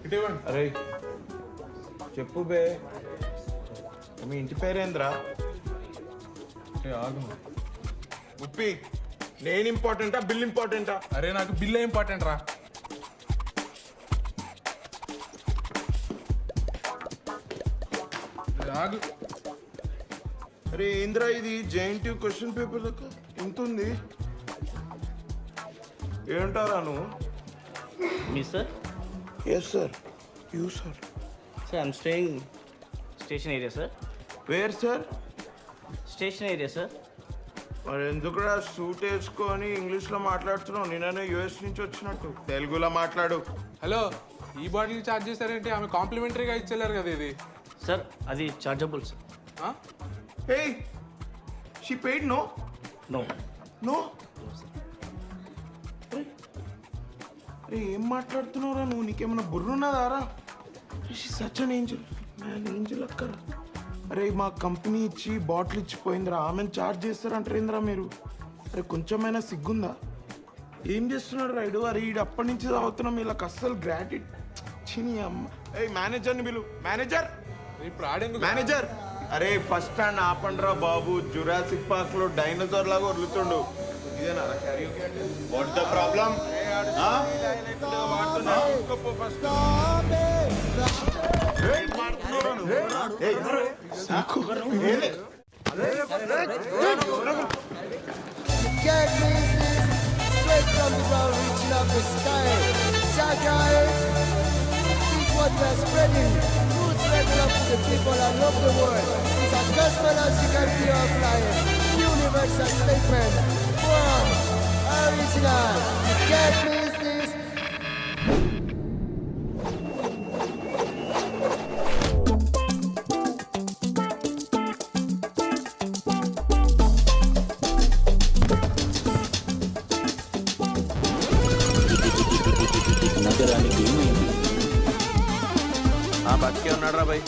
Speaker 12: ఇటీవండి.
Speaker 14: అరే చెప్పు బే, మీ ఇంటి పేరేంద్రా?
Speaker 12: ఆగు.
Speaker 14: ఉప్పి నేను ఇంపార్టెంటా బిల్ ఇంపార్టెంటా?
Speaker 12: అరే నాకు బిల్ ఇంపార్టెంట్ రా. ఆగు.
Speaker 14: అరే ఏంద్రా ఇది జేఎన్టీ క్వశ్చన్ పేపర్ లెక్క ఎంత ఉంది? ఏంటారా నువ్వు?
Speaker 15: Me sir?
Speaker 14: Yes sir. You sir?
Speaker 15: Sir I'm staying station area sir.
Speaker 14: Where sir?
Speaker 15: Station area sir.
Speaker 14: మరి ఎందుకురా సూట్ వేసుకొని ఇంగ్లీష్లో మాట్లాడుతున్నావు? నేననే యూఎస్ నుంచి వచ్చినట్టు తెలుగులో మాట్లాడు.
Speaker 12: హలో, ఈ బాటిల్ ఛార్జ్ చేశారేంటి? ఆమె కాంప్లిమెంటరీగా ఇచ్చేలేరు కదా ఇది.
Speaker 15: సార్ అది chargeable sir.
Speaker 14: Hey she paid no?
Speaker 15: No.
Speaker 14: No? అరే ఏం మాట్లాడుతున్నావురా నువ్వు? నీకేమన్నా బుర్రున్నదారా? She such an angel man. Angel అక్కరా. అరే మా కంపెనీ ఇచ్చి బాటిల్ ఇచ్చిపోయిందిరా, ఆమెను ఛార్జ్ చేస్తారంటారేంద్రా మీరు? అరే కొంచెమైనా సిగ్గుందా? ఏం చేస్తున్నాడు రైడు? అరే ఈడు అప్పటి నుంచి తాగుతున్నాం, వీళ్ళకి అస్సలు గ్రాటిట్ చిని అమ్మ. ఏ మేనేజర్ని పిలు. మేనేజర్
Speaker 12: ఇప్పుడు ఆడేందుకు?
Speaker 14: మేనేజర్. అరే ఫస్ట్ స్టాండ్ ఆపండ్రా బాబు, జురాసిక్ పార్క్ లో డైనోసార్ లాగా వదులుతుండు. ఇదేనా క్యారియోకే అంటే? What the problem?
Speaker 21: Straight from the ground, reaching up the sky. Shakai, this is what we are spreading. Roots regular to the the people all over the world. It's a cosmological way of life. Universal statement. Wow. Original. You can't miss this.
Speaker 15: నగరానికి ఏమైంది?
Speaker 14: బతికే ఉన్నాడు రా భయ్.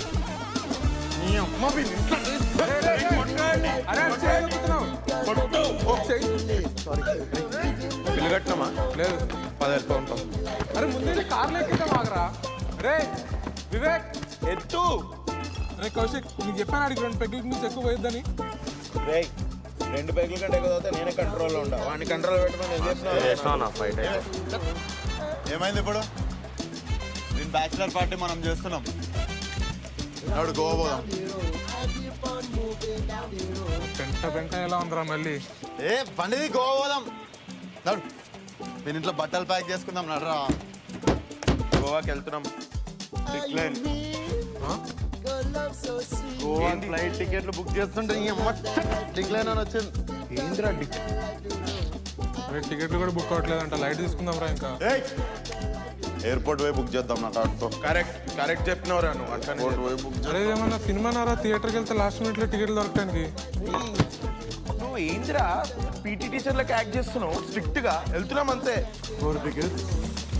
Speaker 14: Bill కట్టినామా?
Speaker 13: లేదు
Speaker 14: 10,000 ఉంటాం.
Speaker 13: అరే ముందే కార్లో ఎక్కిద్దాం ఆగరా. రే వివేక్
Speaker 14: ఎత్తు.
Speaker 13: అరే కౌశిక్ నీకు చెప్పాను అడిగి 2 పెగ్గుల నుంచి ఎక్కువ పోయిద్దని.
Speaker 14: రే 2 పెగ్గుల కంటే ఎక్కువ అవుతా నేనే కంట్రోల్లో ఉంటా. వాడిని కంట్రోల్ పెట్టమని చేస్తున్నా ఫైట్.
Speaker 16: ఏమైంది ఇప్పుడు? నేను బ్యాచిలర్ పార్టీ మనం చేస్తున్నాం. నాడు గోవా పోదాం.
Speaker 13: పెంట ఎలా ఉందిరా మళ్ళీ?
Speaker 16: ఏ పండిది గోవా పోదాం నాడు. నేను ఇంట్లో బట్టలు ప్యాక్ చేసుకుందాం నడరా.
Speaker 14: గోవాకి వెళ్తున్నాం.
Speaker 16: గోవా ఫ్లైట్ టికెట్లు బుక్ చేస్తుంటే డిక్లైన్ అని వచ్చింది.
Speaker 14: ఏంద్రా
Speaker 13: టికెట్లు కూడా బుక్ అవ్వట్లేదంట. లైట్ తీసుకుందాం రా ఇంకా.
Speaker 16: ఎయిర్పోర్ట్ పోయి బుక్ చేద్దాం నా టాట్తో.
Speaker 14: కరెక్ట్ చెప్పినవరా నువ్వు. అట్లా
Speaker 16: పోయి బుక్
Speaker 13: అరే ఏమన్నా సినిమా నారా థియేటర్కి వెళ్తే లాస్ట్ మినిట్లో టికెట్లు దొరకడానికి.
Speaker 14: నువ్వు ఏంద్రా పీటీ టీచర్లకు యాక్ట్ చేస్తున్నావు. స్ట్రిక్ట్ గా వెళ్తున్నాం అంతే.
Speaker 16: 4 tickets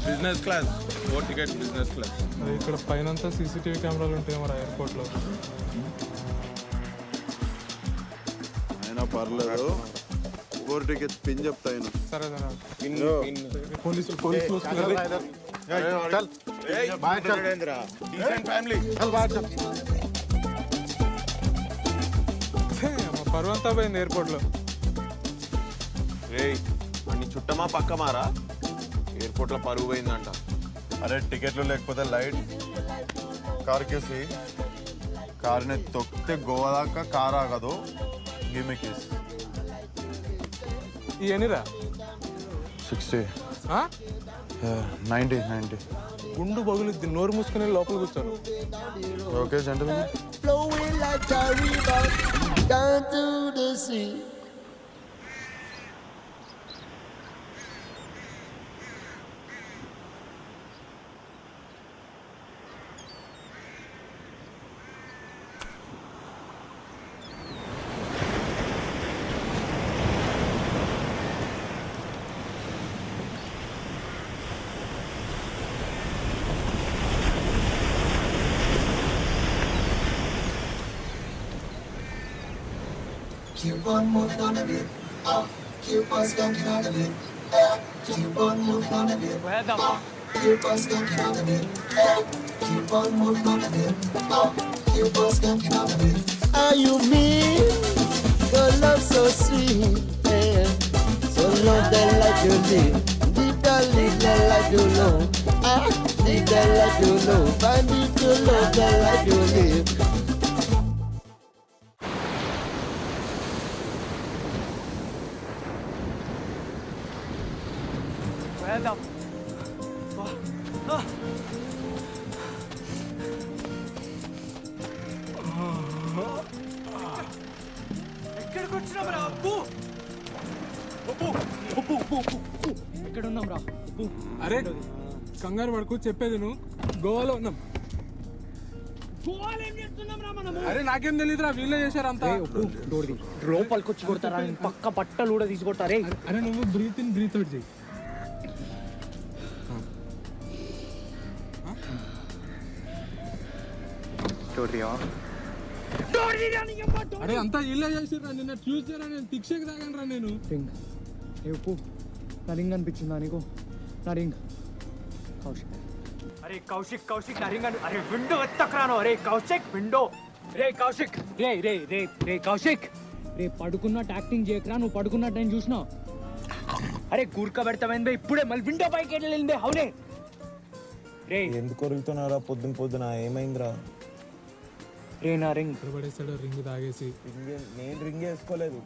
Speaker 14: business class. 4 tickets business class.
Speaker 13: ఇక్కడ పైనంతా సీసీటీవీ కెమెరాలు ఉంటాయి మరి ఎయిర్పోర్ట్లో.
Speaker 16: అయినా పర్లేదు. 4 టికెట్స్ పిన్ చెప్తా.
Speaker 13: సరే
Speaker 14: పోలీసులు
Speaker 13: పరువంతా పోయింది ఎయిర్పోర్ట్లో.
Speaker 14: అన్ని చుట్టమా పక్కమారా. ఎయిర్పోర్ట్లో పరువు పోయిందంట.
Speaker 16: అరే టికెట్లు లేకపోతే లైట్ కార్కేసి కార్ని తొక్కితే గోవా దాకా కార్ ఆగదు. గిమ్మి కేసు
Speaker 13: ఇవన్నీరా
Speaker 16: 60 90
Speaker 13: గుండు పగులుద్ది. నోరు మూసుకుని లోపల కూర్చోను.
Speaker 16: Okay gentleman.
Speaker 21: Flowing like a river down to the sea. Keep on moving on the beat. Keep on skanking on the beat. Keep on moving on the beat. Keep on skanking on the beat. Keep on moving on the beat. Keep on skanking on the beat. Are you mean? Your love so sweet, yeah. So love that like you live. Leave that like you know. Leave that like you know. I need to love that like you live.
Speaker 1: ఎక్కడికి వచ్చినాం రా అప్పు? ఎక్కడున్నాం రా?
Speaker 13: అరే కంగారు పడుకు, చెప్పేది నువ్వు. గోవాలో ఉన్నాం. అరే నాకేం తెలియదురా, వీళ్ళే చేశారు అంతా.
Speaker 1: లోపలికి వచ్చి కొడతారా? పక్క బట్టలు కూడా తీసుకొడతారే.
Speaker 13: అరే నువ్వు బ్రీత్ ఇన్ బ్రీత్ అవుట్ చేయి. అరే అంతా ఇల్లే చేసిర్రా. నిన్న ట్యూస్డే నేను తిక్షకి తాగాను రా. నేను
Speaker 1: నా రింగ్ అనిపించిందా నీకు? నా రింగ్ కౌశిక్. అరే కౌశిక్ నా రింగ్. అరే విండో ఎత్తకరాను. అరే కౌశిక్ విండో. రే కౌశిక్ రే కౌశిక్ రే పడుకున్నట్టు యాక్టింగ్ చేయకరా. నువ్వు పడుకున్నట్టు నేను చూసినా. అరే గుర్క పెడతామైంది ఇప్పుడే. మళ్ళీ విండో పైకి వెళ్ళింది. అవునే రే.
Speaker 16: ఎందుకు కొరుగుతున్నారా పొద్దున? ఏమైందిరా?
Speaker 1: రే నా రింగ్
Speaker 13: పడేస్తాడు. రింగ్ తాగేసి.
Speaker 16: నేను రింగ్ వేసుకోలేదు.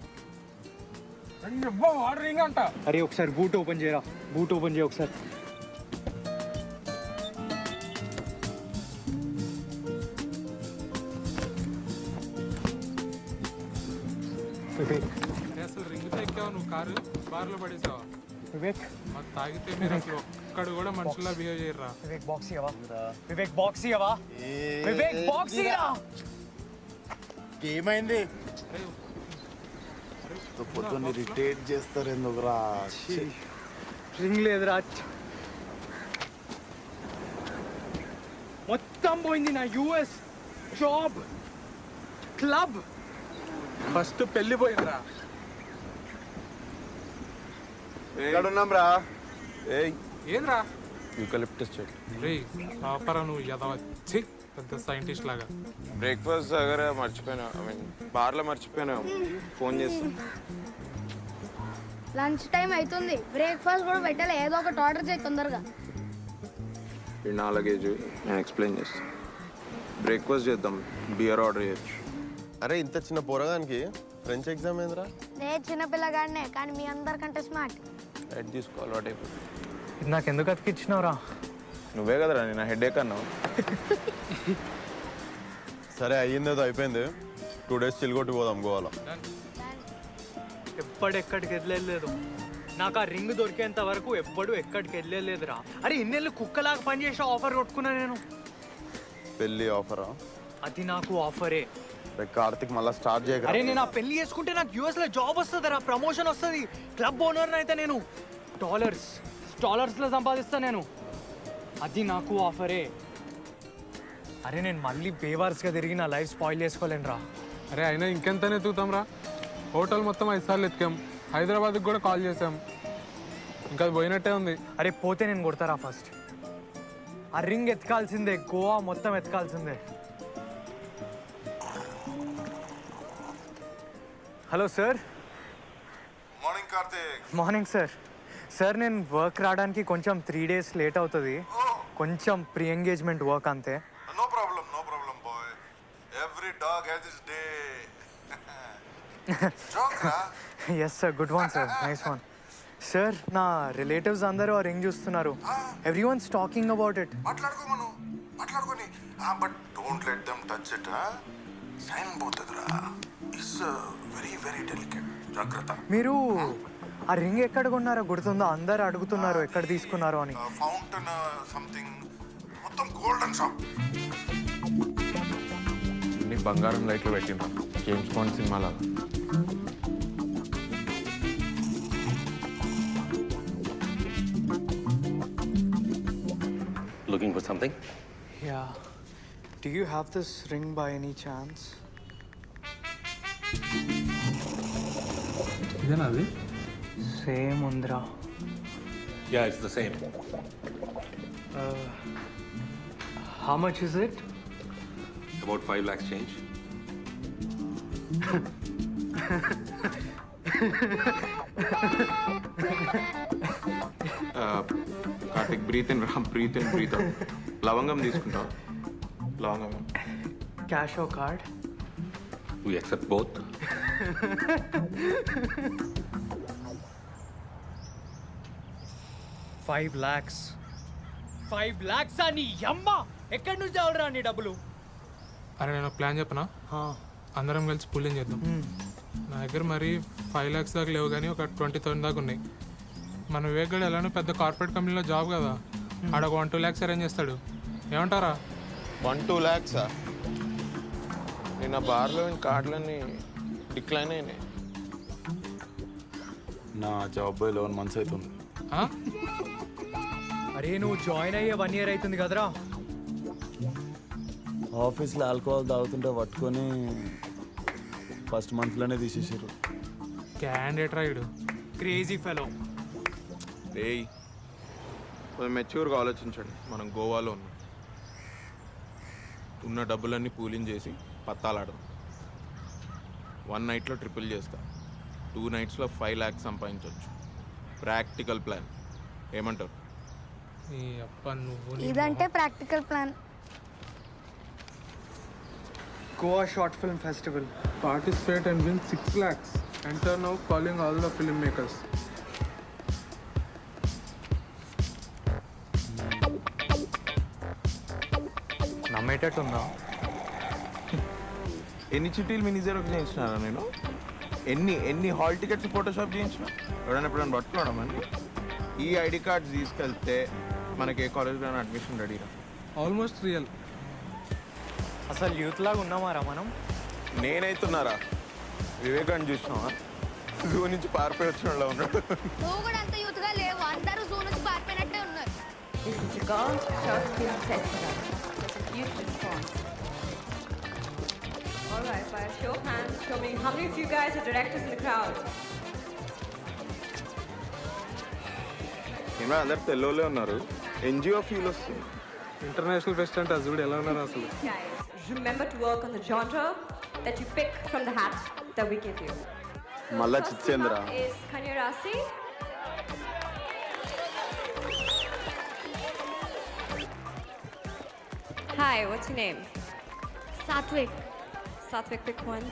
Speaker 13: రింగ్ అంట.
Speaker 1: అరే ఒకసారి బూట్ ఓపెన్ చేయరా. బూట్ ఓపెన్ చేయ ఒకసారి.
Speaker 13: అసలు రింగ్ ఎక్కావు నువ్వు కారు బార్లో పడేసావా
Speaker 1: వివేక్
Speaker 13: మాకు తాగితే మీరు అసలు ఒక్కడు కూడా మనుషుల్లా బిహేవ్ చేయరా
Speaker 1: వివేక్ బాక్స్ ఇవ్వవా వివేక్ బాక్స్ ఇవ్వవా వివేక్ బాక్స్ ఇవ్వరా
Speaker 2: ఏమైంది పొద్దున్న ఇరిటేట్ చేస్తారు ఎందుకురా
Speaker 1: రింగ్ లేదురా మొత్తం పోయింది నా యూఎస్ జాబ్ క్లబ్
Speaker 13: ఫస్ట్ పెళ్లి పోయిందిరా
Speaker 16: ఎక్కడున్నాం రా ఏయ్
Speaker 13: ఏంద్రా
Speaker 16: యూకలిప్టస్ చెట్టు
Speaker 13: రే ఆపరా నువ్వు ఎదవచ్చి పెద్ద సైంటిస్ట్ లాగా
Speaker 14: బ్రేక్ఫాస్ట్ దగ్గర మర్చిపోయినా ఐ మీన్ బార్లో మర్చిపోయినా ఫోన్ చేసి
Speaker 5: లంచ్ టైం అవుతుంది బ్రేక్ఫాస్ట్ కూడా పెట్టాలి ఏదో ఒకటి ఆర్డర్ చేయి తొందరగా
Speaker 14: ఈ నా లగేజ్ నేను ఎక్స్ప్లెయిన్ చేస్తాను బ్రేక్ఫాస్ట్ చేద్దాం బియర్ ఆర్డర్ చేయొచ్చు
Speaker 4: అరే ఇంత చిన్న పోరగానికి ఫ్రెంచ్ ఎగ్జామ్ ఏందిరా
Speaker 5: నే చిన్నపిల్లగాడినే కానీ మీ అందరికంటే స్మార్ట్
Speaker 14: హెడ్ తీసుకోవాలి వాటి
Speaker 1: ఇది నాకు ఎందుకు అతికిచ్చినావురా
Speaker 14: నువ్వే కదరా నేను హెడ్ అన్నావు
Speaker 4: సరే అయ్యిందేదో అయిపోయింది 2 days చిల్గొట్టి పోదాం గోవాలో
Speaker 1: ఎక్కడికి వెళ్ళలేదు నాకు ఆ రింగ్ దొరికేంత వరకు ఎప్పుడు ఎక్కడికి వెళ్ళలేదురా అరే ఇన్నేళ్ళు కుక్కలాగా పనిచేసే ఆఫర్ కొట్టుకున్నా నేను
Speaker 4: పెళ్ళి ఆఫరా
Speaker 1: అది నాకు ఆఫరే
Speaker 4: కార్తిక్ మళ్ళీ స్టార్ట్ చేయగలరా
Speaker 1: అరే నేను ఆ పెళ్లి చేసుకుంటే నాకు యూఎస్ లో జాబ్ వస్తుందిరా ప్రమోషన్ వస్తుంది క్లబ్ ఓనర్ అయితే నేను డాలర్స్ లో సంపాదిస్తా నేను అది నాకు ఆఫరే అరే నేను మళ్ళీ బేవార్స్గా తిరిగి నా లైఫ్ స్పాయిల్ చేసుకోలేనురా
Speaker 13: అరే అయినా ఇంకెంతనే ఎత్తుకుతాం రా హోటల్ మొత్తం 5 సార్లు ఎత్తుకాం హైదరాబాద్కి కూడా కాల్ చేసాం ఇంకా అది పోయినట్టే ఉంది
Speaker 1: అరే పోతే నేను కొడతారా ఫస్ట్ ఆ రింగ్ ఎత్తుకాల్సిందే గోవా మొత్తం ఎత్తుకాల్సిందే hello sir
Speaker 6: morning Karthik
Speaker 1: morning sir నేను వర్క్ రావడానికి కొంచెం 3 days లేట్ అవుతుంది కొంచెం ప్రీ ఎంగేజ్మెంట్ వర్క్ అంతే
Speaker 6: no problem bye every dog has his day జోక్రా
Speaker 1: yes sir good one sir nice one sir నా రిలేటివ్స్ అందరూ ఆ రింగ్ చూస్తున్నారు everyone's talking about it
Speaker 6: మాట్లాడుకొని but don't let them touch it shine పోతుందిరా it's very very delicate జాగ్రత్త
Speaker 1: మీరు ఆ రింగ్ ఎక్కడ కొన్నారో గుర్తుందో అందరు అడుగుతున్నారు ఎక్కడ తీసుకున్నారో అని
Speaker 6: ఫౌంటైన్ సంథింగ్ మొత్తం గోల్డెన్ షాప్
Speaker 14: నీ బంగారం లైట్లో పెట్టిన జేమ్స్ బాండ్ సినిమాలో
Speaker 15: Looking for something?
Speaker 1: Yeah. Do you have this ring by any chance?
Speaker 13: ఇదేనా అది
Speaker 1: Same undra.
Speaker 15: Yeah, it's the same.
Speaker 1: How much is it?
Speaker 15: About 5 lakhs change.
Speaker 14: Karthik breathe in రా breathe out లవంగం తీసుకుంటావు లవంగం
Speaker 1: Cash or card?
Speaker 15: We accept both.
Speaker 1: $5 lakhs. 5 lakhs అని అమ్మా ఎక్కడి నుంచి అవరా నీ డబ్బులు
Speaker 13: అరే నేను ప్లాన్ చెప్పనా అందరం కలిసి పూలింగ్ చేద్దాం నా దగ్గర మరి 5 lakhs దాకా లేవు కానీ ఒక 20,000 దాకా ఉన్నాయి మన వివేక్ గడు ఎలానో పెద్ద కార్పొరేట్ కంపెనీలో జాబ్ కదా ఆడ ఒక 1-2 lakhs అరేంజ్ చేస్తాడు ఏమంటారా
Speaker 14: 1-2 lakhs నిన్న బార్లో కార్డులన్నీ డిక్లైన్ అయినాయి
Speaker 2: నా జాబ్ పోయి 11 months అవుతుంది
Speaker 1: అరే నువ్వు జాయిన్ అయ్యే 1 year అవుతుంది కదరా
Speaker 2: ఆఫీస్లో ఆల్కహాల్ తాగుతుంటే పట్టుకొని ఫస్ట్ మంత్లోనే తీసేసారు
Speaker 13: క్యాండిడేట్ రైడ్
Speaker 1: క్రేజీ ఫెలో
Speaker 14: ఏయ్ కొంచెం మెచ్యూర్గా ఆలోచించండి మనం గోవాలో ఉన్నాం ఉన్న డబ్బులన్నీ పూలింగ్ చేసి పత్తాలాడదాం 1 nightలో ట్రిపుల్ చేస్తా 2 nightsలో 5 lakhs సంపాదించవచ్చు ప్రాక్టికల్ ప్లాన్ ఏమంటారు
Speaker 5: ఇదంటే practical plan
Speaker 1: Goa Short Film Festival.
Speaker 13: Participate and win 6 lakhs. Enter now, calling all the filmmakers.
Speaker 1: నమ్మేటట్టుందా
Speaker 14: ఎన్ని చిట్టీలు మినీ జీరోకి చేయించినారా నేను ఎన్ని హాల్ టికెట్స్ ఫోటోషాప్ చేయించిన ఎవడైనా ఎప్పుడైనా పట్టుకోవడం అని ఈ ఐడి కార్డ్స్ తీసుకెళ్తే మనకి ఏ కాలేజ్లో అడ్మిషన్ రెడీరా.
Speaker 13: Almost real.
Speaker 1: అసలు యూత్ లాగా ఉన్నామారా మనం?
Speaker 14: నేనైతున్నారా? వివేకాన్ని చూసినావా? జూ నుంచి పారిపోయి వచ్చిన వాళ్ళ ఉన్నాడు.
Speaker 5: నువ్వు కూడా అంత యూత్ గా లేవు, అందరూ జూ నుంచి పారిపోయినట్టే ఉన్నారు.
Speaker 18: This is a girl short film festival. That's a huge response. All right, by a show of hands, show me how many of you guys are directors in the crowd.
Speaker 14: ఏమో అందరు తెల్లోళ్ళే ఉన్నారు. NGO feel వస్తుంది.
Speaker 13: International pest అంటే అసలు ఎలా ఉన్నారు అసలు?
Speaker 18: Guys, remember to work on the genre that you pick from the hat that we give you.
Speaker 14: మళ్ళా చిచ్చేంద్ర.
Speaker 18: Is Kanya Rasi. Hi, what's your name?
Speaker 5: Satvik.
Speaker 18: Satvik, pick one.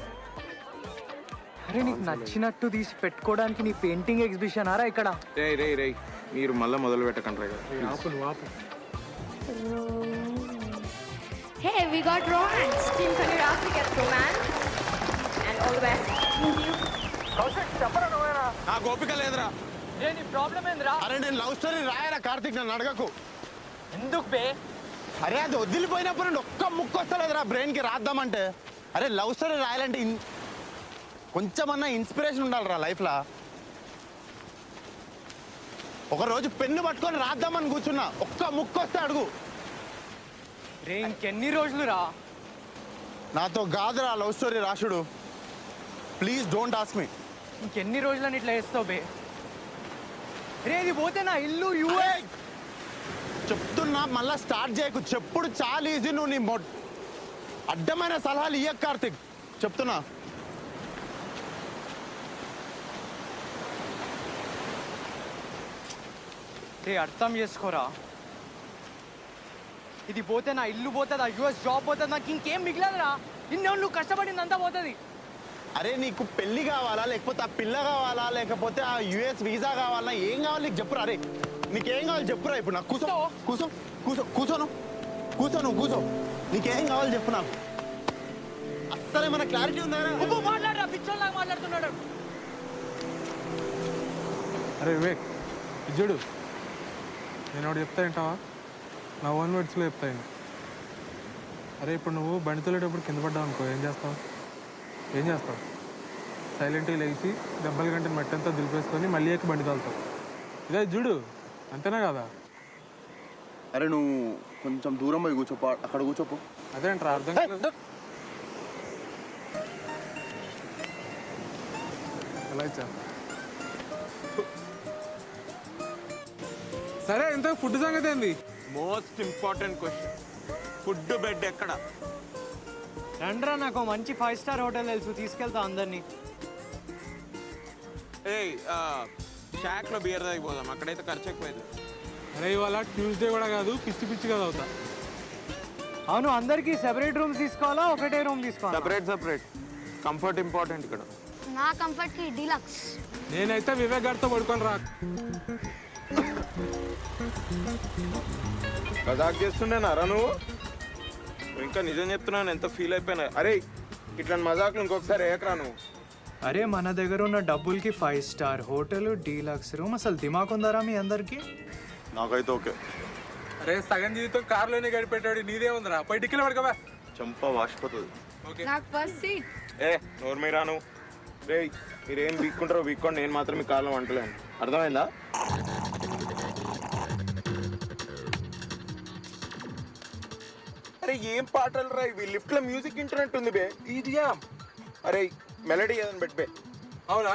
Speaker 1: అరే నీకు నచ్చినట్టు తీసి పెట్టుకోవడానికి నీ పెయింటింగ్ ఎగ్జిబిషన్ ఆరా ఇక్కడ?
Speaker 14: రే మీరు మళ్ళీ మొదలు పెట్టకండి రా.
Speaker 5: Hey, we got romance.
Speaker 18: Team Kanya Rasi gets romance. And all the best.
Speaker 14: ఆ గోపిక లేదురా.
Speaker 1: నీ ప్రాబ్లం ఏంద్రా?
Speaker 16: అరే నేను లవ్ స్టోరీ రాయరా కార్తీక్, నన్ను అడగకు.
Speaker 1: ఎందుకు బే?
Speaker 16: అరే అది వదిలిపోయినప్పుడు నుండి ఒక్క ముక్క వస్తలేదురా బ్రెయిన్కి రాద్దామంటే. అరే లవ్ స్టోరీ రాయాలంటే కొంచెమన్నా ఇన్స్పిరేషన్ ఉండాలిరా లైఫ్లో. ఒకరోజు పెన్ను పట్టుకొని రాద్దామని కూర్చున్నా, ఒక్క ముక్క వస్తే అడుగు.
Speaker 1: రే ఇంకెన్ని రోజులు రా?
Speaker 16: నాతో కాదురా లవ్ స్టోరీ రాసుడు. Please don't ask me.
Speaker 1: ఇంకెన్ని రోజులని ఇట్లా వేస్తావు బే? రే ఇది పోతే నా ఇల్లు యూఏ.
Speaker 16: చెప్తున్నా మళ్ళా స్టార్ట్ చేయకు. చెప్పుడు చాలా ఈజీ. నువ్వు నీ అడ్డమైన సలహాలు ఇయ్యకు కార్తీక్, చెప్తున్నా.
Speaker 1: రే అర్థం చేసుకోరా, ఇది పోతే నా ఇల్లు పోతుంది, ఆ యూఎస్ జాబ్ పోతుంది, నాకు ఇంకేం మిగిలదురా. నువ్వు కష్టపడింది అంతా పోతుంది.
Speaker 16: అరే నీకు పెళ్లి కావాలా, లేకపోతే ఆ పిల్ల కావాలా, లేకపోతే ఆ యుఎస్ వీసా కావాలా, ఏం కావాలి నీకు చెప్పురా. అరే నీకేం కావాలి చెప్పురా. ఇప్పుడు నాకు కూర్చో కూర్చో కూర్చో కూర్చోను కూర్చో నువ్వు కూర్చో. నీకేం కావాలి చెప్పు నాకు. అస్సలు ఏమైనా క్లారిటీ ఉందా?
Speaker 1: మాట్లాడరా, పిచ్చోళ్ళలాగా మాట్లాడుతున్నాడు.
Speaker 13: అరే వివేక్ చూడు, నేను ఒకటి చెప్తా వింటావా? నా ఓన్ వర్డ్స్లో చెప్తా నేను. అరే ఇప్పుడు నువ్వు బండి తోలేటప్పుడు కింద పడ్డావు అనుకో, ఏం చేస్తావు? సైలెంట్గా లేచి దెబ్బల గంటని మట్టంతా దులిపేసుకొని మళ్ళీ ఎక్కి బండి తోలుతావు. ఇదే చూడు, అంతేనా కదా?
Speaker 4: అరే నువ్వు కొంచెం దూరం పోయి కూర్చోపో, అక్కడ కూర్చోపో.
Speaker 13: అదేంట్రా అర్థం కాలేదు. ఎలా ఇచ్చా? సరే ఇంత ఫుడ్ సంగతి ఏంది?
Speaker 14: Most important question, food bed ఎక్కడ?
Speaker 1: రండ్రా, నాకు మంచి 5 స్టార్ హోటల్ తెలుసు, తీసుకెళ్తా అందరినీ.
Speaker 14: షాక్లో బియర్ తాగిపోదాం, అక్కడైతే ఖర్చు ఎక్కువైంది.
Speaker 13: అరే ఇవాళ ట్యూస్డే కూడా కాదు, పిచ్చి పిచ్చిగా అవుతా.
Speaker 1: అవును, అందరికి సెపరేట్ రూమ్స్ తీసుకోవాలా, ఒకటే రూమ్ తీసుకోవాలా?
Speaker 14: సెపరేట్. కంఫర్ట్ ఇంపార్టెంట్ ఇక్కడ.
Speaker 5: నా కంఫర్ట్ కి డీలక్స్.
Speaker 13: నేనైతే వివేక్ గారితో పడుకొని రా.
Speaker 14: మజాక్ చేస్తుండేనారా నువ్వు? ఇంకా నిజం చెప్తున్నాను, ఎంత ఫీల్ అయిపోయినా. అరే ఇట్లా మజాక్లు ఇంకొకసారి ఏకరా నువ్వు.
Speaker 1: అరే మన దగ్గర ఉన్న డబ్బులకి 5 స్టార్ హోటల్, డీలక్స్ రూమ్, అసలు దిమాక్ ఉందారా మీ అందరికి?
Speaker 14: నాకైతే ఓకే.
Speaker 13: అరే సగం జీవితం కార్లోనే గడిపెట్టాడు, నీదే ఉందిరా. పోయి టిక్కెట్ పడుకోవా.
Speaker 14: చంప వాసిపోతుంది.
Speaker 5: నాకు ఫస్ట్ సీట్.
Speaker 14: నోరు మీరా నువ్వు. రే మీరేం వీక్కుంటారో వీక్కోండి, నేను మాత్రం మీ కార్లో వంటలేను, అర్థమైందా? అరే ఏం పాటలు రా ఇవి, లిఫ్ట్ లో మ్యూజిక్ ఇంటర్నెట్ ఉంది బే. ఇదియా అరే మెలడీ ఏదని పెట్టే.
Speaker 13: అవునా?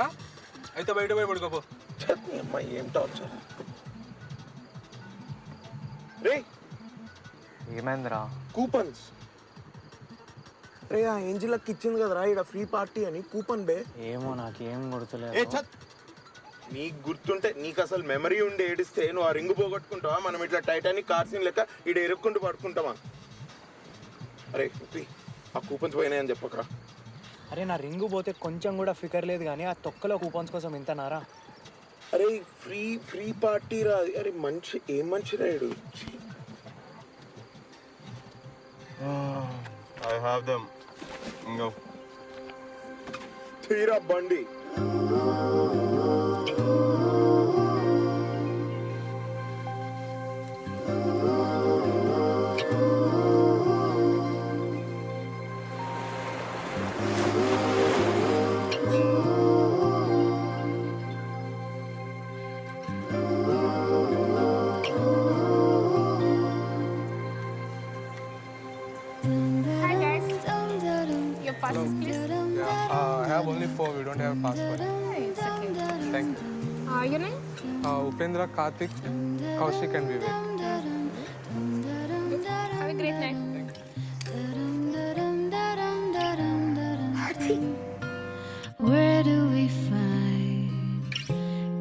Speaker 13: అయితే బయట పోయి పడుకోపో.
Speaker 14: అమ్మాయి ఏం టార్చర్. రే
Speaker 1: ఏమైందిరా?
Speaker 14: కూపన్స్. రే ఆ ఏంజిలకి ఇచ్చింది కదరా ఇక్కడ ఫ్రీ పార్టీ అని కూపన్ బే.
Speaker 1: ఏమో నాకేం గుర్తులేదు.
Speaker 14: నీకు గుర్తుంటే, నీకు అసలు మెమరీ ఉండి ఏడిస్తే నువ్వు ఆ రింగ్ పోగొట్టుకుంటావా? మనం ఇట్లా టైటానిక్ కార్ సీన్ లెక్క ఇటు ఎరుక్కుంటూ పడుకుంటావా? అరే ఆ కూపన్స్ పోయినాయని చెప్పకరా.
Speaker 1: అరే నా రింగు పోతే కొంచెం కూడా ఫికర్ లేదు, కానీ ఆ తొక్కలో కూపన్స్ కోసం ఇంతనారా?
Speaker 14: అరే ఫ్రీ పార్టీ రా. అరే మంచి ఏం మంచి రాయుడు. I have them. తీరా బండి.
Speaker 10: Hi guys. Your passes, please.
Speaker 13: I have only 4. We don't have a passport.
Speaker 10: It's okay.
Speaker 13: Thank you.
Speaker 10: Your name?
Speaker 13: Upendra, Karthik, Kaushik, and Vivek.
Speaker 10: Have a great night.
Speaker 7: Where do we find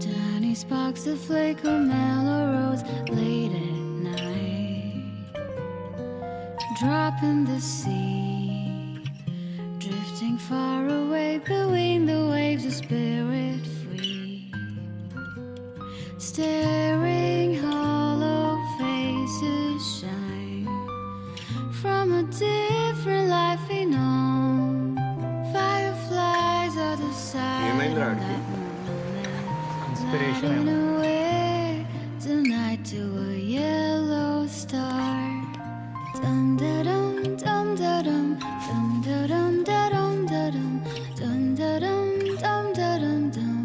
Speaker 7: tiny sparks of flake or mellow roads late at night? Drop in the sea, drifting far away between the waves of spirit free. Staring hollow faces shine from a different life we know. Fireflies are the side of that
Speaker 1: Inspiration.
Speaker 7: lighting away tonight to a yellow star. Dum da dum dum da dum dum da dum da dum da dum dum da dum dum da dum dum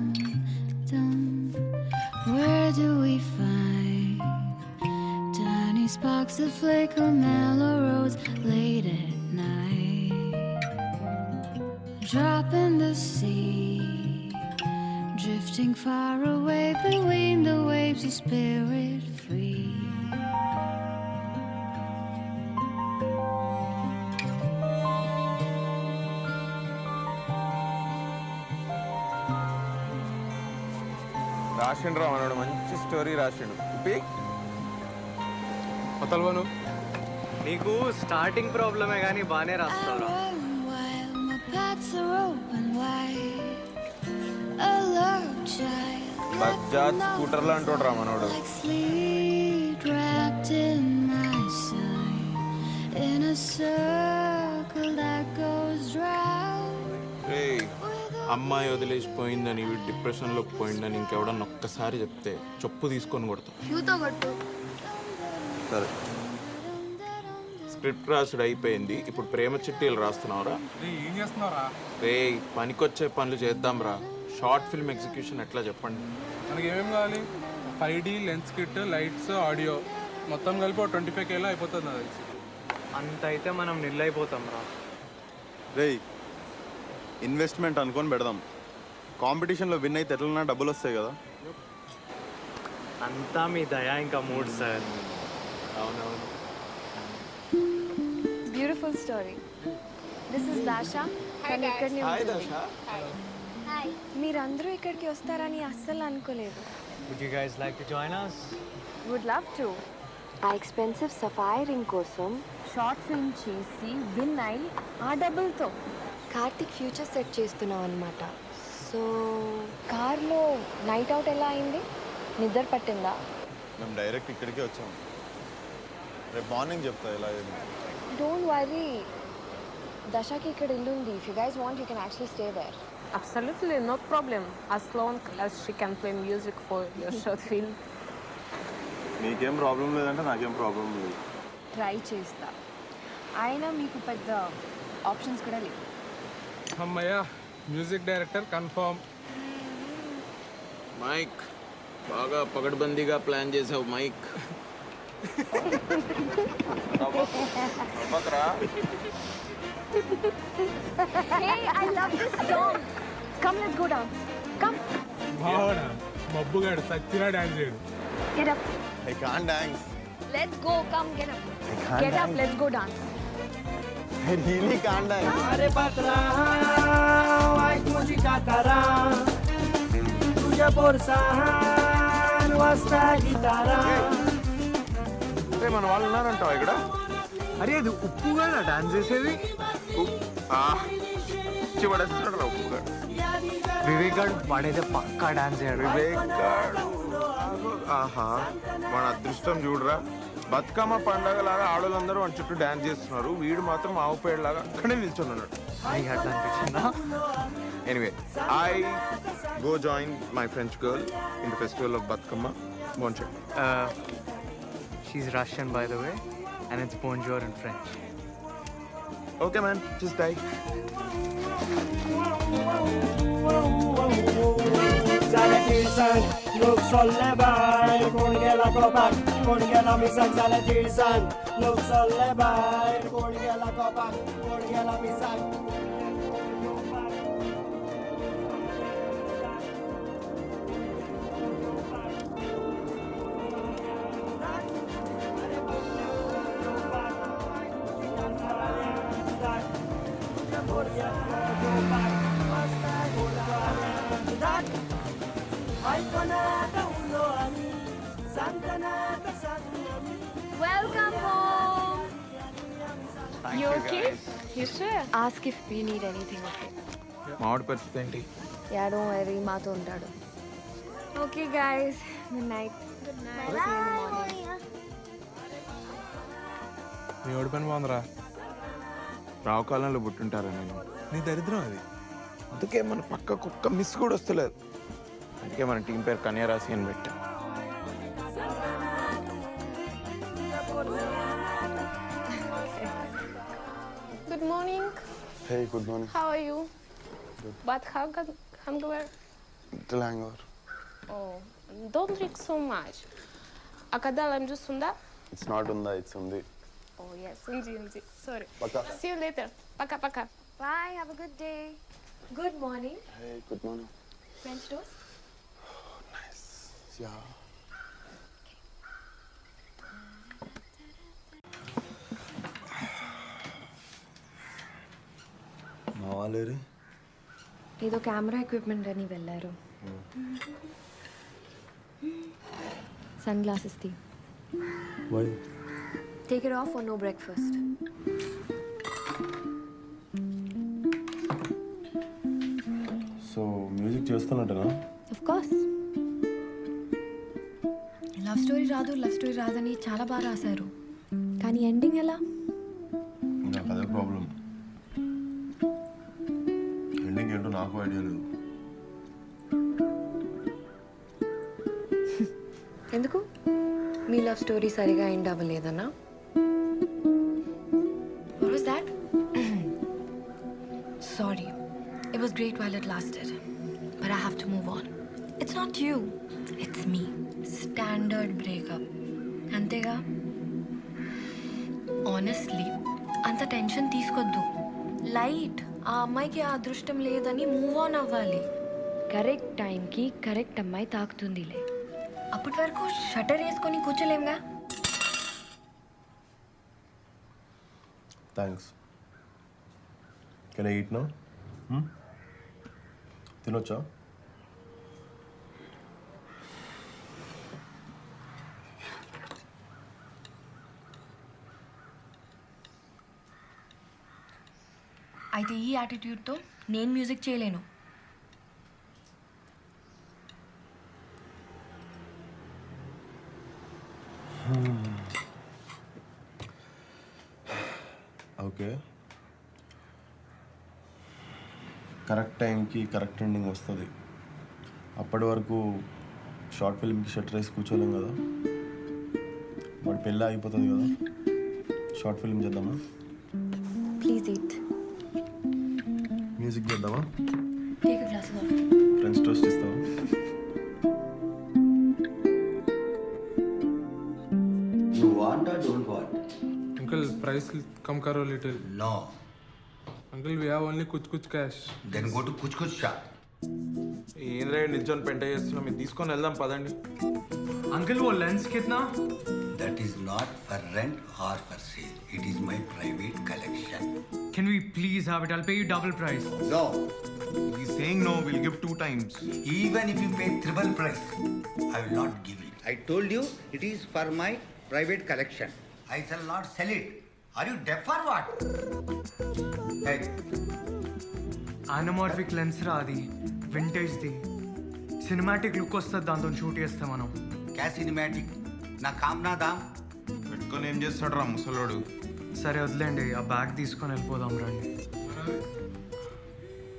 Speaker 7: dum. Where do we find tiny sparks of flick or mellow roads late at night? Drop in the sea, drifting far away between the waves of spirit free.
Speaker 12: రాసిండు రా మనోడు మంచి story రాసిండు.
Speaker 13: వతల్వను
Speaker 1: నీకు starting ప్రాబ్లమే కానీ బాగానే రాస్తావురా.
Speaker 7: My paths are open wide. A love child
Speaker 12: Bajaj స్కూటర్లో అంటాడు రా మనోడు.
Speaker 7: like sleep wrapped in my sign in a circle that goes round.
Speaker 14: రేయ్, అమ్మాయి వదిలేసిపోయిందని డిప్రెషన్లో పోయిందని ఇంకెవడన్నా ఒక్కసారి చెప్తే చెప్పు తీసుకొని కొడతా.
Speaker 5: షూతో కొట్టు.
Speaker 14: సరే, స్క్రిప్ట్ రాసుడు అయిపోయింది. ఇప్పుడు ప్రేమ చిట్టీలు రాస్తున్నావురా?
Speaker 13: ఏం చేస్తున్నావురా?
Speaker 14: రే, పనికొచ్చే పనులు చేద్దాం రా. షార్ట్ ఫిల్మ్ ఎగ్జిక్యూషన్ ఎట్లా చెప్పండి.
Speaker 13: మనకి ఏమేమి కావాలి? 5D lens kit, lights, audio మొత్తం కలిపి 25Kలో అయిపోతుంది నాకు తెలిసి.
Speaker 1: అంత అయితే మనం నిల్లైపోతాం రా.
Speaker 16: రేయ్, ఇన్వెస్ట్మెంట్ అనుకొని పెడదాం. కాంపిటీషన్లో విన్ అయితే ఎట్లన్నా డబ్బులు వస్తాయి కదా.
Speaker 1: అంతా మీ దయా ఇంకా మూడ్ సార్.
Speaker 14: అవునవును.
Speaker 17: Beautiful story. This is Dasha. తను ఇక్కడనే ఉంటుంది. మీరందరూ ఇక్కడికి వస్తారని అస్సలు అనుకోలేదు.
Speaker 1: Would you guys like to join us?
Speaker 17: Would love to. ఆ ఎక్స్పెన్సివ్ సఫాయి రింగ్ కోసం షార్ట్ ఫిల్మ్ చేసి విన్ అయి ఆ డబ్బులతో కార్తిక్ ఫ్యూచర్ సెట్ చేస్తున్నాం అనమాట. సో కార్లో నైట్ అవుట్ ఎలా అయింది? నిద్ర పట్టిందా?
Speaker 16: మేము డైరెక్ట్ ఇక్కడికే వచ్చాము. రేపు మార్నింగ్ చెప్తా ఎలా అయింది.
Speaker 17: డోంట్ వరీ, దశాకి ఇక్కడ ఇల్లు ఉంది. If you guys want you can actually stay there.
Speaker 10: Absolutely, no problem. As long as she can play music for your short film.
Speaker 16: నీకేం ప్రాబ్లం లేదంటే నాకేం ప్రాబ్లం లేదు.
Speaker 17: ట్రై చేస్తా. అయినా మీకు పెద్ద ఆప్షన్స్ కూడా లేవు.
Speaker 13: అమ్మయ్య, మ్యూజిక్ డైరెక్టర్ కన్ఫర్మ్.
Speaker 14: మైక్, బాగా పగడ్బందీగా ప్లాన్ చేసావు mic.
Speaker 17: Hey, I love this song. Come, let's go down. Come.
Speaker 13: బావనా మబ్బుగాడు సచ్చినా డాన్స్ చేయడు.
Speaker 17: Get up.
Speaker 16: I can't dance.
Speaker 17: Let's go. Come, get up.
Speaker 16: can't
Speaker 17: Get up.
Speaker 16: dance.
Speaker 17: Let's go dance.
Speaker 16: I really can't dance.
Speaker 11: अरे पात्रा ऐक मुझी कातारा तुझ्या बोरसान वाजता गिटारा.
Speaker 14: మన వాళ్ళు ఉన్నారంటావా ఇక్కడ?
Speaker 1: అరే అది ఉప్పు కదా డాన్స్ చేసేది.
Speaker 14: పడేస్తున్నాడు రా ఉప్పుగా.
Speaker 1: వివేక్ గారు వాడైతే పక్కా డాన్స్ చేయడు.
Speaker 14: వివేక్ గాడు, ఆహా, మన అదృష్టం చూడరా. బతుకమ్మ పండగలాగా ఆడోళ్ళందరూ వాడి చుట్టూ డాన్స్ చేస్తున్నారు. వీడు మాత్రం ఆవుపేడలాగా అక్కడే నిల్చొని ఉన్నాడు.
Speaker 1: నీకు అట్లా అనిపించిందా?
Speaker 14: Anyway, I go join my French girl in the festival of Batkama. Bonjour.
Speaker 1: She's Russian, by the way, and it's bonjour in French.
Speaker 14: Okay, man. Just die.
Speaker 8: Look so lebai, Cornigella Copac, Cornigella Misak Salatisan, look so lebai, Cornigella Copac, Cornigella Misak.
Speaker 5: Welcome home.
Speaker 1: Thank
Speaker 5: You
Speaker 1: you,
Speaker 5: okay?
Speaker 1: guys.
Speaker 5: You sure?
Speaker 17: Ask if we need anything, okay?
Speaker 14: మామిడి పరిస్థితి ఏంటి?
Speaker 17: Yeah, don't worry, మాతో ఉంటాడు. Okay, guys. Good night. Good night. See you in the morning.
Speaker 13: నీ ఓడి పని బాగుందిరా.
Speaker 14: రావు కాలంలో పుట్టుంటారా నేను?
Speaker 13: నీ దరిద్రం అది.
Speaker 14: అందుకే మన పక్క కుక్క మిస్ కూడా వస్తలేదు. అందుకే మన టీం పేరు కన్యారాశి అని పెట్టాం.
Speaker 22: Good morning.
Speaker 16: Hey, good morning.
Speaker 22: How are you?
Speaker 16: Good.
Speaker 22: But how can hangover?
Speaker 16: Little hangover.
Speaker 22: Oh, don't drink so much. Akada lime juice unda?
Speaker 16: It's not unda, it's undi.
Speaker 22: Oh yes, undi. Sorry.
Speaker 16: Paka.
Speaker 22: See you later. Paka paka.
Speaker 17: Bye. Have a good day. Good morning.
Speaker 16: Hey, good morning.
Speaker 17: French toast?
Speaker 16: Nice. Yeah. మా వాళ్ళేరి
Speaker 17: ఏదో camera equipment అని వెళ్ళారు. Sunglasses తీ.
Speaker 16: Why
Speaker 17: take it off for no breakfast.
Speaker 4: So music చేస్తున్నట్టనా?
Speaker 17: Of course. Love story రాదని చాలా బాగా రాశారు, కానీ ఎండింగ్ ఎలా?
Speaker 4: నాకు అదే ప్రాబ్లం. ఎండింగ్ ఏంటో నాకు ఐడియా లేదు.
Speaker 17: ఎందుకు? మీ లవ్ స్టోరీ సరిగా end అవ్వలేదన్నా? What was that? Sorry. It was great while it lasted. But I have to move on. It's not you. It's me. Standard breakup. Antega? Honestly, అంత tension తీసుకొద్దు. Light. ఆ అమ్మాయికి ఆ అదృష్టం లేదని మూవ్ ఆన్ అవ్వాలి. Correct టైంకి correct అమ్మాయి తాకుతుందిలే. అప్పటి వరకు షటర్ వేసుకొని కూర్చోలేంగా.
Speaker 4: Thanks. Can I eat now? తినొచ్చా?
Speaker 17: అయితే ఈ యాటిట్యూడ్తో నేను మ్యూజిక్ చేయలేను.
Speaker 4: ఓకే, కరెక్ట్ టైంకి కరెక్ట్ ఎండింగ్ వస్తుంది. అప్పటి వరకు షార్ట్ ఫిల్మ్కి షట్టర్ వేసి కూర్చోలేం కదా. వాడి పెళ్ళి అయిపోతుంది కదా. షార్ట్ ఫిల్మ్ చేద్దామా?
Speaker 17: Please eat.
Speaker 4: మ్యూజిక్ చేద్దామా?
Speaker 17: Take a glass of.
Speaker 4: French toast ఇస్తావా?
Speaker 23: You want or don't want?
Speaker 13: Uncle, price come karo little.
Speaker 23: No.
Speaker 13: Uncle, we have only kuch cash.
Speaker 23: Then go to kuch shop.
Speaker 14: ఏంద్రా నిల్చొని పెంట చేస్తున్నాం, మీరు తీసుకొని వెళ్దాం పదండి.
Speaker 1: అంకుల్ वो लेंस कितना?
Speaker 23: That is not for rent or for sale. It is my private collection.
Speaker 1: Can we please have it? I'll pay you double price.
Speaker 23: No.
Speaker 14: He's saying no, we'll give 2 times.
Speaker 23: Even if you pay triple price, I will not give it. I told you it is for my private collection. I shall not sell it. Are you deaf or what? Hey.
Speaker 1: Anamorphic lens రా అది, vintage the. Cinematic look వస్తుంది దాంతో shoot చేస్తే మనం.
Speaker 23: క్యా cinematic? నా కామ్నా దామ్
Speaker 14: పెట్టుకొని ఏం చేస్తాడు రా ముసలోడు.
Speaker 1: సరే వదిలేండి, ఆ బ్యాగ్ తీసుకొని వెళ్ళిపోదాం రండి.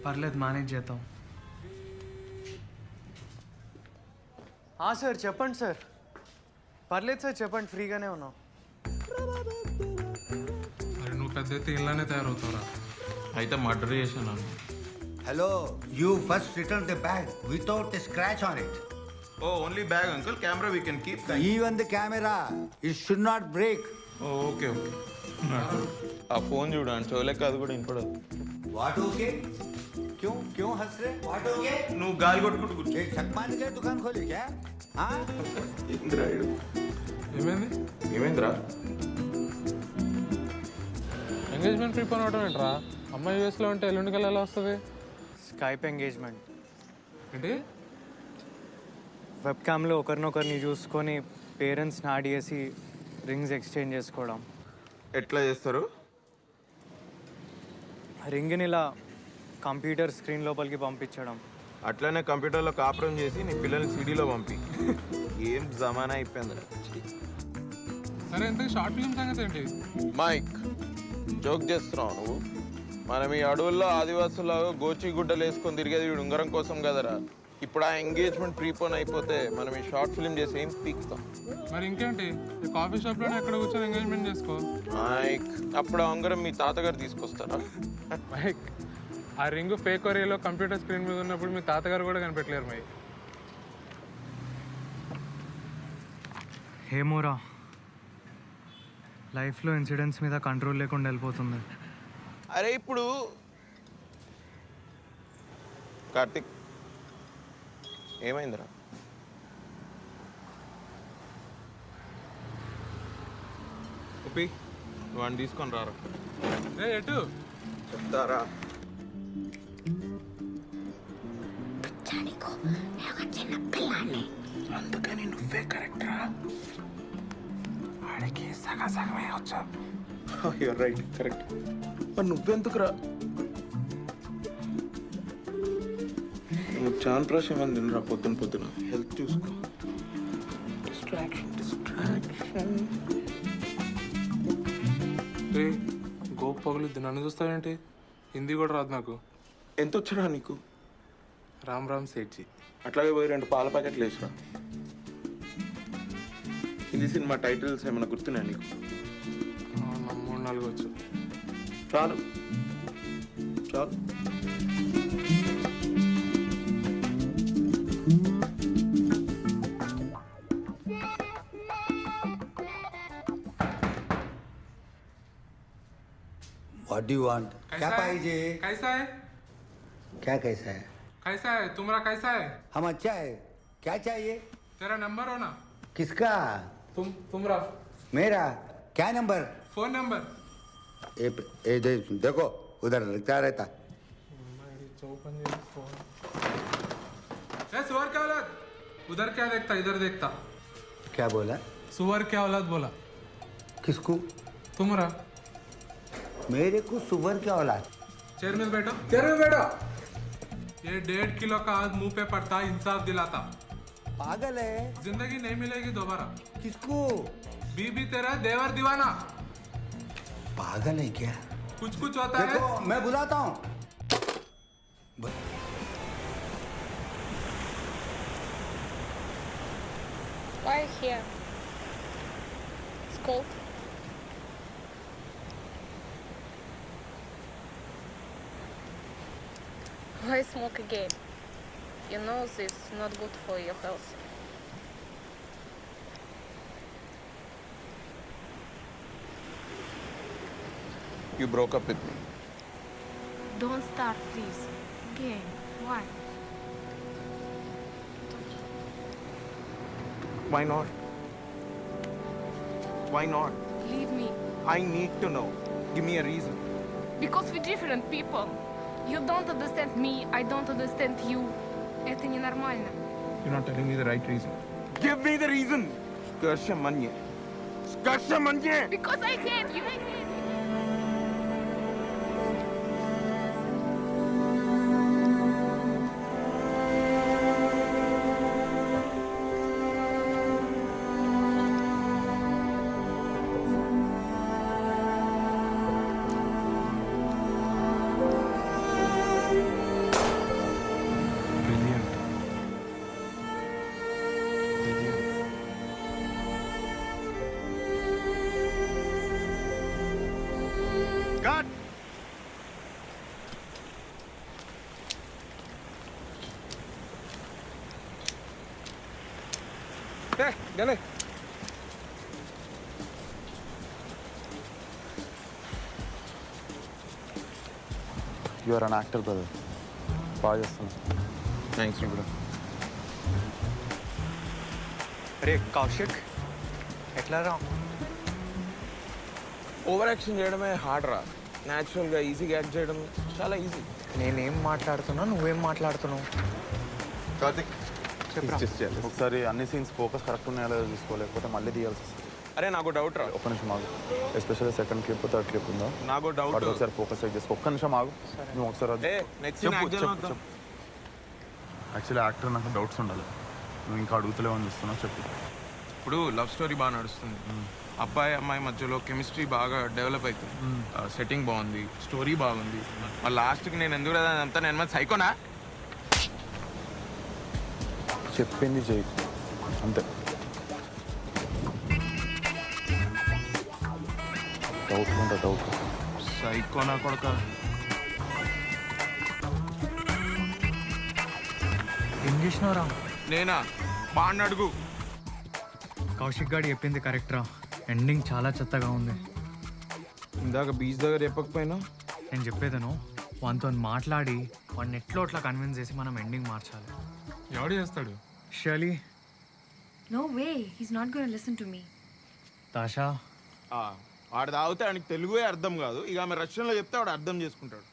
Speaker 1: పర్లేదు మేనేజ్ చేద్దాం. సార్ చెప్పండి సార్. పర్లేదు సార్ చెప్పండి, ఫ్రీగానే ఉన్నాం.
Speaker 13: మరి నువ్వు పెద్ద ఎత్తి ఇలానే తయారవుతావురా.
Speaker 12: అయితే మర్డర్ చేశాను.
Speaker 23: Hello, you first return the bag without a scratch on it.
Speaker 16: Oh, only bag, uncle. Camera we can keep.
Speaker 23: Even the camera, it should not break.
Speaker 16: Oh, okay, okay. ఆ ఫోన్ చూడండి, చోలేక అది కూడా ఇంపడదు.
Speaker 23: What okay? क्यों हंस रहे? What okay?
Speaker 16: నువ్వు గాలి కొట్టుకుంటూ కూర్చో.
Speaker 23: ये चकमान के दुकान खोली क्या? हाँ?
Speaker 16: ఏమైందిరా?
Speaker 13: ఎంగేజ్మెంట్ ప్రిపేర్ అవడం ఏంట్రా? అమ్మాయి యూఎస్లో ఉంటే ఎల్లుండికి ఎలా వస్తుంది?
Speaker 1: స్కైప్ ఎంగేజ్మెంట్
Speaker 13: ఏంటి?
Speaker 1: వెబ్ క్యామ్లో ఒకరినొకరిని చూసుకొని పేరెంట్స్ని యాడ్ చేసి రింగ్స్ ఎక్స్చేంజ్ చేసుకోవడం.
Speaker 16: ఎట్లా చేస్తారు?
Speaker 1: రింగ్ని ఇలా కంప్యూటర్ స్క్రీన్ లోపలికి పంపించడం.
Speaker 16: అట్లనే కంప్యూటర్లో కాపురం చేసి నీ పిల్లల్ని సిడీలో పంపి. ఏం జమానా అయిపోయిందిరా.
Speaker 13: సరే ఎంత షార్ట్ ఫిల్మ్ సంగతి ఏంటి?
Speaker 16: మైక్ జోక్ చేస్తున్నావు నువ్వు. మనం ఈ అడవుల్లో ఆదివాసులాగా గోచి గుడ్డలు వేసుకొని తిరిగేది వీడు ఉంగరం కోసం కదరా. ఇప్పుడు ఆ ఎంగేజ్మెంట్ ప్రీపోన్ అయిపోతే మనం ఈ షార్ట్ ఫిల్మ్ చేసి ఏం పీక్తాం.
Speaker 13: మరి ఇంకేంటి, ఈ కాఫీ షాప్లోనే ఎక్కడ కూర్చొని ఎంగేజ్మెంట్ చేసుకో.
Speaker 16: మైక్ అప్పుడు ఆ ఉంగరం మీ తాతగారు తీసుకొస్తారా?
Speaker 13: మైక్ ఆ రింగ్ ఫేక్ రియల్లో కంప్యూటర్ స్క్రీన్ మీద ఉన్నప్పుడు మీ తాతగారు కూడా కనిపెట్టలేరు మైక్.
Speaker 1: హేమోరా, లైఫ్లో ఇన్సిడెంట్స్ మీద కంట్రోల్ లేకుండా వెళ్ళిపోతుంది.
Speaker 16: అరే ఇప్పుడు కార్తిక్ ఏమైందిరా? ఉపి వాడిని తీసుకొని రారా.
Speaker 13: ఎటు
Speaker 16: చెప్తారా?
Speaker 14: అందుకని నువ్వే కరెక్ట్ రా. వాడికి సగమే వచ్చా.
Speaker 16: You're right, correct.
Speaker 14: మరి నువ్వెందుకురా?
Speaker 16: నువ్వు చాన్ప్రాష్ ఏమని తినరా పొద్దున హెల్త్ చూసుకో.
Speaker 14: డిస్ట్రాక్షన్.
Speaker 13: రే గోప్ పగులుద్ది, నన్ను చూస్తావేంటి? హిందీ కూడా రాదు నాకు.
Speaker 14: ఎంత వచ్చరా నీకు?
Speaker 13: రామ్ రామ్ సేఠ్జీ.
Speaker 14: అట్లాగే పోయి 2 పాల ప్యాకెట్లు వేసురా.
Speaker 16: హిందీ సినిమా టైటిల్స్ ఏమైనా గుర్తున్నాయా నీకు?
Speaker 13: 3-4 వచ్చు.
Speaker 14: చాలు.
Speaker 23: What do you want? क्या पाहिजे?
Speaker 13: कैसा है?
Speaker 23: क्या कैसा है?
Speaker 13: कैसा है तुम्हारा? कैसा है?
Speaker 23: हम अच्छा है. क्या चाहिए?
Speaker 13: तेरा नंबर हो ना?
Speaker 23: किसका?
Speaker 13: तुम्हारा.
Speaker 23: मेरा? क्या नंबर?
Speaker 13: Phone number.
Speaker 23: देखो उधर लिखा रहता.
Speaker 13: सुअर क्या औलाद? उधर क्या देखता, इधर देखता.
Speaker 23: क्या बोला?
Speaker 13: सुअर क्या औलाद बोला.
Speaker 23: किसको?
Speaker 13: तुम्हारा.
Speaker 23: मेरे को सुअर क्या औलाद?
Speaker 13: चेयर में बैठो. चेयर में बैठो. ये 1.5 किलो का आज मुंह पे पड़ता, इंसाफ दिलाता.
Speaker 23: पागल है.
Speaker 13: जिंदगी नहीं मिलेगी दोबारा.
Speaker 23: किसको?
Speaker 13: बीबी तेरा देवर दीवाना.
Speaker 23: पागल है क्या?
Speaker 13: कुछ होता है.
Speaker 23: देखो मैं बुलाता हूँ.
Speaker 22: Why are you here? It's cold. Why smoke again? You know this is not good for your health.
Speaker 16: You broke up with me.
Speaker 22: Don't start, please. Again. Why?
Speaker 14: Why not? Why not?
Speaker 22: Leave me.
Speaker 14: I need to know. Give me a reason.
Speaker 22: Because we're different people. You don't understand me, I don't understand you. Это ненормально.
Speaker 14: You're not telling me the right reason. Give me the reason! Skarsha manye. Skarsha manye!
Speaker 22: Because I hate you.
Speaker 16: You are an actor brother, బాగా చేస్తున్నాను.
Speaker 14: Thanks bro.
Speaker 1: అరే కౌశిక్ ఎట్లా రా?
Speaker 14: Over action చేయడమే hard రా. న్యాచురల్గా ఈజీగా act చేయడం చాలా ఈజీ.
Speaker 1: నేనేం మాట్లాడుతున్నా, నువ్వేం మాట్లాడుతున్నావు?
Speaker 16: కార్తిక్ ఒకసారి అన్ని సీన్స్ ఫోకస్ కరెక్ట్ ఉన్నాయో లేదో చూసుకోలేకపోతే మళ్ళీ తీయాల్సి వస్తుంది.
Speaker 14: అరే నాకు డౌట్ రా.
Speaker 16: ఒక్క నిమిషం ఆగు, especially second clip third clip ఉందా?
Speaker 14: నాకు డౌట్.
Speaker 16: ఒకసారి ఫోకస్ చెక్ చేసుకో. ఒక్క నిమిషం ఆగు, నువ్వు ఒకసారి యాక్చువల్లీ యాక్టర్ నాకు డౌట్స్ ఉండాలి. నువ్వు ఇంకా అడుగుతలేవని చూస్తున్నావు, చెప్పు.
Speaker 14: ఇప్పుడు లవ్ స్టోరీ బాగా నడుస్తుంది, అబ్బాయి అమ్మాయి మధ్యలో కెమిస్ట్రీ బాగా డెవలప్ అవుతుంది, సెట్టింగ్ బాగుంది, స్టోరీ బాగుంది. లాస్ట్కి నేను ఎందుకు అంతా నేను మరి సైకోనా?
Speaker 16: చెప్పింది చెయ్యి అంతే. డౌట్ ఉంటా డౌట్.
Speaker 14: సైకోనా కొడక?
Speaker 1: ఏం చేసినావురా?
Speaker 14: నేనా? బాగా అడుగు.
Speaker 1: కౌశిక్ గారు చెప్పింది కరెక్ట్ రా, ఎండింగ్ చాలా చెత్తగా ఉంది.
Speaker 14: ఇందాక బీచ్ దగ్గర చెప్పకపోయినా?
Speaker 1: నేను చెప్పేదను వానితో మాట్లాడి వాడిని ఎట్లో అట్లా కన్విన్స్ చేసి మనం ఎండింగ్ మార్చాలి.
Speaker 13: ఎవడు చేస్తాడు?
Speaker 1: Shirley.
Speaker 17: No way, he's not going to listen to me.
Speaker 1: తాషా.
Speaker 14: వాడు తాగితే ఆయనకి తెలుగే అర్థం కాదు, ఇక ఆమె రష్యన్లో చెప్తే వాడు అర్థం చేసుకుంటాడు.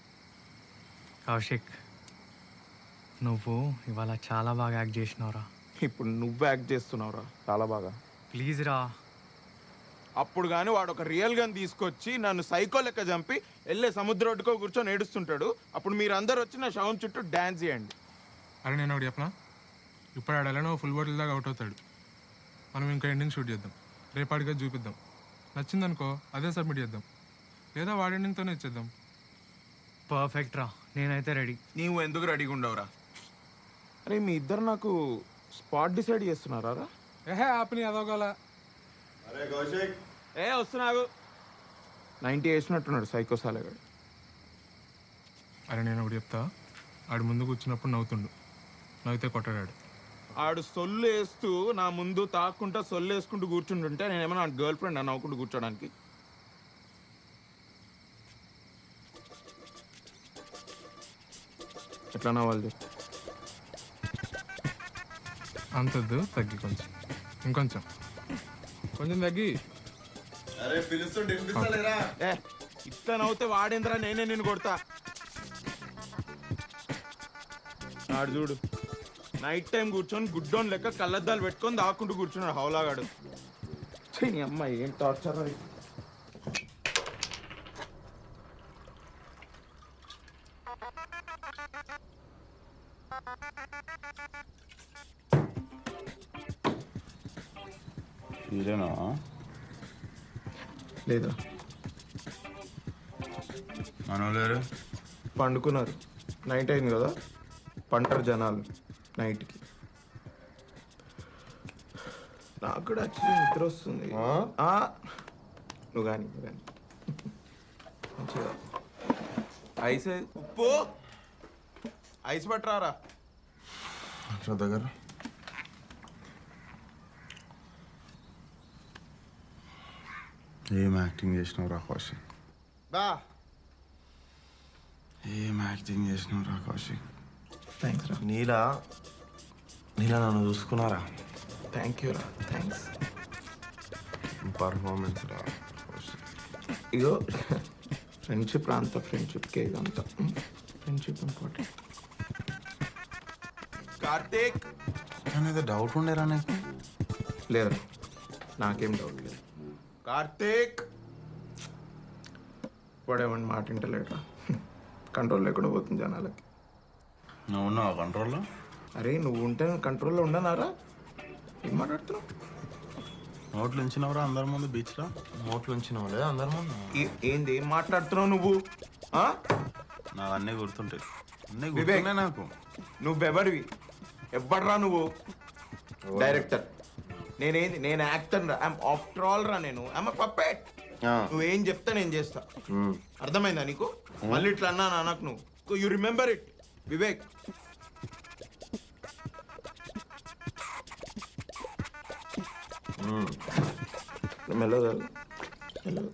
Speaker 1: కౌశిక్ నువ్వు ఇవాళ చాలా బాగా యాక్ట్ చేసినావురా.
Speaker 14: ఇప్పుడు నువ్వు యాక్ట్ చేస్తున్నావురా చాలా బాగా.
Speaker 1: ప్లీజ్ రా.
Speaker 14: అప్పుడు కానీ వాడు ఒక రియల్ గన్ తీసుకొచ్చి నన్ను సైకో లెక్క చంపి వెళ్ళే సముద్ర ఒడ్డుకో కూర్చొని ఏడుస్తుంటాడు. అప్పుడు మీరందరూ వచ్చి నా శవం చుట్టూ డ్యాన్స్ చేయండి.
Speaker 13: అరే నేను ఒకటి చెప్పనా, ఇప్పుడు ఆడాలని ఫుల్ బాటిల్ దాకా అవుట్ అవుతాడు. మనం ఇంకా ఎండింగ్ షూట్ చేద్దాం, రేపాటిగా చూపిద్దాం. నచ్చిందనుకో అదే సబ్మిట్ చేద్దాం, లేదా వాడి ఎండింగ్తోనే ఇచ్చేద్దాం.
Speaker 1: పర్ఫెక్ట్ రా, నేనైతే రెడీ.
Speaker 14: నీవు ఎందుకు రెడీగా ఉండవురా? అరే మీ ఇద్దరు నాకు స్పాట్ డిసైడ్ చేస్తున్నారా రా?
Speaker 13: ఏహే ఆపని అదోగల.
Speaker 14: ఏ వస్తున్నావు 90 వేసినట్టున్నాడు సైకో సాలేగాడు.
Speaker 13: అరే నేను ఒకటి చెప్తా, ఆడు ముందు కూర్చున్నప్పుడు నవ్వుతుండు, నవ్వుతే కొట్టాడు.
Speaker 14: ఆడు సొల్లు వేస్తూ నా ముందు తాక్కుంటా సొల్లు వేసుకుంటూ కూర్చుంటుంటే నేనేమన్నా నా గర్ల్ ఫ్రెండ్ అని నవ్వుకుంటూ కూర్చోడానికి? ఎట్లా నవ్వాలి?
Speaker 13: అంతద్దు, తగ్గి కొంచెం, ఇంకొంచెం, కొంచెం తగ్గి.
Speaker 4: అరే పిలుస్తుంటే వినిపిస్తలేరా?
Speaker 14: ఇట్లా నవ్వుతే వాడేంద్రా, నేనే నిన్ను కొడతా. ఆడు చూడు నైట్ టైం కూర్చొని గుడ్డోన్ లెక్క కళ్ళద్దాలు పెట్టుకొని దాక్కుంటూ కూర్చున్నాడు హౌలాగాడు. నీ అమ్మాయి ఏం టార్చర్ అది.
Speaker 16: ఇదేనా?
Speaker 14: లేదా
Speaker 16: మనోలేరు
Speaker 14: పండుకున్నారు. నైట్ అయింది కదా, పంటారు జనాలు నైట్కి. నాకు కూడా యాక్చువల్లీ నిద్ర వస్తుంది. నువ్వు కానీ మంచిగా ఐస్ ఉప్పు ఐస్ పట్టరారా
Speaker 16: దగ్గర. ఏం యాక్టింగ్ చేసినావు రా కౌశిక్? ఏం యాక్టింగ్ చేసినావు రా కౌశిక్?
Speaker 14: థ్యాంక్స్ రా.
Speaker 6: నీలా నన్ను చూసుకున్నారా?
Speaker 14: థ్యాంక్ యూ రా, థ్యాంక్స్.
Speaker 6: పర్ఫార్మెన్స్ రా
Speaker 14: ఇగో ఫ్రెండ్షిప్ రా, అంతా ఫ్రెండ్షిప్కే ఇదంతా. Friendship important. కార్తీక్
Speaker 16: అనేది డౌట్ ఉండేరా నీకు?
Speaker 14: లేదు, నాకేం డౌట్ లేదు. కార్తీక్ వాడేమన్నా మాట వింటలేట్రా, కంట్రోల్ లేకుండా పోతుంది జనాలకి.
Speaker 16: నువ్వు ఉన్నావా కంట్రోల్లో?
Speaker 14: అరే నువ్వు ఉంటే కంట్రోల్లో ఉండనారా? ఏం మాట్లాడుతున్నావు?
Speaker 16: నోట్లు ఉంచినవరా అందరి ముందు బీచ్లో?
Speaker 6: నోట్లు ఉంచినావు లేదా అందరి ముందు?
Speaker 14: ఏంది ఏం మాట్లాడుతున్నావు నువ్వు?
Speaker 16: నాకు అన్నీ గుర్తుంటాయి, అన్నీ
Speaker 14: వివేక్
Speaker 16: గుర్తున్నాయి నాకు.
Speaker 14: నువ్వెవడివి? ఎవ్వడ్రా నువ్వు? డైరెక్టర్. నేనేంది? నేను యాక్టర్ రా. ఐఎమ్ ఆఫ్టర్ ఆల్ రా, నేను ఐఎమ్ పప్పెట్. నువ్వేం చెప్తా నేను చేస్తా, అర్థమైందా నీకు? మళ్ళీ ఇట్లా అన్నా నాకు నువ్వు. You remember it Vivek. మెల్లగా మెల్లగా.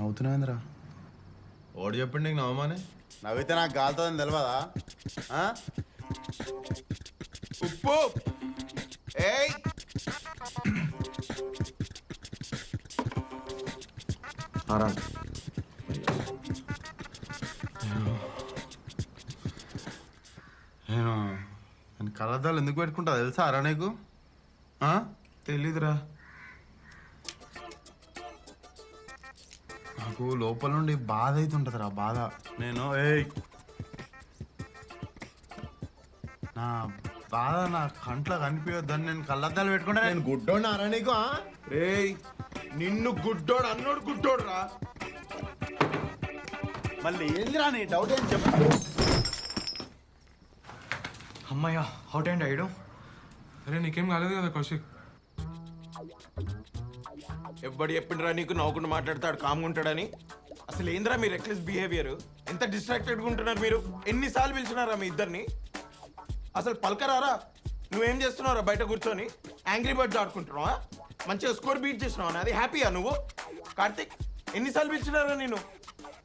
Speaker 16: అవుతున్నాయిందిరా
Speaker 4: ఓడి చెప్పండి నీకు నవ్వమని.
Speaker 16: నవ్వితే నాకు కాలుతుందని తెలియదా?
Speaker 14: ఉప్పు ఏయ్
Speaker 16: ఆరాం. నేను కలద్దాలు ఎందుకు పెట్టుకుంటా తెలుసా అరా నీకు?
Speaker 14: తెలీదురా.
Speaker 16: నాకు లోపల నుండి బాధ అవుతుంటుంది రా బాధ. నేను నా బాధ నా కంట్లో కనిపించొద్దని నేను కళ్ళద్దాలు పెట్టుకుంటా. నేను గుడ్డోడిని అరా నీకు?
Speaker 14: రేయ్ నిన్ను గుడ్డోడు అన్నోడు గుడ్డోడు రా.
Speaker 16: మళ్ళీ ఏందిరా నీ డౌట్ ఏం చెప్పు.
Speaker 1: అమ్మయ్య అవుట్ అండ్ ఐడు.
Speaker 13: అరే నీకేం కాలేదు కదా కౌశిక్?
Speaker 14: ఎవ్వడు చెప్పిండ్రా నీకు నవ్వుకుంటూ మాట్లాడతాడు కామ్గా ఉంటాడని? అసలు ఏంద్రా మీ రెక్లెస్ బిహేవియర్? ఎంత డిస్ట్రాక్టెడ్గా ఉంటున్నారు మీరు? ఎన్నిసార్లు పిలిచినారా మీ ఇద్దరిని? అసలు పలకరారా? నువ్వేం చేస్తున్నావురా బయట కూర్చొని? యాంగ్రీ బర్డ్స్ ఆడుకుంటున్నావా? మంచిగా స్కోర్ బీట్ చేసినావా? అది హ్యాపీయా నువ్వు? కార్తిక్ ఎన్నిసార్లు పిలిచినారా నేను?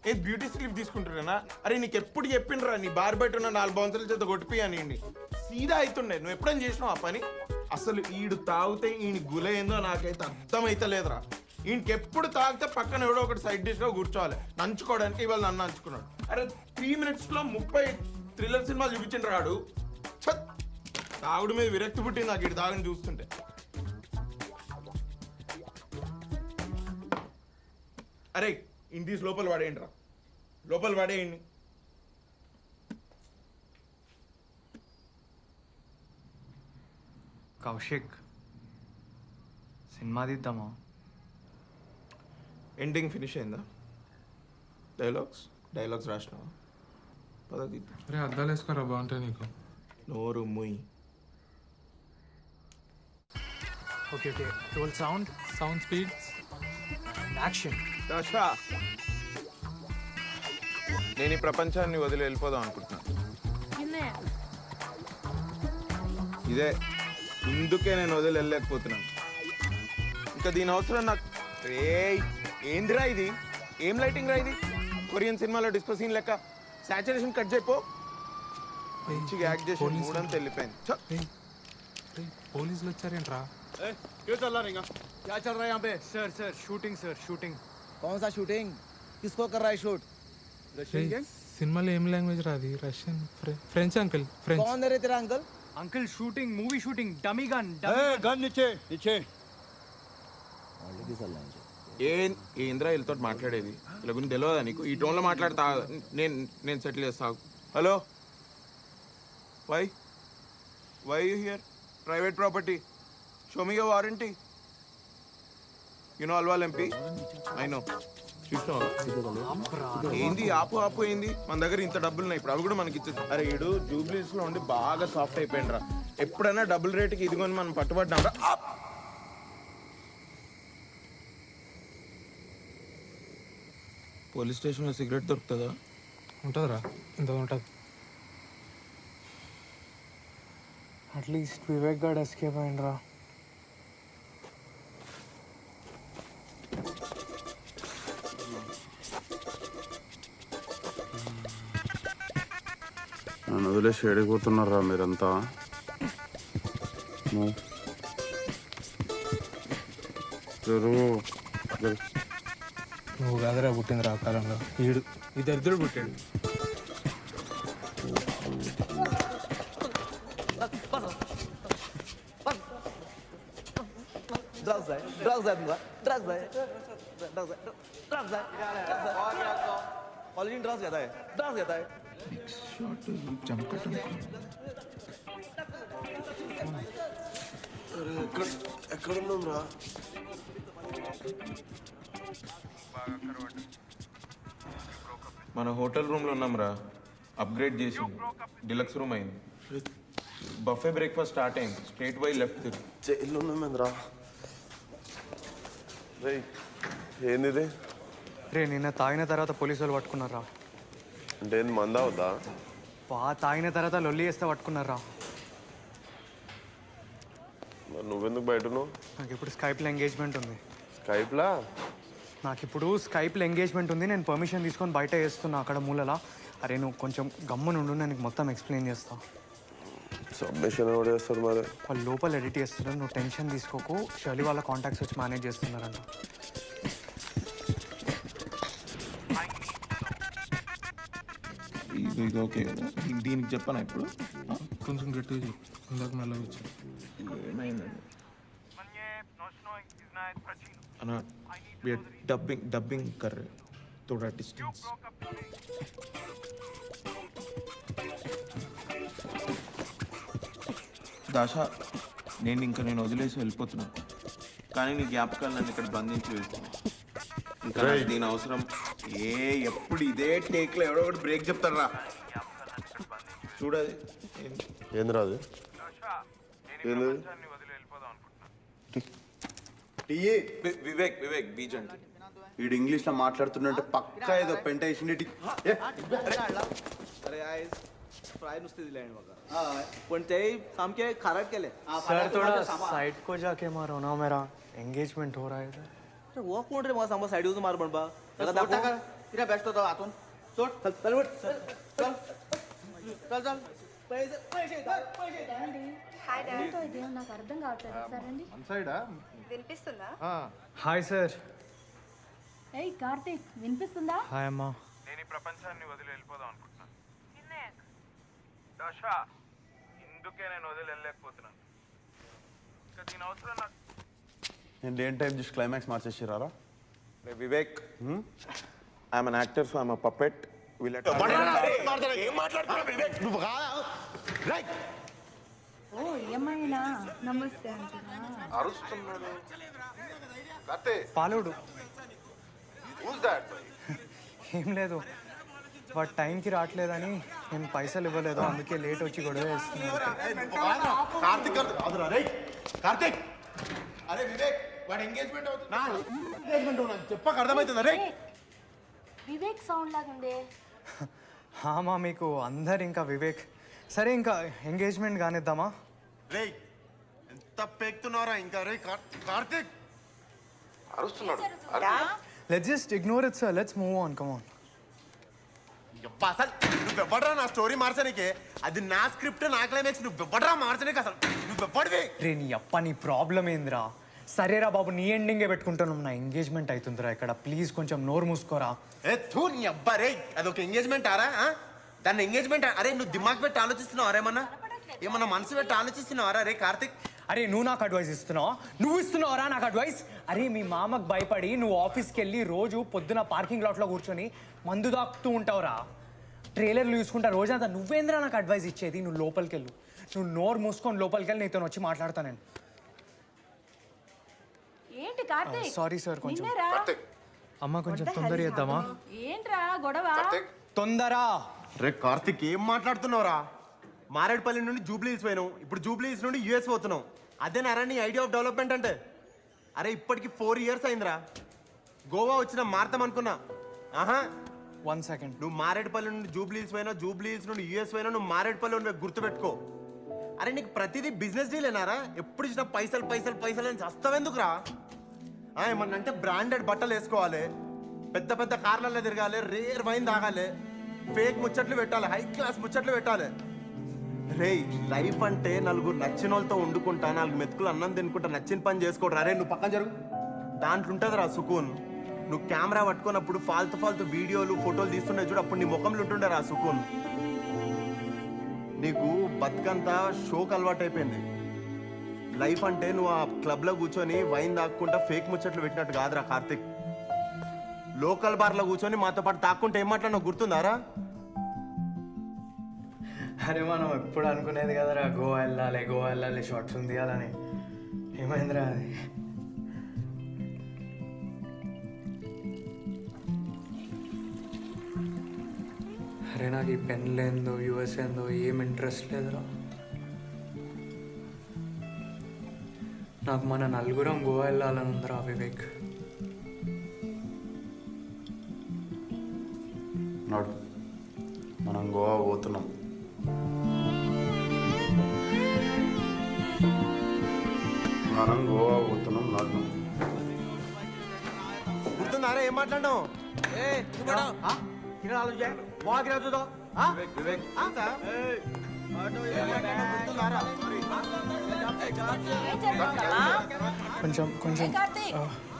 Speaker 14: ఏది బ్యూటీ స్లిప్ తీసుకుంటున్నానా? అరే నీకు ఎప్పుడు చెప్పిండ్రా నీ బార్ బయట ఉన్న 4 బౌన్సర్ల చేత కొట్టిపోయాని సీదా అవుతుండే. నువ్వు ఎప్పుడైనా చేసినావు ఆ పని? అసలు ఈడు తాగితే ఈయన గుల ఏందో నాకైతే అర్థమైతలేదురా. ఈయనకి ఎప్పుడు తాగితే పక్కన ఎవడో ఒకటి సైడ్ డిష్లో కూర్చోవాలి నంచుకోవడానికి. ఇవాళ నన్ను నంచుకున్నాడు. అరే 3 minutesలో 30 థ్రిల్లర్ సినిమాలు చూపించిండ్రు రాడు. తాగుడు మీద విరక్తి పుట్టింది నాకు ఇటు తాగని చూస్తుంటే. అరే ఇంటీస్ లోపల పడేయండి రా, లోపల పడేయండి.
Speaker 1: కౌశిక్ సినిమా తీద్దామా?
Speaker 14: ఎండింగ్ ఫినిష్ అయిందా? డైలాగ్స్ రాసినావా? పద తీద్దాం.
Speaker 13: అరే అద్దాలు వేసుకోరా బాగుంటాయి నీకు.
Speaker 14: నోరు ముయ్.
Speaker 1: Okay okay roll sound
Speaker 13: speeds
Speaker 1: action.
Speaker 14: Dasha నేను ఈ ప్రపంచాన్ని వదిలి వెళ్ళిపోదాం అనుకుంటున్నాను. ఇదే ఇందుకే నేను వదిలి వెళ్ళలేకపోతున్నాను. ఇంకా దీని అవసరం నాకు. ఏందిరా ఇది? ఏం లైటింగ్ రా ఇది? కొరియన్ సినిమాలో డిస్కో సీన్ లెక్క సాచురేషన్ కట్ చేయపో. మంచిగా యాక్ట్ చేసి మూడంతా వెళ్ళిపోయింది.
Speaker 13: పోలీసులు వచ్చారేంట్రా?
Speaker 21: क्यों चल रहा है? क्या चल रहा है यहाँ पे?
Speaker 1: Sir shooting.
Speaker 21: कौन सा शूटिंग? किसको कर रहा है शूट? Russian gang?
Speaker 13: సినిమాలో ఏం లాంగ్వేజ్ రాది? Russian, French uncle. ఫ్రెంచ్.
Speaker 21: कौन है रे तेरा uncle?
Speaker 1: Uncle movie shooting dummy gun.
Speaker 21: Gun नीचे.
Speaker 14: ఏంద్రా వీళ్ళతో మాట్లాడేది? ఇలా గురించి తెలియదా నీకు? ఈ టోన్లో మాట్లాడతా నేను సెటిల్ చేస్తా. Hello, why you here? Private property. Show me your warranty. You know Alwal MP? I know. చూసినావా? ఏంది ఆపు ఏంది? మన దగ్గర ఇంత డబ్బులు ఉన్నాయి, ఇప్పుడు అవి కూడా మనకి ఇచ్చేది. అరే ఈడు జూబ్లీస్లో ఉండి బాగా సాఫ్ట్ అయిపోయింది రా. ఎప్పుడైనా డబుల్ రేట్కి ఇదిగోని మనం పట్టుబడ్డాం రా. పోలీస్ స్టేషన్లో సిగరెట్ దొరుకుతుందా?
Speaker 13: ఉంటుందిరా, ఇంత ఉంటుంది.
Speaker 1: అట్లీస్ట్ వివేక్ గార్డ్ ఎస్కేప్ అయిండ్రా.
Speaker 16: నన్ను వదిలేసి ఎడిగిపోతున్నారా మీరంతా?
Speaker 13: నువ్వు కాదురా పుట్టింది రా కాలంలో. ఈ దరిద్రుడు పుట్టాడు.
Speaker 4: ఎక్కడున్నాం రా?
Speaker 14: మన హోటల్ రూమ్లో ఉన్నాం రా. అప్గ్రేడ్ చేసి డిలక్స్ రూమ్ అయింది. బఫే బ్రేక్ఫాస్ట్ స్టార్ట్ అయింది. స్ట్రేట్ బై లెఫ్ట్ తిరిగి
Speaker 4: జైల్లో ఉన్నామేంద్రా. రే ఏంది?
Speaker 1: రే నిన్న తాగిన తర్వాత పోలీసు వాళ్ళు పట్టుకున్నారా?
Speaker 4: అంటే ఏంది మందా అవుతా?
Speaker 1: తాగిన తర్వాత లొల్లి చేస్తే పట్టుకున్నారా?
Speaker 4: మరి నువ్వెందుకు బయట ఉన్నావు?
Speaker 1: నాకు ఇప్పుడు స్కైప్లో ఎంగేజ్మెంట్ ఉంది.
Speaker 4: స్కైప్లా?
Speaker 1: నాకు ఇప్పుడు స్కైప్లో ఎంగేజ్మెంట్ ఉంది. నేను పర్మిషన్ తీసుకొని బయట వేస్తున్నా అక్కడ మూలలా. అరే నువ్వు కొంచెం గమ్మునుండు, నేను నీకు మొత్తం ఎక్స్ప్లెయిన్ చేస్తా.
Speaker 4: సబ్మిషన్ ఎవరు చేస్తారు మరి?
Speaker 1: వాళ్ళు లోపల ఎడిట్ చేస్తున్నారు, నువ్వు టెన్షన్ తీసుకోకు. షర్లీ వాళ్ళ కాంటాక్ట్స్ వచ్చి మేనేజ్ చేస్తున్నారంట.
Speaker 14: ఇది ఓకే కదా? దీనికి చెప్పనా ఇప్పుడు?
Speaker 13: కొంచెం గట్టిగా చెప్పు, ఇందాక మెల్లగా వచ్చాను.
Speaker 14: ఏమైందండి అన్న? డబ్బింగ్ కర్రే थोड़ा डिस्टेंस. దాష, నేను వదిలేసి వెళ్ళిపోతున్నాను, కానీ నీ జ్ఞాపకాలు నన్ను ఇక్కడ బంధించి వేస్తున్నాను. ఇంకా నాకు దీని అవసరం. ఎప్పుడు ఇదే టేక్లో ఎవడో ఒకటి బ్రేక్ చెప్తాడు రా. చూడది
Speaker 4: ఏంది రాదు?
Speaker 16: వివేక్ బీజ్ అంటే వీడు ఇంగ్లీష్లో మాట్లాడుతున్నట్టు పక్కా ఏదో పెంట వేసిండి.
Speaker 3: फ्राय नुसते दिले आहे बघा. पण ते सामके खराब केले.
Speaker 1: सर थोड़ा साइड को जाके मारो ना, मेरा एंगेजमेंट हो रहा है इधर.
Speaker 3: अरे वो कोण रे? मला सांग साइड यूज मार पण बा. त्याला दाखव इरा बेस्ट होता आतून. सोड चल चल उठ. चल चल चल. पैसे
Speaker 5: హాయ్ డాడ్. నాకు అర్థం కావట్లేదు. సరే అండి.
Speaker 6: మన సైడా
Speaker 5: వినిపిస్తుందా?
Speaker 1: Hi sir.
Speaker 5: ఏయ్ కార్తీక్, వినిపిస్తుందా?
Speaker 1: హాయ్ అమ్మా.
Speaker 14: నేను ఈ ప్రపంచాన్ని వదిలి వెళ్ళిపోదాం అనుకుంటున్నాను. దశ, ఇందుకే నేను వదిలి వెళ్ళలేకపోతున్నాను. ఇంకా దీని అవసరం నాకు.
Speaker 16: నేను లేని టైం చూసి క్లైమాక్స్ మార్చేసిరారా? Vivek, I'm an actor, so I'm a puppet.
Speaker 5: ఓ ఏమైనా నమస్తే
Speaker 6: అరుస్తున్నాడు.
Speaker 1: పాలోడు ఏం లేదు, వాడు టైంకి రావట్లేదని నేను పైసలు ఇవ్వలేదు, అందుకే లేట్ వచ్చి గొడవ వేస్తున్నాను.
Speaker 4: కార్తిక్, అరే వివేక్, వాడు ఎంగేజ్మెంట్ చెప్పక అర్థమవుతుందా? రే
Speaker 5: వివేక్ సౌండ్ లాగా ఉందే.
Speaker 1: హామా, మీకు అందరు ఇంకా వివేక్. సరే ఇంకా ఎంగేజ్మెంట్ కానిద్దామా?
Speaker 4: రే ఎంత పేక్తున్నారా ఇంకా? రే కార్తిక్
Speaker 6: అరుస్తున్నాడు.
Speaker 1: Let's just ignore it sir, let's move on, come on.
Speaker 4: అసలు నువ్వెవ్వడరా నా స్టోరీ మార్చడానికి? అది నా స్క్రిప్ట్, నా క్లైమాక్స్. నువ్వెవ్వడరా మార్చడానికి? అసలు నువ్వెవ్వడివి?
Speaker 1: రే నీ అప్ప, నీ ప్రాబ్లం ఏందిరా? సరేరా బాబు, నీ ఎండింగే పెట్టుకుంటున్నాం. నా ఎంగేజ్మెంట్ అవుతుందిరా ఇక్కడ, ప్లీజ్ కొంచెం నోరు మూసుకోరా.
Speaker 4: నీ అబ్బా రే, అదొక ఎంగేజ్మెంట్ ఆరా? దాన్ని ఎంగేజ్మెంట్? అరే నువ్వు దిమాగ్ పెట్టి ఆలోచిస్తున్నావు? ఏమన్నా మనసు పెట్టి ఆలోచిస్తున్నావారా? రే కార్తిక్,
Speaker 1: అరే నువ్వు నాకు అడ్వైస్ ఇస్తున్నావు? నువ్వు ఇస్తున్నావురా నాకు అడ్వైస్? అరే మీ మామకు భయపడి నువ్వు ఆఫీస్కి వెళ్ళి రోజు పొద్దున పార్కింగ్ లాట్లో కూర్చొని మందు దాక్కుతూ ఉంటావురా. ట్రైలర్లు చూసుకుంటా రోజంతా. నువ్వేంద్రా నాకు అడ్వైస్ ఇచ్చేది? నువ్వు లోపలికి వెళ్ళు, నువ్వు నోరు మూసుకొని లోపలికి వెళ్ళి నీతో వచ్చి మాట్లాడతా నేను.
Speaker 5: ఏంటి కార్తీక్?
Speaker 1: సారీ సార్, కొంచెం అమ్మ కొంచెం తొందర చేద్దామా?
Speaker 5: ఏంట్రా గొడవ?
Speaker 1: తొందరా.
Speaker 4: రే కార్తిక్, ఏం మాట్లాడుతున్నావురా? మారేడుపల్లి నుండి జూబ్లీ హిల్స్ పోయినావు, ఇప్పుడు జూబ్లీ హిల్స్ నుండి యూఎస్ పోతున్నావు. అదేనారా నీ ఐడియా ఆఫ్ డెవలప్మెంట్ అంటే? అరే ఇప్పటికి 4 years అయిందిరా. గోవా వచ్చిన మారతాం అనుకున్నా. ఆహా,
Speaker 1: 1 second.
Speaker 4: నువ్వు మారేడుపల్లి నుండి జూబ్లీ హిల్స్ పోయినా, జూబ్లీ హిల్స్ నుండి యూఎస్ పోయినా, నువ్వు మారేడుపల్లి నుండి గుర్తుపెట్టుకో. అరే నీకు ప్రతిదీ బిజినెస్ డీలేనారా? ఎప్పుడు ఇచ్చిన పైసలు పైసలు పైసలు అని చస్తావెందుకురా? ఏమన్నా అంటే బ్రాండెడ్ బట్టలు వేసుకోవాలి, పెద్ద పెద్ద కార్లలో తిరగాలి, రేర్ వైన్ తాగాలి, ఫేక్ ముచ్చట్లు పెట్టాలి, హై క్లాస్ ముచ్చట్లు పెట్టాలి. రే లైఫ్ అంటే నలుగురు నచ్చిన వాళ్ళతో వండుకుంటా, 4 మెతుకులు అన్నం తినుకుంటా, నచ్చిన పని చేసుకోవడం. రే నువ్వు పక్కన జరుగు. దాంట్లో ఉంటుంది రా సుకూన్. నువ్వు కెమెరా పట్టుకున్నప్పుడు ఫాల్తు వీడియోలు ఫోటోలు తీస్తుండే చూడు, అప్పుడు నీ ముఖంలో ఉంటుండే రా సుకూన్. నీకు బతుకంతా షోకి అలవాటు అయిపోయింది. లైఫ్ అంటే నువ్వు ఆ క్లబ్లో కూర్చొని వైన్ తాక్కుంటా ఫేక్ ముచ్చట్లు పెట్టినట్టు కాదురా కార్తిక్. లోకల్ బార్లో కూర్చొని మాతో పాటు తాక్కుంటే ఏం మాట్లాడినా గుర్తుందారా?
Speaker 1: అరే మనం ఎప్పుడు అనుకునేది కదరా, గోవా వెళ్ళాలి షార్ట్స్ ఉంది తీయాలని. ఏమైందిరా అది? అరే నాకు ఈ పెన్లు ఏందో యూఎస్ ఏందో ఏం ఇంట్రెస్ట్ లేదురా. నాకు మన నలుగురం గోవా వెళ్ళాలని ఉందిరా వివేక్.
Speaker 16: నాడు మనం గోవా పోతున్నాం. నాడు
Speaker 4: గుర్తుందారా ఏం మాట్లాడినావు?
Speaker 1: కొంచెం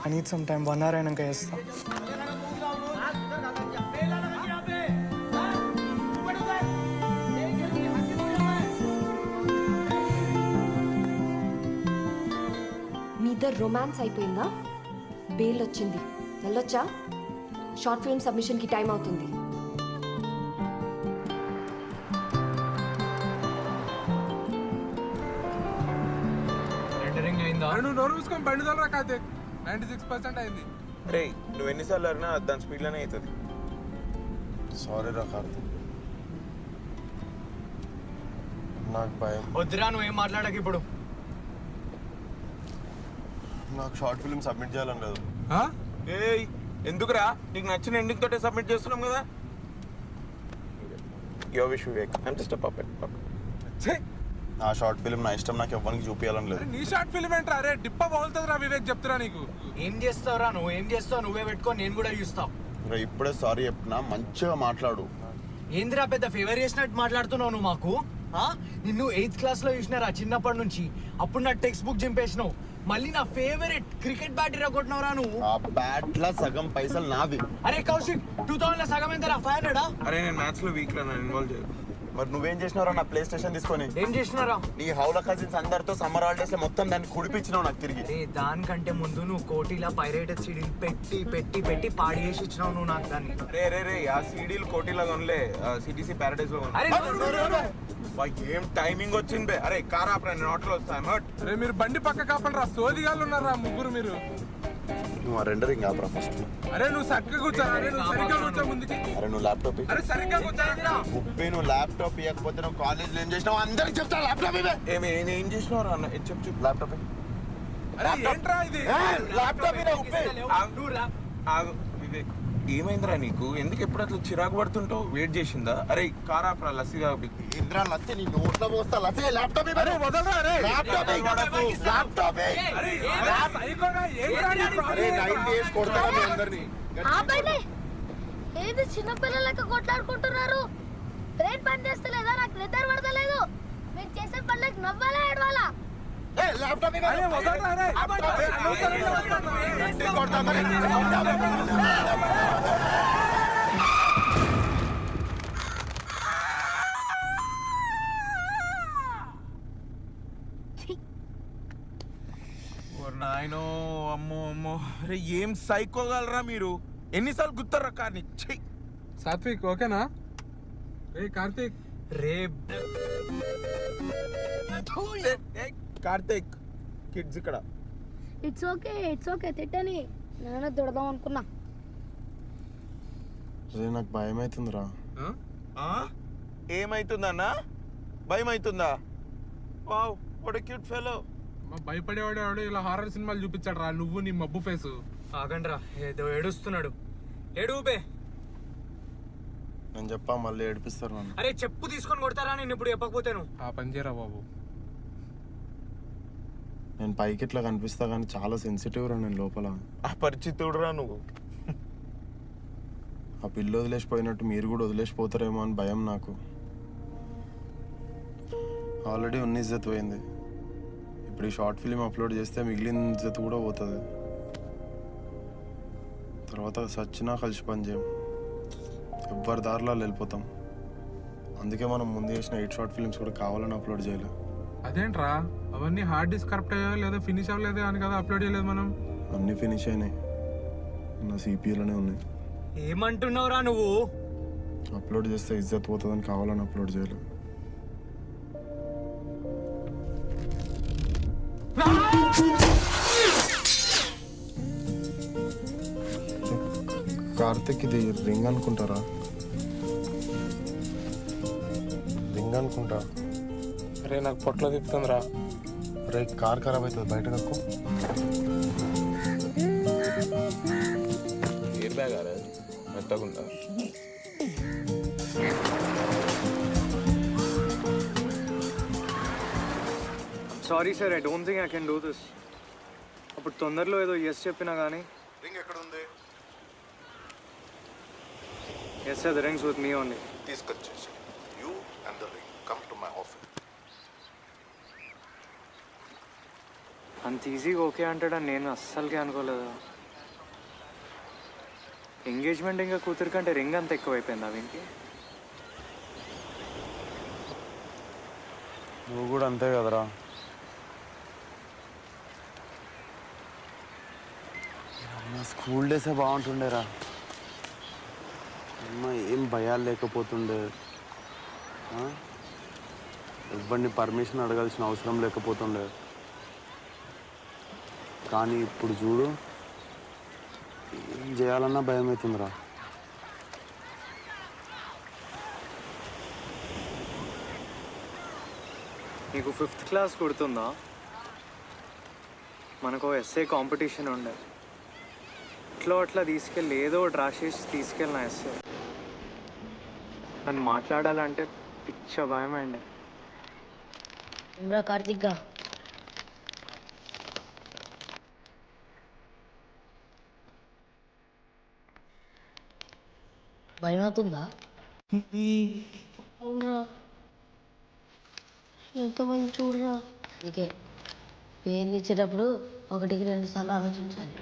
Speaker 1: I need some time. 1 hour అయినాక చేస్తా.
Speaker 17: మీ ఇద్దరు రొమాన్స్ అయిపోయిందా? బెయిల్ వచ్చింది, వెళ్ళొచ్చా? షార్ట్ ఫిల్మ్ సబ్మిషన్కి టైం అవుతుంది.
Speaker 13: నువ్వు నోరు చూసుకొని బండి తోలరా కార్తీక్. 96% అయింది.
Speaker 14: రే నువ్వు ఎన్నిసార్లు అరినా దాని స్పీడ్లోనే అవుతుంది.
Speaker 16: సారీ రా కార్తీక్, నాకు భయం.
Speaker 1: వద్దురా, నువ్వేం మాట్లాడక ఇప్పుడు.
Speaker 4: నాకు షార్ట్ ఫిల్మ్ సబ్మిట్ చేయాలని లేదు.
Speaker 14: ఏయ్ ఎందుకురా? నీకు నచ్చిన ఎండింగ్ తోటే సబ్మిట్ చేస్తున్నాం కదా. యో wish Vivek, I'm just a puppet.
Speaker 16: నా షార్ట్ ఫిల్మ్ నా ఇష్టం, నాకు ఎవరికి చూపించాలని లేదు.
Speaker 13: నీ షార్ట్ ఫిల్మ్ ఏంట్రా? అరే డిప్ప బాగుంటుందిరా వివేక్, చెప్తురా నీకు.
Speaker 1: ఏం చేస్తావురా నువ్వు? ఏం చేస్తావు? నువ్వే పెట్టుకో, నేను కూడా చూస్తావు.
Speaker 16: ఇప్పుడే సారీ చెప్పినా, మంచిగా మాట్లాడు.
Speaker 1: ఏందిరా పెద్ద ఫేవర్ చేసినట్టు మాట్లాడుతున్నావు నువ్వు మాకు? నిన్ను 8th క్లాస్లో చూసినారా చిన్నప్పటి నుంచి. అప్పుడు నా టెక్స్ట్ బుక్ చింపేసినావు. మళ్ళీ నా ఫేవరెట్ క్రికెట్ బ్యాట్ ఇరగొట్టినవరా నువ్వు.
Speaker 16: ఆ బ్యాట్ లా సగం పైసలు నావి.
Speaker 1: అరే కౌశిక్, 2000 సగం ఎంతరా? 500?
Speaker 14: అరే నేను మ్యాథ్స్ లో వీక్ రా, నన్ను ఇన్వాల్వ్ చేయకు.
Speaker 16: మరి నువ్వేం చేసినారా నా ప్లే స్టేషన్ తీసుకొని?
Speaker 1: ఏం చేసినారా?
Speaker 16: నీ హౌల కజిన్స్ అందరితో సమ్మర్ హాలిడేస్ లో మొత్తం దాన్ని కుడిపించినావు నాకు తిరిగి.
Speaker 1: దానికంటే ముందు నువ్వు కోటిలా పైరేటెడ్ సీడీలు పెట్టి పెట్టి పెట్టి పాడి చేసి ఇచ్చినావు నువ్వు నాకు దాన్ని.
Speaker 14: రే ఆ సీడీలు కోటిలా కొనలే, సిటీసీ ప్యారడైజ్ లో
Speaker 1: అరే
Speaker 14: ఏం టైమింగ్ వచ్చింది బే. అరే కార్ ఆపరా, నేను ఆటోలో వస్తాను.
Speaker 13: అరే మీరు బండి పక్క కాపండి రా, సోదిగాళ్ళు ఉన్నారా ముగ్గురు మీరు.
Speaker 16: నువ్వు ఆ రెండరింగ్ ఆపరా ఫస్ట్.
Speaker 13: అరే నువ్వు చక్కగా కూర్చోరా. అరే నువ్వు సరిగ్గా కూర్చో ముందుకి.
Speaker 16: అరే నువ్వు ల్యాప్టాప్.
Speaker 13: అరే సరిగ్గా కూర్చోరా.
Speaker 16: ఉప్పి నువ్వు ల్యాప్టాప్ ఇవ్వకపోతే నువ్వు కాలేజ్లో ఏం చేసినావు అందరికి చెప్తా. ల్యాప్టాప్ ఇవే.
Speaker 14: ఏం చేసినావు అన్న? చెప్పు
Speaker 16: ల్యాప్టాప్.
Speaker 13: అరే ఏంట్రా ఇది?
Speaker 16: ల్యాప్టాప్ ఇవే ఉప్పి.
Speaker 14: ఆగు వివేక్, ఏమైందిరా నీకు? ఎందుకు ఎప్పుడు అట్లా చిరాకు పడుతుంటావు? వెయిట్ చేసిందా? అరే కార్ ఆపరా, లస్సీ
Speaker 16: ఇంద్రా లస్సీ నీ నోట్లో పోస్తా. లస్సీ ల్యాప్టాప్ ఇవే.
Speaker 14: అరే వదలరా. అరే
Speaker 16: ల్యాప్టాప్ ల్యాప్టాప్.
Speaker 13: అరే సైకోగా ఏంట్రా నీ ప్రాబ్లం?
Speaker 16: 90 years కొడతారా మీ అందరినీ?
Speaker 5: ఆపండి. ఏది చిన్నపిల్లలకి కొట్లాడుకుంటున్నారు? బ్రెయిన్ పని చేస్తలేదా? నాకు నిద్ర పడతలేదు. మీరు చేసే పనులకు నవ్వాలా ఏడవాలా?
Speaker 16: ల్యాప్టాప్ ఇవే.
Speaker 13: అరే వదలరా. అరే
Speaker 14: నాయనో, అమ్మో అమ్మో. అరే ఏం సైకోగలరా మీరు? ఎన్నిసార్లు గుర్తారా కార్ని?
Speaker 13: సాత్విక్ ఓకేనా? రే కార్తీక్.
Speaker 1: రే
Speaker 14: కార్తీక్, కిడ్స్ ఇక్కడ.
Speaker 5: ఇట్స్ ఓకే తిట్టని. నేనే తిడదాం అనుకున్నా.
Speaker 4: నాకు భయం అవుతుందిరా.
Speaker 14: ఏమైతుందన్నా? భయం అవుతుందా? Wow what a cute fellow.
Speaker 13: భయపడేవాడు ఇలా హారర్ సినిమాలు చూపించాడు రా. నువ్వు నీ మబ్బు ఫేసు.
Speaker 1: ఆగండ్రా, ఏదో ఏడుస్తున్నాడు. ఏడుపే.
Speaker 4: నేను చెప్పా, మళ్ళీ ఏడిపిస్తారు నన్ను.
Speaker 1: అరే చెప్పు తీసుకొని కొడతారా నేను ఇప్పుడు చెప్పకపోతేను?
Speaker 13: ఆ పని చేయరా బాబు.
Speaker 4: నేను పైకి ఇట్లా కనిపిస్తా కానీ చాలా సెన్సిటివ్ రా నేను లోపల.
Speaker 14: అపరిచితుడురా నువ్వు.
Speaker 4: ఆ పిల్ల వదిలేసిపోయినట్టు మీరు కూడా వదిలేసిపోతారేమో అని భయం నాకు. ఆల్రెడీ ఉన్న ఇజ్జత్ పోయింది. ఇప్పుడు ఈ షార్ట్ ఫిలిం అప్లోడ్ చేస్తే మిగిలిన ఇజ్జత్ కూడా పోతుంది. తర్వాత సచ్చినా కలిసి పని చేయం, ఎవ్వరి దారిలో వెళ్ళిపోతాం. అందుకే మనం ముందు చేసిన 8 షార్ట్ ఫిల్మ్స్ కూడా కావాలని అప్లోడ్ చేయలేదు.
Speaker 13: అదేంట్రా, అవన్నీ హార్డ్ డిస్క్ కరెక్ట్ అయ్యా లేదా ఫినిష్ అవ్వలేదు అని కదా అప్లోడ్ చేయలేదు మనం.
Speaker 4: అన్నీ ఫినిష్ అయినాయి, నా సిపిఎల్లోనే ఉన్నాయి.
Speaker 1: ఏమంటున్నావురా నువ్వు?
Speaker 4: అప్లోడ్ చేస్తే ఇజ్జత్ పోతుందని కావాలని అప్లోడ్ చేయలేదు. కార్తిక్ ఇది రింగ్ అనుకుంటారా? రింగ్ అనుకుంటా.
Speaker 13: అరే నాకు పొట్లో తిప్పుతుందిరా.
Speaker 4: అరే కార్ ఖరాబ్ అవుతుంది, బయట కక్కు.
Speaker 14: ఎయిర్ బ్యాగ్ అరే మెత్తగుందా?
Speaker 1: Sorry sir, I don't think I can do this. అప్పుడు తొందరలో ఏదో ఎస్ చెప్పినా కానీ.
Speaker 6: రింగ్ ఎక్కడ ఉంది?
Speaker 1: Yes sir, the rings with me only.
Speaker 6: తీసుకొచ్చేసి you and the ring come to my office.
Speaker 1: అంత ఈజీగా ఓకే అంటాడని నేను అస్సలకి అనుకోలేదు. ఎంగేజ్మెంట్ ఇంకా కూతురు కంటే రింగ్ అంత ఎక్కువైపోయింది వీనికి.
Speaker 16: నువ్వు కూడా అంతే కదరా. నా స్కూల్ డేసే బాగుంటుండేరా. అమ్మ ఏం భయాలు లేకపోతుండే, ఎవరిని పర్మిషన్ అడగాల్సిన అవసరం లేకపోతుండే. కానీ ఇప్పుడు చూడు, ఏం చేయాలన్నా భయం అవుతుందిరా.
Speaker 1: నీకు 5th క్లాస్ గుర్తుందా? మనకు ఎస్ఏ కాంపిటీషన్ ఉండే. అట్లా తీసుకెళ్ళి ఏదో ఒకటి రాసేసి తీసుకెళ్ళిన ఎస్ఏ. నన్ను మాట్లాడాలంటే పిచ్చ భయం అండి.
Speaker 5: కార్తిక్గా భయం అవుతుందా? ఎంతమంది చూడరా. అందుకే పేరు ఇచ్చేటప్పుడు 1కి 2 సార్లు ఆలోచించాలి.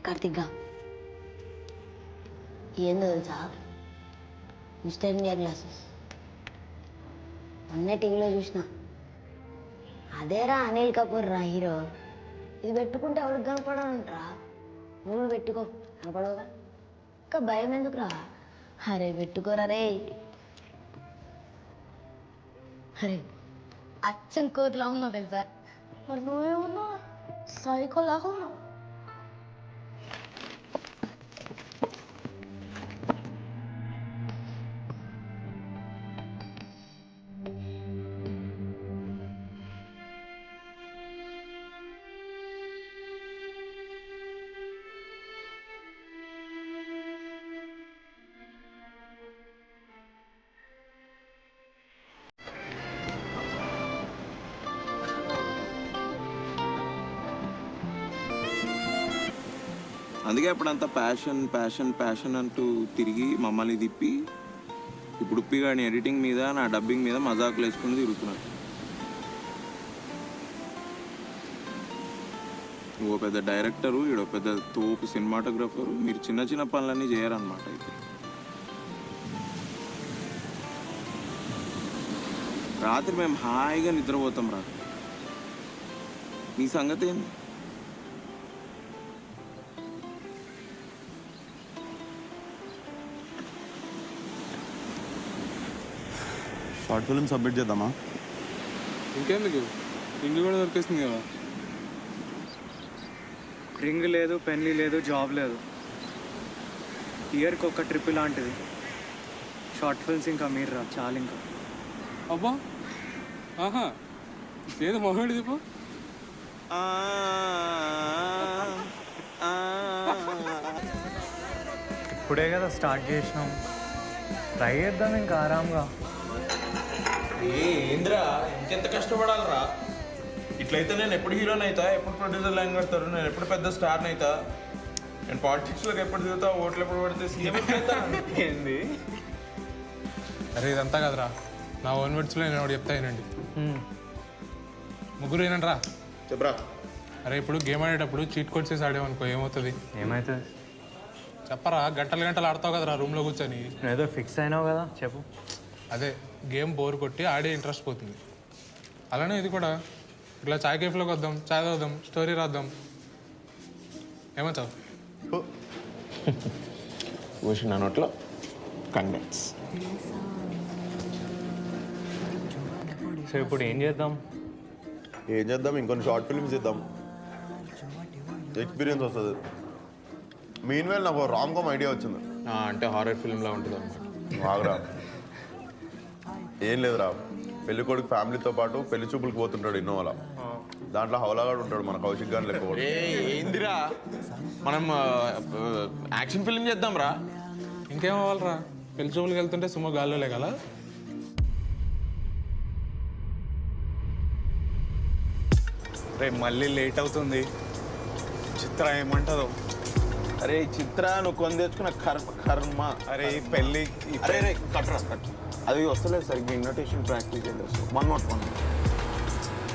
Speaker 5: కార్తిక్గా ఏందో తెలుసా, మిస్టర్ ఇండియా గ్లాసెస్ మొన్నే టీవీలో చూసిన. అదేరా అనిల్ కపూర్ రా హీరో. ఇది పెట్టుకుంటే ఎవరికి కనపడనంటరా. నువ్వు పెట్టుకో, కనపడవుగా. ఇంకా భయం ఎందుకురా? అరే పెట్టుకోరా రే. అరే అచ్చం కోతిలా ఉన్నావు తెలుసా. మరి నువ్వేమన్నావు? సైకోలాగా ఉన్నావు.
Speaker 2: అందుకే అప్పుడంతా ప్యాషన్ ప్యాషన్ ప్యాషన్ అంటూ తిరిగి మమ్మల్ని తిప్పి ఇప్పుడు ఉప్పి కానీ ఎడిటింగ్ మీద నా డబ్బింగ్ మీద మజాకులు వేసుకుని తిరుగుతున్నాడు. నువ్వు పెద్ద డైరెక్టరు, ఈడో పెద్ద తోపు సినిమాటోగ్రఫరు, మీరు చిన్న చిన్న పనులన్నీ చేయరన్నమాట. అయితే రాత్రి మేము హాయిగా నిద్రపోతాం. రాత్రి నీ సంగతి ఏంది?
Speaker 16: షార్ట్ ఫిల్మ్ సబ్మిట్ చేద్దామా?
Speaker 13: ఇంకెందుకు, రింగ్ కూడా దొరికేస్తుంది కదా.
Speaker 1: రింగ్ లేదు, పెన్లీ లేదు, జాబ్ లేదు. ఇయర్కి ఒక ట్రిప్ లాంటిది. షార్ట్ ఫిల్మ్స్ ఇంకా మీరు రా చాలు. ఇంకా
Speaker 13: అబ్బా, ఆహా, ఏదో మొహేడు దీపో.
Speaker 1: ఇప్పుడే కదా స్టార్ట్ చేసినాం, ట్రై చేద్దాం ఇంకా ఆరాంగా.
Speaker 2: ఏంద్రా ఇంకెంత కష్టపడాలరా? ఇట్లయితే నేను ఎప్పుడు హీరోని అవుతా, ఎప్పుడు ప్రొడ్యూసర్ లైన్ కడతారు, నేను ఎప్పుడు పెద్ద స్టార్ని అవుతా, నేను పాలిటిక్స్లోకి ఎప్పుడు దిగుతా, ఓట్లు ఎప్పుడు పడితే సీఎం ఏంది?
Speaker 13: అరే ఇదంతా కదరా, నా ఓన్ వర్డ్స్లో నేను ఒకటి చెప్తా వినండి. ముగ్గురు ఏనంట్రా
Speaker 2: చెప్పరా.
Speaker 13: అరే ఇప్పుడు గేమ్ ఆడేటప్పుడు చీట్ కోడ్స్ వేసి ఆడేమనుకో ఏమవుతుంది?
Speaker 1: ఏమవుతుంది
Speaker 13: చెప్పరా, గంటలు గంటలు ఆడతావు కదరా రూమ్లో కూర్చొని.
Speaker 1: ఏదో ఫిక్స్ అయినావు కదా, చెప్పు.
Speaker 13: అదే గేమ్ బోర్ కొట్టి ఆడే ఇంట్రెస్ట్ పోతుంది. అలానే ఇది కూడా, ఇట్లా చాయ్ కేఫ్లోకి వద్దాం, చాయ్ తాగుదాం, స్టోరీ రాద్దాం. ఏమంటావు?
Speaker 2: నా నోట్లో కండెన్స్.
Speaker 1: సో ఇప్పుడు ఏం చేద్దాం?
Speaker 4: ఏం చేద్దాం, ఇంకొన్ని షార్ట్ ఫిల్మ్స్ చేద్దాం, ఎక్స్పీరియన్స్ వస్తుంది. మీన్ వేల్ నాకు రామ్ కామ్ ఐడియా వచ్చింది.
Speaker 16: అంటే హారర్ ఫిల్మ్లా ఉంటుంది అనమాట.
Speaker 4: బాగురా, ఏం లేదురా, పెళ్లి కొడుకు ఫ్యామిలీతో పాటు పెళ్లి చూపులకు పోతుంటాడు ఇన్నోవాలా. దాంట్లో హౌలాగాడు ఉంటాడు, మన కౌశిక్ గారు లెక్క.
Speaker 16: ఏందిరా, మనం యాక్షన్ ఫిల్మ్ చేద్దాం రా.
Speaker 13: ఇంకేం అవ్వాలరా, పెళ్లి చూపులకు వెళ్తుంటే సుమో గాల్లో లేగల.
Speaker 12: రే మళ్ళీ లేట్ అవుతుంది, చిత్ర ఏమంటుందో.
Speaker 16: అరే చిత్ర, నువ్వు కొని తెచ్చుకున్న కర్మ.
Speaker 12: అరే పెళ్ళి
Speaker 16: అరే కట్రా కట్, అది వస్తలేదు సరిగ్గా. ఇన్విటేషన్ ప్రాక్టీస్ చేద్దాం.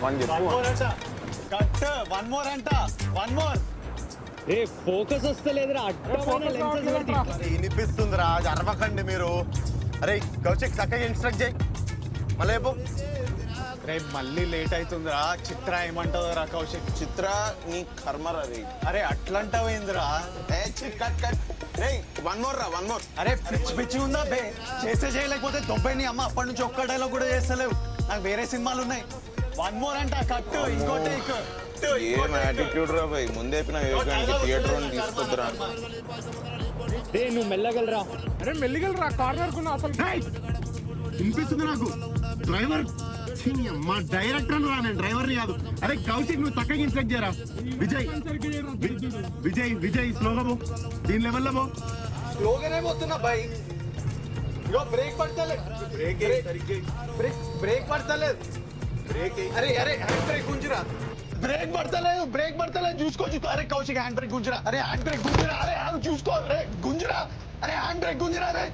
Speaker 16: వన్ చెప్పు.
Speaker 12: వన్ మోర్ అంట, వన్ మోర్.
Speaker 3: ఏ ఫోకస్ వస్తలేదురా,
Speaker 4: వినిపిస్తుందిరా, అరవకండి మీరు. అరే కౌశిక్ చక్కగా ఇన్స్ట్రక్ట్ చేయి. మళ్ళీ
Speaker 12: రే మళ్ళీ లేట్ అవుతుందిరా, చిత్ర ఏమంటుందో రా కౌశిక్.
Speaker 16: చిత్ర నీ కర్మరా రే.
Speaker 12: అరే అట్లంటావేందిరా?
Speaker 16: వన్ మోర్ రా, వన్ మోర్.
Speaker 12: అరే పిచ్చి ఉందా బే, చేస్తే చేయలేకపోతే దొబ్బై నీ అమ్మ. అప్పటి నుంచి ఒక్క డైలాగ్ కూడా చేస్తలేవు, నాకు వేరే సినిమాలు ఉన్నాయి. వన్ మోర్ అంట, కట్టు, ఇంకో టేక్.
Speaker 16: ఏం యాటిట్యూడ్ రా భయ్, ముందే థియేటర్ తీసుకొద్దురా.
Speaker 3: నువ్వు మెల్లగలరా.
Speaker 13: అరే మెల్లిగలరా, కార్నర్ కున్నా అసలు.
Speaker 4: వినిపిస్తుంది నాకు. డ్రైవర్ మా డైరెక్టర్ రా, నేను డ్రైవర్ని కాదు. అరే కౌశిక్, నువ్వు చక్కగా ఇన్స్ట్రక్ట్ చేయరా. విజయ్ స్లోగా పో, దీని లెవెల్లో పో.
Speaker 12: స్లోగానే పోతున్నా బై. ఇగో బ్రేక్ పడతలేదు, బ్రేక్ పడతలేదు. అరే హ్యాండ్ బ్రేక్ గుంజురా. బ్రేక్ పడతలేదు, చూసుకో. అరే కౌశిక్ హ్యాండ్ బ్రేక్ గుంజురా. అరే హ్యాండ్ బ్రేక్ గుంజురా. అరే చూసుకో, అరే గుంజురా. అరే హ్యాండ్ బ్రేక్ గుంజురా. అరే